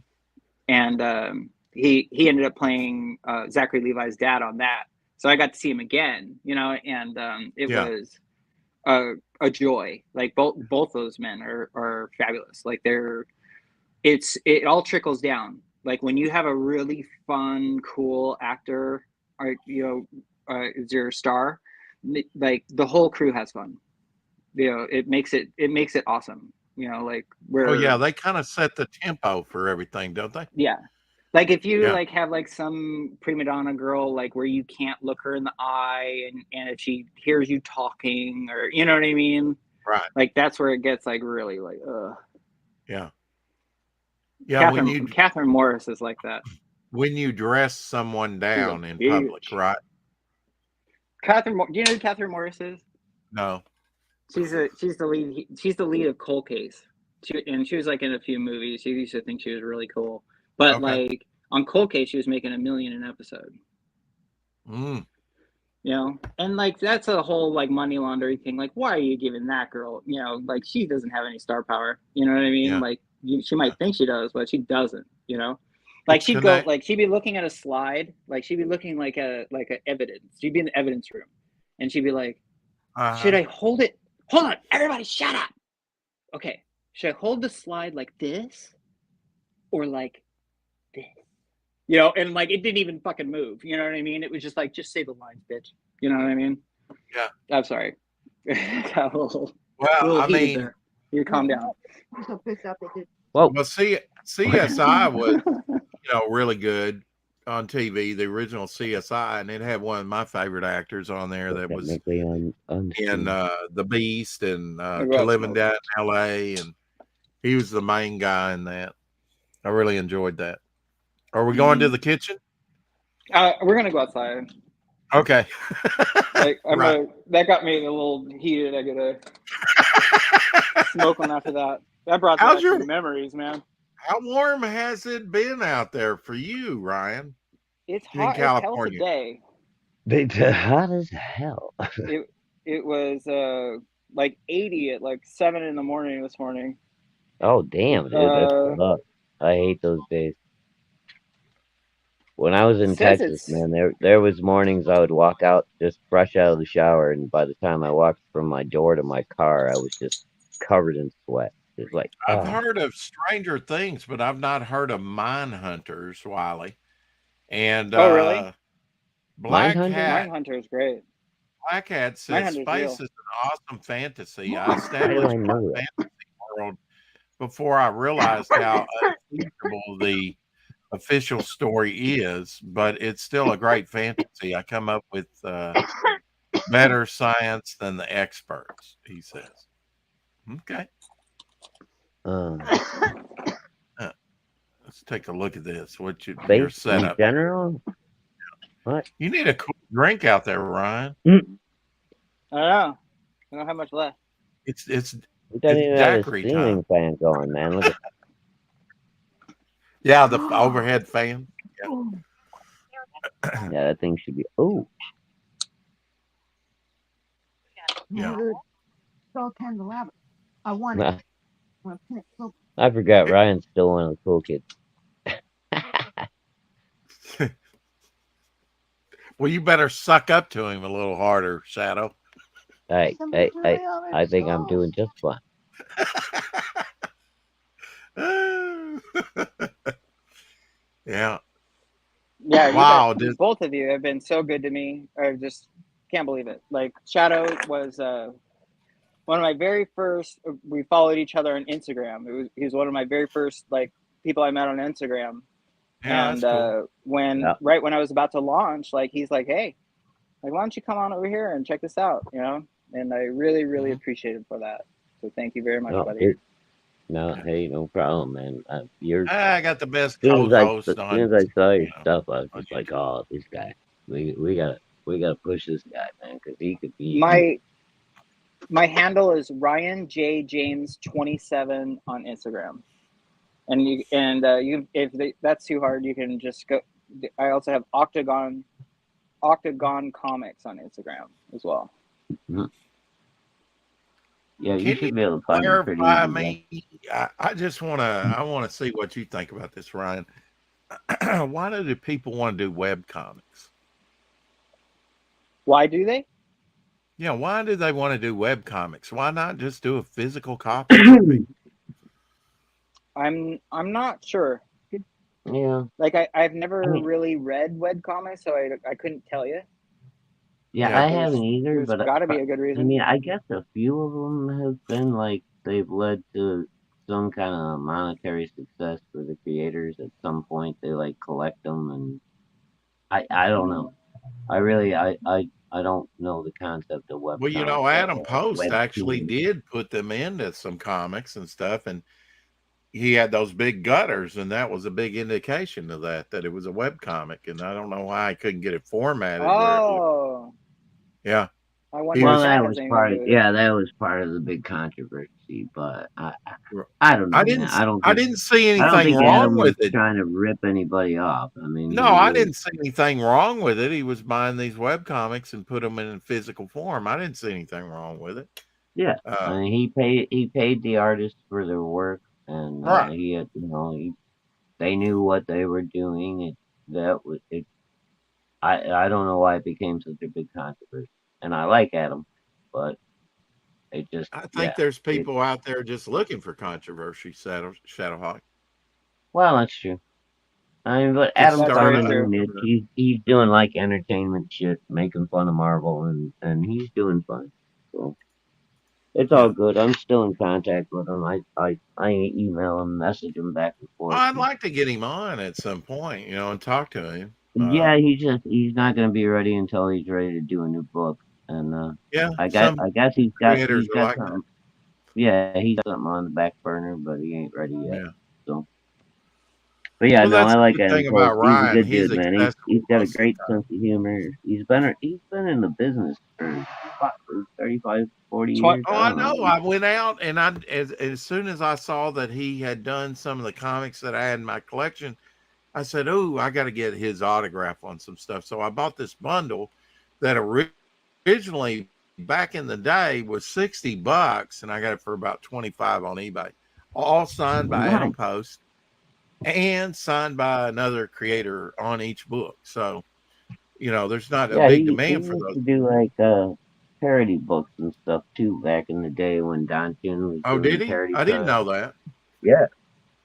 Speaker 4: And he ended up playing Zachary Levi's dad on that. So I got to see him again, and it was a joy. Like both those men are fabulous. Like it all trickles down. Like when you have a really fun, cool actor, or is your star, like the whole crew has fun. It makes it awesome. Like where
Speaker 2: they kind of set the tempo for everything, don't they?
Speaker 4: Yeah. Like if you like have like some prima donna girl, like where you can't look her in the eye, and if she hears you talking, or you know what I mean,
Speaker 2: right?
Speaker 4: Like that's where it gets like really like
Speaker 2: yeah.
Speaker 4: Catherine Morris is like that.
Speaker 2: When you dress someone down in public, right?
Speaker 4: Do you know who Catherine Morris is?
Speaker 2: No.
Speaker 4: She's the lead. She's the lead of Cold Case. She was like in a few movies. She used to think she was really cool. But like on Cold Case, she was making $1 million an episode. And like that's a whole like money laundering thing. Like, why are you giving that girl? Like she doesn't have any star power. You know what I mean?
Speaker 2: Yeah.
Speaker 4: Like she might think she does, but she doesn't. Like she'd go, like she'd be looking at a slide, like she'd be looking like a evidence. She'd be in the evidence room, and she'd be like, "Should I hold it? Hold on, everybody, shut up. Okay, should I hold the slide like this, or like this? And like it didn't even fucking move. You know what I mean? It was just like, just say the lines, bitch. You know what I mean?
Speaker 2: Yeah.
Speaker 4: I'm sorry. Got a little
Speaker 2: I mean,
Speaker 4: there. You calm down.
Speaker 8: I'm so pissed off they did.
Speaker 2: Well, CSI was, really good on TV. The original CSI, and it had one of my favorite actors on there that was in The Beast and To Live and Die in L.A. and he was the main guy in that. I really enjoyed that. Are we going to the kitchen?
Speaker 4: We're gonna go outside.
Speaker 2: Okay.
Speaker 4: That got me a little heated. I gotta smoke one after that. That brought back some memories, man.
Speaker 2: How warm has it been out there for you, Ryan?
Speaker 4: It's hot as hell today.
Speaker 3: It's hot as hell.
Speaker 4: It was like 80 at like 7 in the morning this morning.
Speaker 3: Oh damn, dude, that's rough. I hate those days. When I was in
Speaker 4: Says
Speaker 3: Texas,
Speaker 4: it's
Speaker 3: man, there was mornings I would walk out just fresh out of the shower, and by the time I walked from my door to my car, I was just covered in sweat. It's like,
Speaker 2: I've
Speaker 3: oh,
Speaker 2: heard of Stranger Things, but I've not heard of Mine Hunters, Wiley. And
Speaker 4: oh really?
Speaker 3: Mind
Speaker 2: Black
Speaker 3: Hunter?
Speaker 2: Hat.
Speaker 4: Mindhunter is great.
Speaker 2: Black Hat says
Speaker 4: Mindhunter's
Speaker 2: space
Speaker 4: real.
Speaker 2: is an awesome fantasy. I
Speaker 3: How do I
Speaker 2: established my
Speaker 3: know that?
Speaker 2: fantasy world before I realized how unfeasible the official story is, but it's still a great fantasy. I come up with better science than the experts, he says. Okay. Let's take a look at this. What your
Speaker 3: Space in
Speaker 2: setup?
Speaker 3: general? What?
Speaker 2: You need a cool drink out there, Ryan.
Speaker 4: I don't know. I don't have much left.
Speaker 2: It's
Speaker 3: We don't even have a
Speaker 2: daiquiri
Speaker 3: ceiling
Speaker 2: time.
Speaker 3: fan going, man. Look at
Speaker 2: Yeah, the overhead fan.
Speaker 3: yeah, that thing should be. Oh,
Speaker 2: Yeah.
Speaker 3: I forgot Ryan's still one of the cool kids.
Speaker 2: Well, you better suck up to him a little harder, Shadow.
Speaker 3: Hey, I think I'm doing just fine.
Speaker 2: Yeah.
Speaker 4: Yeah, you
Speaker 2: Wow,
Speaker 4: guys, both of you have been so good to me. I just can't believe it. Like Shadow was one of my very first. We followed each other on Instagram. He was one of my very first like people I met on Instagram.
Speaker 2: Yeah,
Speaker 4: And
Speaker 2: that's cool.
Speaker 4: right when I was about to launch, like he's like, "Hey, like why don't you come on over here and check this out?" You know, and I really, really appreciate him for that. So thank you very much, buddy.
Speaker 3: No, hey, no problem, man.
Speaker 2: I got the best
Speaker 3: As soon
Speaker 2: co-host
Speaker 3: as
Speaker 2: on.
Speaker 3: I saw your stuff, I was just like, "Oh, this guy, we gotta push this guy, man, because he could be."
Speaker 4: My handle is Ryan J James 27 on Instagram, and you if that's too hard, you can just go. I also have Octagon Comics on Instagram as well.
Speaker 3: Mm-hmm. Yeah, you
Speaker 2: Can
Speaker 3: should be able to find it pretty easy.
Speaker 2: I just I want to see what you think about this, Ryan. Why do people want to do web comics?
Speaker 4: Why do they?
Speaker 2: Yeah, why do they want to do web comics? Why not just do a physical copy?
Speaker 4: I'm not sure.
Speaker 3: Yeah.
Speaker 4: Like I've never really read web comics, so I couldn't tell you.
Speaker 3: Yeah, I haven't either, but
Speaker 4: got to be a good reason.
Speaker 3: I mean, I guess a few of them have been like they've led to some kind of monetary success for the creators at some point. They like collect them, and I don't know. I really I don't know the concept of web.
Speaker 2: Well, you know, Adam Post actually did put them into some comics and stuff, and he had those big gutters, and that was a big indication of that it was a web comic. And I don't know why I couldn't get it formatted.
Speaker 4: Oh,
Speaker 2: yeah.
Speaker 4: I wonder.
Speaker 3: Well, that was part of that was part of the big controversy, but I don't know. I didn't
Speaker 2: see anything wrong with it.
Speaker 3: Trying to rip anybody off. I mean,
Speaker 2: no, I didn't see anything wrong with it. He was buying these web comics and put them in physical form. I didn't see anything wrong with it.
Speaker 3: Yeah, I mean, he paid the artists for their work, and he had, they knew what they were doing. I don't know why it became such a big controversy. And I like Adam, but it just.
Speaker 2: I think there's people out there just looking for controversy, Shadowhawk.
Speaker 3: Well, that's true. I mean, but Adam's finding a niche. He's doing like entertainment shit, making fun of Marvel, and he's doing fine. So it's all good. I'm still in contact with him. I email him, message him back and forth.
Speaker 2: Well, I'd like to get him on at some point, and talk to him.
Speaker 3: Yeah, he's not going to be ready until he's ready to do a new book. And I guess he's got something. Yeah, he's got something on the back burner, but he ain't ready yet. Yeah. So, but yeah, I like Adam. Thing about Ryan, he's a good dude, man. He's got a great sense of humor. He's been in the business for 35, 40 years.
Speaker 2: Oh, I know. I went out and as soon as I saw that he had done some of the comics that I had in my collection, I said, "Oh, I got to get his autograph on some stuff." So I bought this bundle that originally back in the day was $60, and I got it for about $25 on eBay. All signed by Adam Post. and signed by another creator on each book. So, there's not a
Speaker 3: Yeah,
Speaker 2: big
Speaker 3: he
Speaker 2: demand for
Speaker 3: used
Speaker 2: those.
Speaker 3: to do like parody books and stuff too back in the day when Don Chin was
Speaker 2: Oh, did
Speaker 3: doing
Speaker 2: he?
Speaker 3: parody
Speaker 2: I didn't
Speaker 3: crime.
Speaker 2: know that.
Speaker 3: Yeah.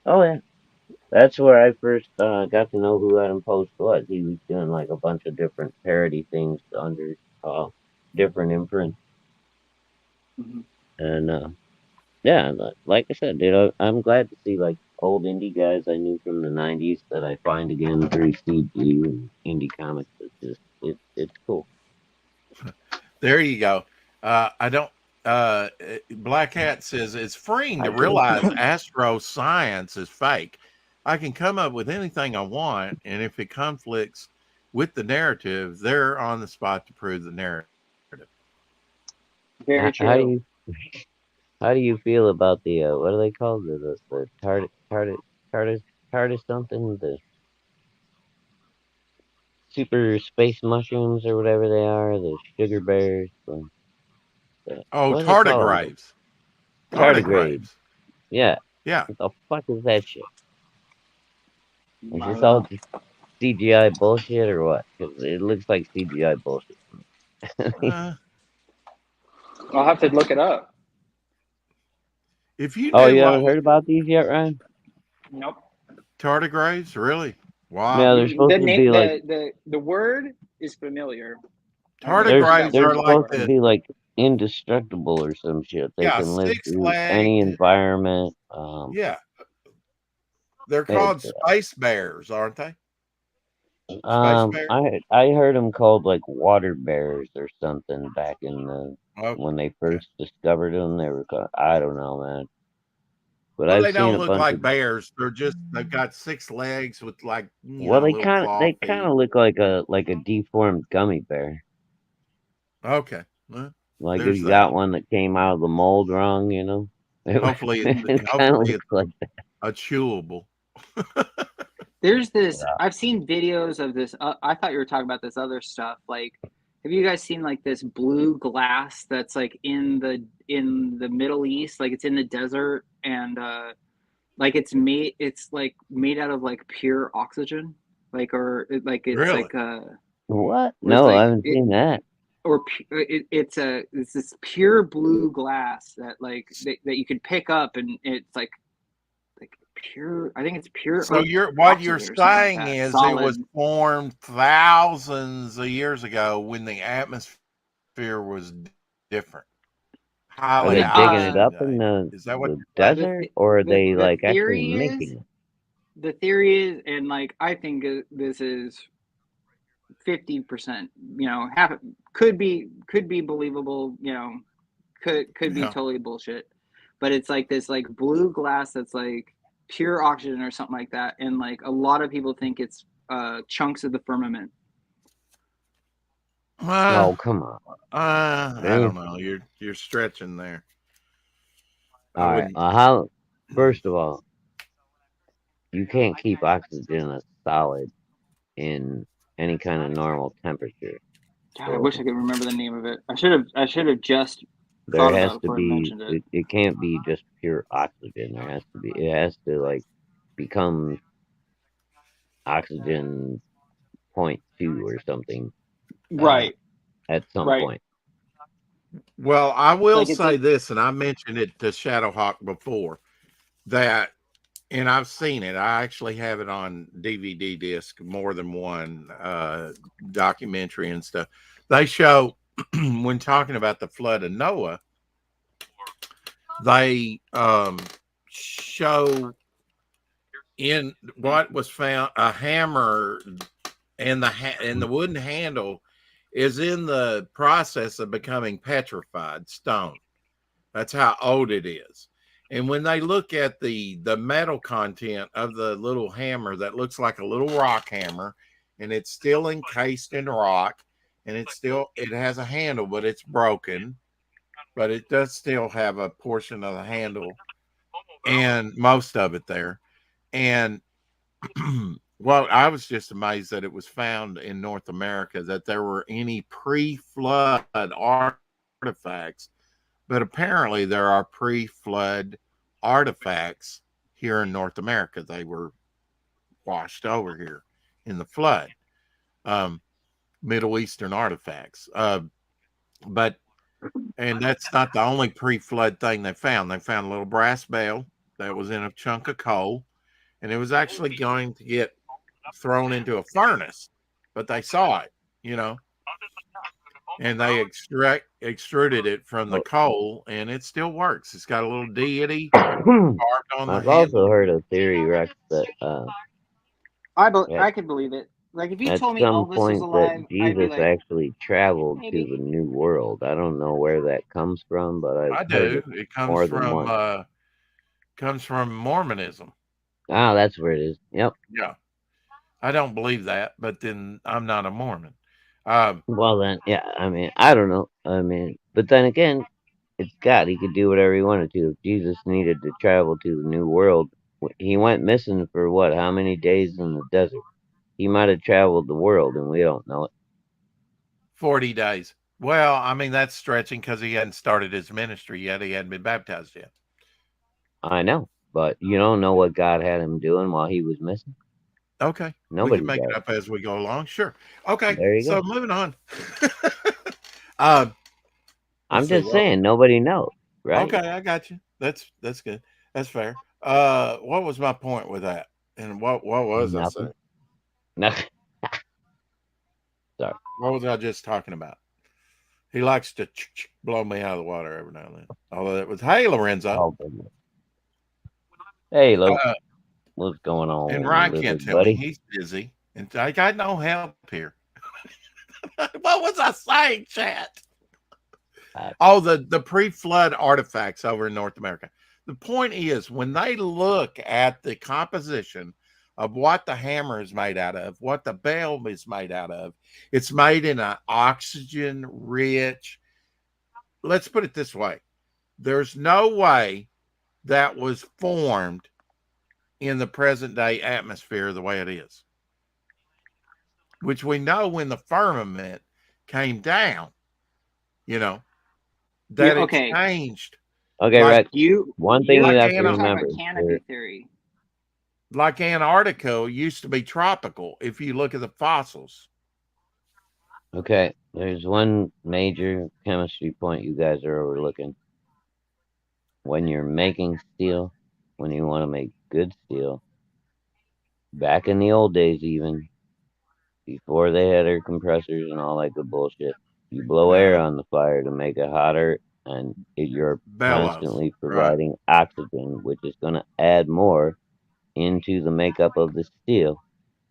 Speaker 3: Oh yeah. That's where I first got to know who Adam Post was. He was doing like a bunch of different parody things under different imprints.
Speaker 4: Mhm.
Speaker 3: And yeah, like I said, dude, I'm glad to see like old indie guys I knew from the '90s that I find again through CG and indie comics. It's cool.
Speaker 2: There you go. I don't. Black Hat says it's freeing to
Speaker 3: I do.
Speaker 2: realize astroscience is fake. I can come up with anything I want, and if it conflicts with the narrative, they're on the spot to prove the narrative.
Speaker 4: Very
Speaker 3: How do
Speaker 4: true.
Speaker 3: you how do you feel about the what are they called, the TARDIS something, the super space mushrooms or whatever they are, the sugar bears,
Speaker 2: Oh,
Speaker 3: what do they call them?
Speaker 2: tardigrades.
Speaker 3: Tardigrades.
Speaker 2: Tardigrades.
Speaker 3: Yeah.
Speaker 2: Yeah.
Speaker 3: What the fuck is that shit? Is
Speaker 4: I
Speaker 3: this
Speaker 4: don't
Speaker 3: all
Speaker 4: know.
Speaker 3: just CGI bullshit or what? 'Cause it looks like CGI bullshit.
Speaker 2: Uh,
Speaker 4: I'll have to look it up.
Speaker 2: if you
Speaker 3: Oh,
Speaker 2: knew
Speaker 3: you
Speaker 2: what
Speaker 3: haven't heard about these yet, Ryan?
Speaker 4: Nope.
Speaker 2: tardigrades, really? Wow.
Speaker 3: Yeah, they're supposed
Speaker 4: The
Speaker 3: to
Speaker 4: name,
Speaker 3: be like
Speaker 4: the word is familiar.
Speaker 2: Tardigrades
Speaker 3: they're
Speaker 2: are like
Speaker 3: supposed to
Speaker 2: the
Speaker 3: be like indestructible or some shit. They can live through any
Speaker 2: 6-legged.
Speaker 3: environment.
Speaker 2: Yeah, they're
Speaker 3: It,
Speaker 2: called space bears, aren't they? Space bears.
Speaker 3: I heard them called like water bears or something back in the when they
Speaker 2: Okay.
Speaker 3: first discovered them. They were called, I don't know, man. But
Speaker 2: Well,
Speaker 3: I've
Speaker 2: they
Speaker 3: seen
Speaker 2: don't
Speaker 3: a
Speaker 2: look
Speaker 3: bunch
Speaker 2: like
Speaker 3: of.
Speaker 2: bears. They've got 6 legs with like
Speaker 3: Well,
Speaker 2: little claw
Speaker 3: they kind
Speaker 2: feet.
Speaker 3: of look like a deformed gummy bear.
Speaker 2: Okay, well,
Speaker 3: Like if
Speaker 2: there's
Speaker 3: you
Speaker 2: that.
Speaker 3: got one that came out of the mold wrong, you know,
Speaker 2: Hopefully,
Speaker 3: it kind of
Speaker 2: hopefully
Speaker 3: looks
Speaker 2: it's
Speaker 3: like
Speaker 2: a chewable.
Speaker 4: There's this. I've seen videos of this. I thought you were talking about this other stuff. Like, have you guys seen like this blue glass that's like in the Middle East? Like it's in the desert and like it's like made out of like pure oxygen. Like like it's
Speaker 2: Really?
Speaker 4: like
Speaker 3: what?
Speaker 4: or it's
Speaker 3: No, I
Speaker 4: like
Speaker 3: haven't
Speaker 4: it
Speaker 3: seen that.
Speaker 4: or it's this pure blue glass that like that you can pick up and it's like pure. I think it's pure
Speaker 2: So what you're
Speaker 4: oxygen or something like
Speaker 2: saying
Speaker 4: that.
Speaker 2: is it was
Speaker 4: Solid.
Speaker 2: formed thousands of years ago when the atmosphere was different,
Speaker 3: Are
Speaker 2: highly
Speaker 3: they digging it up in
Speaker 2: oxygenated. Is that what
Speaker 3: the
Speaker 2: you're saying?
Speaker 3: desert, or are they
Speaker 4: The
Speaker 3: like actually
Speaker 4: theory
Speaker 3: making
Speaker 4: is
Speaker 3: it?
Speaker 4: the theory is, and like I think this is 50%. You know, half could be believable. You know, could be
Speaker 2: Yeah.
Speaker 4: totally bullshit. But it's like this like blue glass that's like pure oxygen or something like that, and like a lot of people think it's chunks of the firmament.
Speaker 2: Uh,
Speaker 3: Oh, come on.
Speaker 2: I
Speaker 3: Really?
Speaker 2: don't know. You're stretching there. I
Speaker 3: All right.
Speaker 2: wouldn't.
Speaker 3: How? First of all, you can't keep oxygen as solid in any kind of normal temperature.
Speaker 4: God, I wish I
Speaker 3: So
Speaker 4: could remember the name of it. I should have just
Speaker 3: there
Speaker 4: thought
Speaker 3: has
Speaker 4: about it
Speaker 3: to
Speaker 4: before I
Speaker 3: be.
Speaker 4: mentioned it.
Speaker 3: It can't be just pure oxygen. There has to be. It has to like become oxygen 0.2 or something
Speaker 4: Right,
Speaker 3: at some
Speaker 4: right.
Speaker 3: point.
Speaker 2: Well, I will
Speaker 4: Like it's
Speaker 2: say
Speaker 4: a
Speaker 2: this, and I mentioned it to Shadowhawk before that, and I've seen it. I actually have it on DVD disc, more than one documentary and stuff. They show when talking about the flood of Noah, they show in what was found a hammer, and the wooden handle is in the process of becoming petrified stone. That's how old it is. And when they look at the metal content of the little hammer that looks like a little rock hammer, and it's still encased in rock, and it has a handle, but it's broken, but it does still have a portion of the handle and most of it there. And well, I was just amazed that it was found in North America, that there were any pre-flood artifacts, but apparently there are pre-flood artifacts here in North America. They were washed over here in the flood. Middle Eastern artifacts. But and that's not the only pre-flood thing they found. They found a little brass bell that was in a chunk of coal, and it was actually going to get thrown into a furnace, but they saw it, and they extruded it from the coal, and it still works. It's got a little deity carved on the
Speaker 3: I've
Speaker 2: handle.
Speaker 3: also heard a theory, Rex, that
Speaker 4: I could believe it. Like if you
Speaker 3: at
Speaker 4: told me
Speaker 3: some
Speaker 4: Elvis was
Speaker 3: point
Speaker 4: alive,
Speaker 3: that
Speaker 4: I'd be
Speaker 3: Jesus
Speaker 4: like,
Speaker 3: actually traveled
Speaker 4: maybe.
Speaker 3: to the New World. I don't know where that comes from, but
Speaker 2: I
Speaker 3: I've heard
Speaker 2: do.
Speaker 3: it
Speaker 2: It comes
Speaker 3: more than once.
Speaker 2: comes from Mormonism.
Speaker 3: Oh, that's where it is. Yep.
Speaker 2: Yeah. I don't believe that, but then I'm not a Mormon.
Speaker 3: Well then, yeah. I mean, I don't know. I mean, but then again, it's God. He could do whatever he wanted to. If Jesus needed to travel to the New World, he went missing for what? How many days in the desert? He might have traveled the world, and we don't know it.
Speaker 2: 40 days. Well, I mean, that's stretching because he hadn't started his ministry yet. He hadn't been baptized yet.
Speaker 3: I know, but you don't know what God had him doing while he was missing.
Speaker 2: Okay.
Speaker 3: Nobody
Speaker 2: we can make
Speaker 3: does.
Speaker 2: it up as we go along. Sure. Okay.
Speaker 3: There you
Speaker 2: so
Speaker 3: go.
Speaker 2: moving on.
Speaker 3: I'm just saying, nobody knows, right?
Speaker 2: Okay, I got you. That's good. That's fair. What was my point with that? And what was
Speaker 3: Nothing.
Speaker 2: I saying?
Speaker 3: Nothing. Sorry.
Speaker 2: What was I just talking about? He likes to blow me out of the water every now and then. Although it was, hey, Lorenzo.
Speaker 3: Oh, hey, Lo. What's going on?
Speaker 2: And Ryan can't tell me. He's busy. And I got no help here. What was I saying, chat? The pre-flood artifacts over in North America. The point is, when they look at the composition of what the hammer is made out of, what the bell is made out of, it's made in an oxygen-rich. Let's put it this way. There's no way that was formed in the present-day atmosphere the way it is. Which we know when the firmament came down, that it changed.
Speaker 3: Okay, Rex. One thing you have to remember.
Speaker 4: Canopy theory.
Speaker 2: Like Antarctica used to be tropical, if you look at the fossils.
Speaker 3: Okay, there's one major chemistry point you guys are overlooking. When you're making steel, when you want to make good steel, back in the old days even, before they had air compressors and all that good bullshit, you blow air on the fire to make it hotter, and you're constantly providing oxygen, which is going to add more into the makeup of the steel.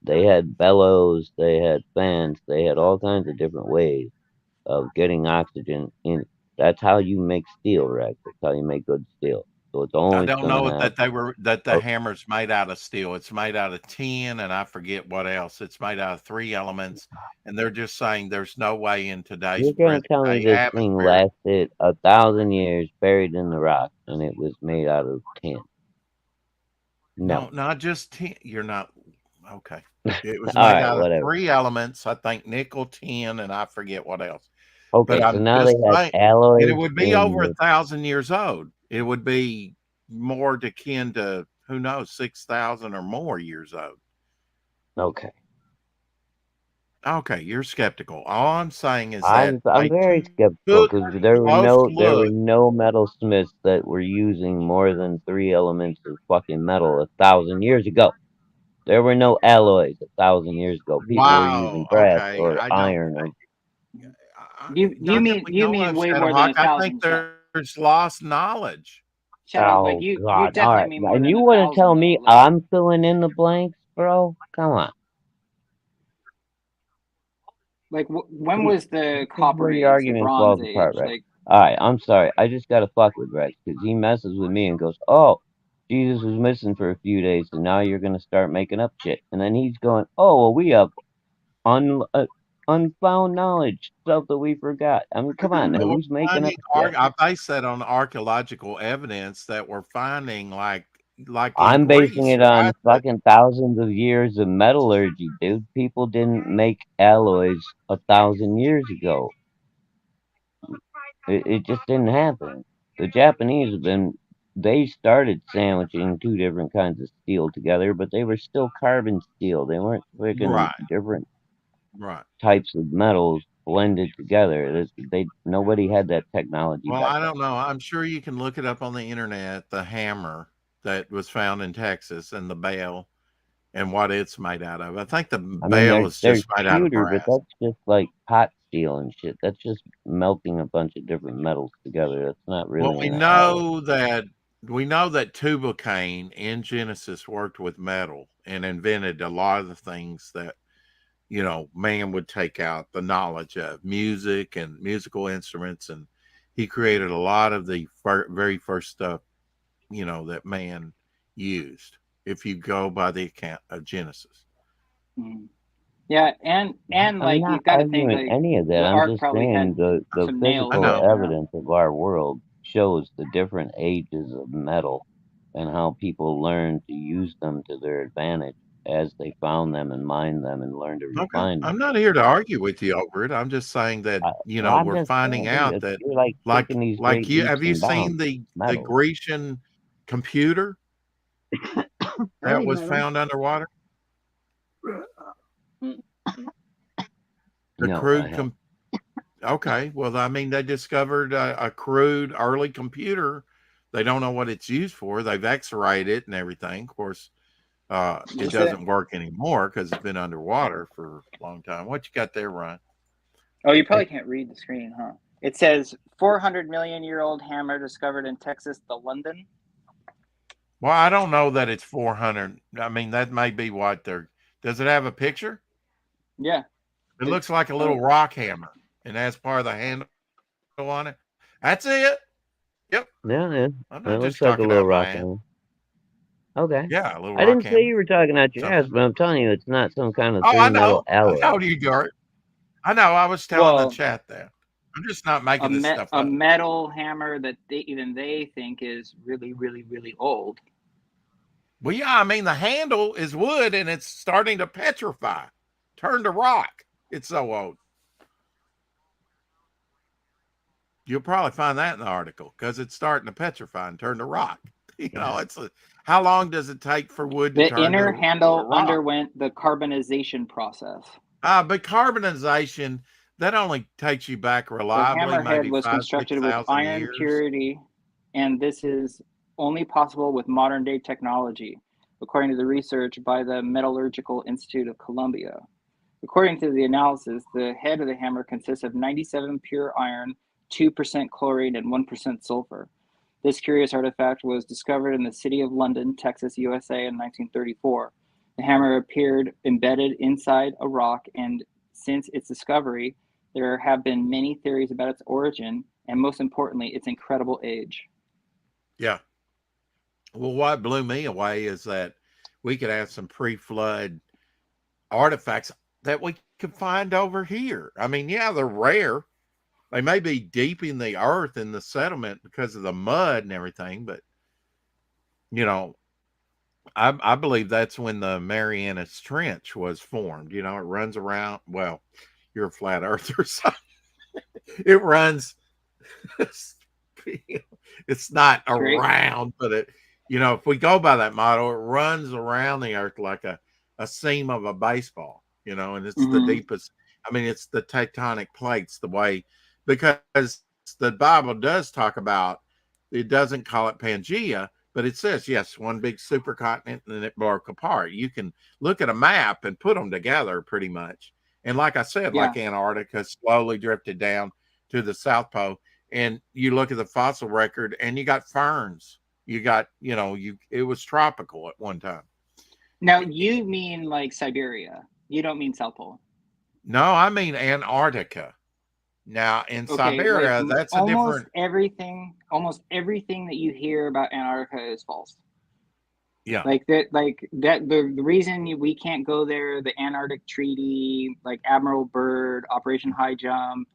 Speaker 3: They had bellows, they had fans, they had all kinds of different ways of getting oxygen in. That's how you make steel, Rex. That's how you make good steel. So it's always
Speaker 2: I don't know that the hammer's made out of steel. It's made out of tin, and I forget what else. It's made out of 3 elements, and they're just saying there's no way in today's
Speaker 3: You're gonna tell me this thing lasted 1,000 years buried in the rock, and it was made out of tin?
Speaker 2: No, not just tin. You're not okay. It was made out of 3 elements. I think nickel, tin, and I forget what else.
Speaker 3: Okay, so now they have alloys.
Speaker 2: And it would be over 1,000 years old. It would be more akin to, who knows, 6,000 or more years old.
Speaker 3: Okay.
Speaker 2: Okay, you're skeptical. All I'm saying is
Speaker 3: I'm very skeptical because there were no metalsmiths that were using more than 3 elements of fucking metal 1,000 years ago. There were no alloys 1,000 years ago. People were using brass or iron.
Speaker 4: You mean way more than 1,000?
Speaker 2: I think there's lost knowledge.
Speaker 3: Oh, God. All right. And you want to tell me I'm filling in the blanks, bro? Come on.
Speaker 4: Like, when was the Copper Age,
Speaker 3: argument
Speaker 4: the Bronze
Speaker 3: falls
Speaker 4: Age?
Speaker 3: apart, right? All right, I'm sorry. I just got to fuck with Rex because he messes with me and goes, oh, Jesus was missing for a few days, and now you're going to start making up shit. And then he's going, oh, well, we have unfound knowledge, stuff that we forgot. I mean, come on, now, who's making up shit?
Speaker 2: I base that on archaeological evidence that we're finding, like
Speaker 3: I'm basing it on fucking thousands of years of metallurgy, dude. People didn't make alloys 1,000 years ago. It just didn't happen. The Japanese have been they started sandwiching two different kinds of steel together, but they were still carbon steel. They weren't freaking
Speaker 2: Right.
Speaker 3: different
Speaker 2: Right.
Speaker 3: types of metals blended together. Nobody had that technology
Speaker 2: Well,
Speaker 3: back
Speaker 2: I
Speaker 3: then.
Speaker 2: don't know. I'm sure you can look it up on the internet, the hammer that was found in Texas and the bale and what it's made out of. I think the
Speaker 3: I mean,
Speaker 2: bale is
Speaker 3: there's
Speaker 2: just made out of
Speaker 3: pewter, but
Speaker 2: brass.
Speaker 3: that's just like pot steel and shit. That's just melting a bunch of different metals together. That's not
Speaker 2: Well,
Speaker 3: really an alloy.
Speaker 2: we know that Tubal Cain in Genesis worked with metal and invented a lot of the things that man would take out the knowledge of music and musical instruments, and he created a lot of the very first stuff that man used. If you go by the account of Genesis,
Speaker 4: Yeah, and
Speaker 3: I'm
Speaker 4: like
Speaker 3: not
Speaker 4: you've got to think
Speaker 3: arguing
Speaker 4: like
Speaker 3: any of that.
Speaker 4: the
Speaker 3: I'm
Speaker 4: ark
Speaker 3: just
Speaker 4: probably
Speaker 3: saying
Speaker 4: had
Speaker 3: the
Speaker 4: some nails
Speaker 2: I
Speaker 3: physical
Speaker 2: know.
Speaker 4: in it,
Speaker 3: evidence of our world shows the different ages of metal and how people learned to use them to their advantage as they found them and mined them and learned to
Speaker 2: Okay,
Speaker 3: refine them.
Speaker 2: I'm not here to argue with you over it. I'm just saying that
Speaker 3: Well, I'm
Speaker 2: we're
Speaker 3: just
Speaker 2: finding
Speaker 3: saying,
Speaker 2: out
Speaker 3: dude,
Speaker 2: that
Speaker 3: you're like taking these
Speaker 2: like
Speaker 3: great
Speaker 2: you
Speaker 3: leaps
Speaker 2: have you
Speaker 3: and
Speaker 2: seen
Speaker 3: bounds.
Speaker 2: the
Speaker 3: Metal.
Speaker 2: Grecian computer that was found underwater? The
Speaker 3: No, I
Speaker 2: crude
Speaker 3: have.
Speaker 2: Okay, well, I mean, they discovered a crude early computer. They don't know what it's used for. They've X-rayed it and everything. Of course, it doesn't work anymore because it's been underwater for a long time. What you got there, Ryan?
Speaker 4: Oh, you probably can't read the screen, huh? It says 400 million year old hammer discovered in Texas, the London.
Speaker 2: Well, I don't know that it's 400. I mean, that may be what they're. Does it have a picture?
Speaker 4: Yeah.
Speaker 2: It looks like a little rock hammer, and that's part of the handle on it. That's it. Yep.
Speaker 3: Yeah, yeah.
Speaker 2: I'm
Speaker 3: It
Speaker 2: not
Speaker 3: looks
Speaker 2: just
Speaker 3: like a
Speaker 2: talking
Speaker 3: little
Speaker 2: out of my
Speaker 3: rock
Speaker 2: ass.
Speaker 3: hammer. Okay.
Speaker 2: Yeah, a little
Speaker 3: I
Speaker 2: rock
Speaker 3: didn't say
Speaker 2: hammer.
Speaker 3: you were talking out your ass,
Speaker 2: Something.
Speaker 3: but I'm telling you, it's not some kind of
Speaker 2: Oh, I
Speaker 3: three metal
Speaker 2: know. I
Speaker 3: alloy.
Speaker 2: know you, Gart. I know. I was telling the
Speaker 4: Well,
Speaker 2: chat that. I'm just not making this stuff
Speaker 4: a
Speaker 2: up.
Speaker 4: metal hammer that they think is really, really, really old.
Speaker 2: Well, yeah, I mean, the handle is wood and it's starting to petrify, turn to rock. It's so old. You'll probably find that in the article because it's starting to petrify and turn to rock. How long does it take for wood to
Speaker 4: The
Speaker 2: turn
Speaker 4: inner
Speaker 2: to
Speaker 4: handle
Speaker 2: rock?
Speaker 4: underwent the carbonization process.
Speaker 2: But carbonization, that only takes you back reliably,
Speaker 4: The hammerhead
Speaker 2: maybe
Speaker 4: was
Speaker 2: 5,000 to
Speaker 4: constructed with
Speaker 2: 6,000
Speaker 4: iron
Speaker 2: years.
Speaker 4: purity, and this is only possible with modern day technology, according to the research by the Metallurgical Institute of Columbia. According to the analysis, the head of the hammer consists of 97 pure iron, 2% chlorine, and 1% sulfur. This curious artifact was discovered in the city of London, Texas, USA in 1934. The hammer appeared embedded inside a rock, and since its discovery, there have been many theories about its origin and, most importantly, its incredible age.
Speaker 2: Yeah. Well, what blew me away is that we could have some pre-flood artifacts that we could find over here. I mean, yeah, they're rare. They may be deep in the earth in the settlement because of the mud and everything, but I believe that's when the Marianas Trench was formed. It runs around. Well, you're a flat earther, so it runs. It's not around, but if we go by that model, it runs around the earth like a seam of a baseball, and it's the deepest. I mean, it's the tectonic plates, the way, because the Bible does talk about, it doesn't call it Pangea, but it says, yes, one big supercontinent and it broke apart. You can look at a map and put them together pretty much. And like I said, like Antarctica slowly drifted down to the South Pole, and you look at the fossil record and you got ferns. You got, it was tropical at one time.
Speaker 4: Now, you mean like Siberia. You don't mean South Pole.
Speaker 2: No, I mean Antarctica. Now in Siberia, that's a different.
Speaker 4: Almost everything that you hear about Antarctica is false.
Speaker 2: Yeah.
Speaker 4: The reason we can't go there, the Antarctic Treaty, like Admiral Byrd, Operation High Jump,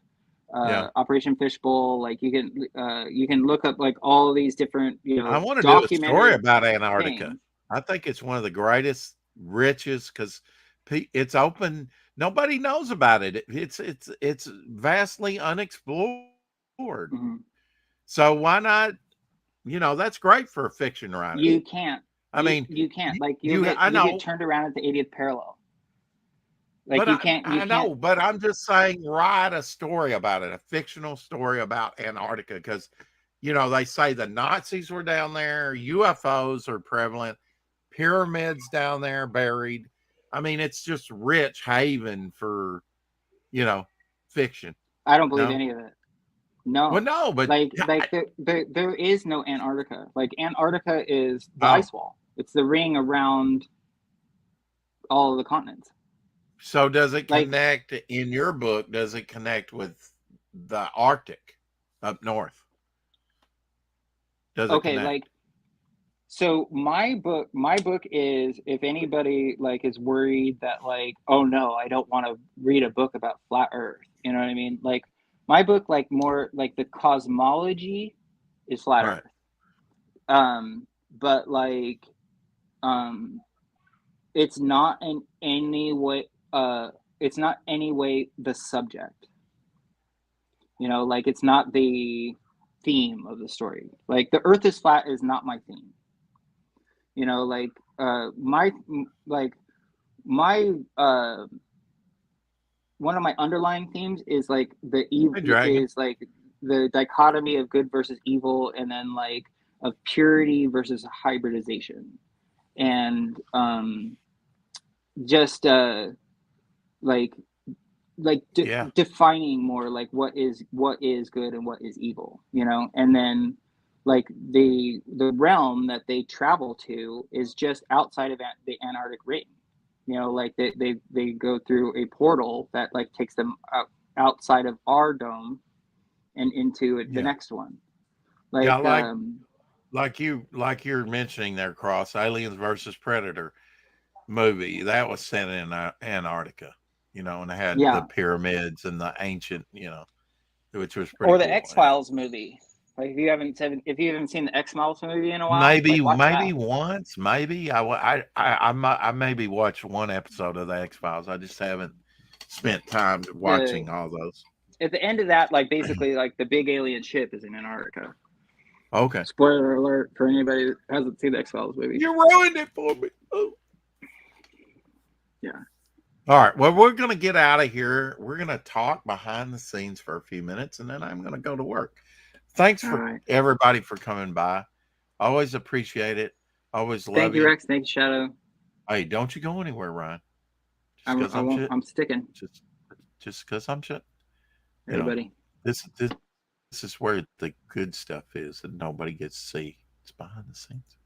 Speaker 4: Operation Fishbowl, like you can look up like all these different,
Speaker 2: I want to do a story about Antarctica.
Speaker 4: things.
Speaker 2: I think it's one of the greatest riches because it's open. Nobody knows about it. It's vastly unexplored.
Speaker 4: Mm-hmm.
Speaker 2: So why not You know, that's great for a fiction writer.
Speaker 4: You can't.
Speaker 2: I mean,
Speaker 4: you can't. Like
Speaker 2: you
Speaker 4: get,
Speaker 2: I
Speaker 4: you
Speaker 2: know,
Speaker 4: get turned around at the 80th parallel. Like
Speaker 2: but
Speaker 4: you can't. You
Speaker 2: I
Speaker 4: can't.
Speaker 2: know, but I'm just saying, write a story about it, a fictional story about Antarctica, because you know they say the Nazis were down there, UFOs are prevalent, pyramids down there buried. I mean, it's just rich haven for, you know, fiction.
Speaker 4: I don't believe
Speaker 2: No,
Speaker 4: any of it. No.
Speaker 2: well, no, but
Speaker 4: Like there is no Antarctica. Like Antarctica is the
Speaker 2: Oh.
Speaker 4: ice wall. It's the ring around all of the continents.
Speaker 2: So does it
Speaker 4: Like-
Speaker 2: connect in your book? Does it connect with the Arctic up north? Does it
Speaker 4: Okay,
Speaker 2: connect?
Speaker 4: like so my book is, if anybody like is worried that like, oh no, I don't want to read a book about flat earth, you know what I mean? Like my book, like more like the cosmology is flat
Speaker 2: Right.
Speaker 4: earth. But like it's not in any way the subject. You know, like it's not the theme of the story. Like the earth is flat is not my theme. You know, like my one of my underlying themes is like the evil
Speaker 2: Hey, Dragon.
Speaker 4: is like the dichotomy of good versus evil, and then like of purity versus hybridization, and just
Speaker 2: Yeah.
Speaker 4: defining more like what is good and what is evil, you know. And then like the realm that they travel to is just outside of the Antarctic ring, you know. Like they go through a portal that like takes them outside of our dome and into the
Speaker 2: Yeah.
Speaker 4: next one. Like
Speaker 2: Yeah, like you're mentioning there, Cross, Aliens versus Predator movie that was set in Antarctica, you know, and it had
Speaker 4: Yeah.
Speaker 2: the pyramids and the ancient, you know, which was pretty
Speaker 4: or the
Speaker 2: cool.
Speaker 4: X-Files movie. Like if you haven't seen the X-Files movie in a while,
Speaker 2: Maybe
Speaker 4: like, watch that.
Speaker 2: once, maybe I maybe watched one episode of the X-Files. I just haven't spent time watching all those.
Speaker 4: At the end of that, like basically like the big alien ship is in Antarctica.
Speaker 2: Okay.
Speaker 4: Spoiler alert for anybody that hasn't seen the X-Files movie.
Speaker 2: You ruined it for me. Oh.
Speaker 4: Yeah.
Speaker 2: All right. Well, we're going to get out of here. We're going to talk behind the scenes for a few minutes, and then I'm going to go to work. Thanks for everybody for coming by. Always appreciate it. Always love
Speaker 4: Thank you, Rex. Thank you, Shadow.
Speaker 2: Hey, don't you go anywhere, Ryan.
Speaker 4: I'm sticking.
Speaker 2: Just because I'm shit.
Speaker 4: Everybody.
Speaker 2: This is where the good stuff is that nobody gets to see. It's behind the scenes.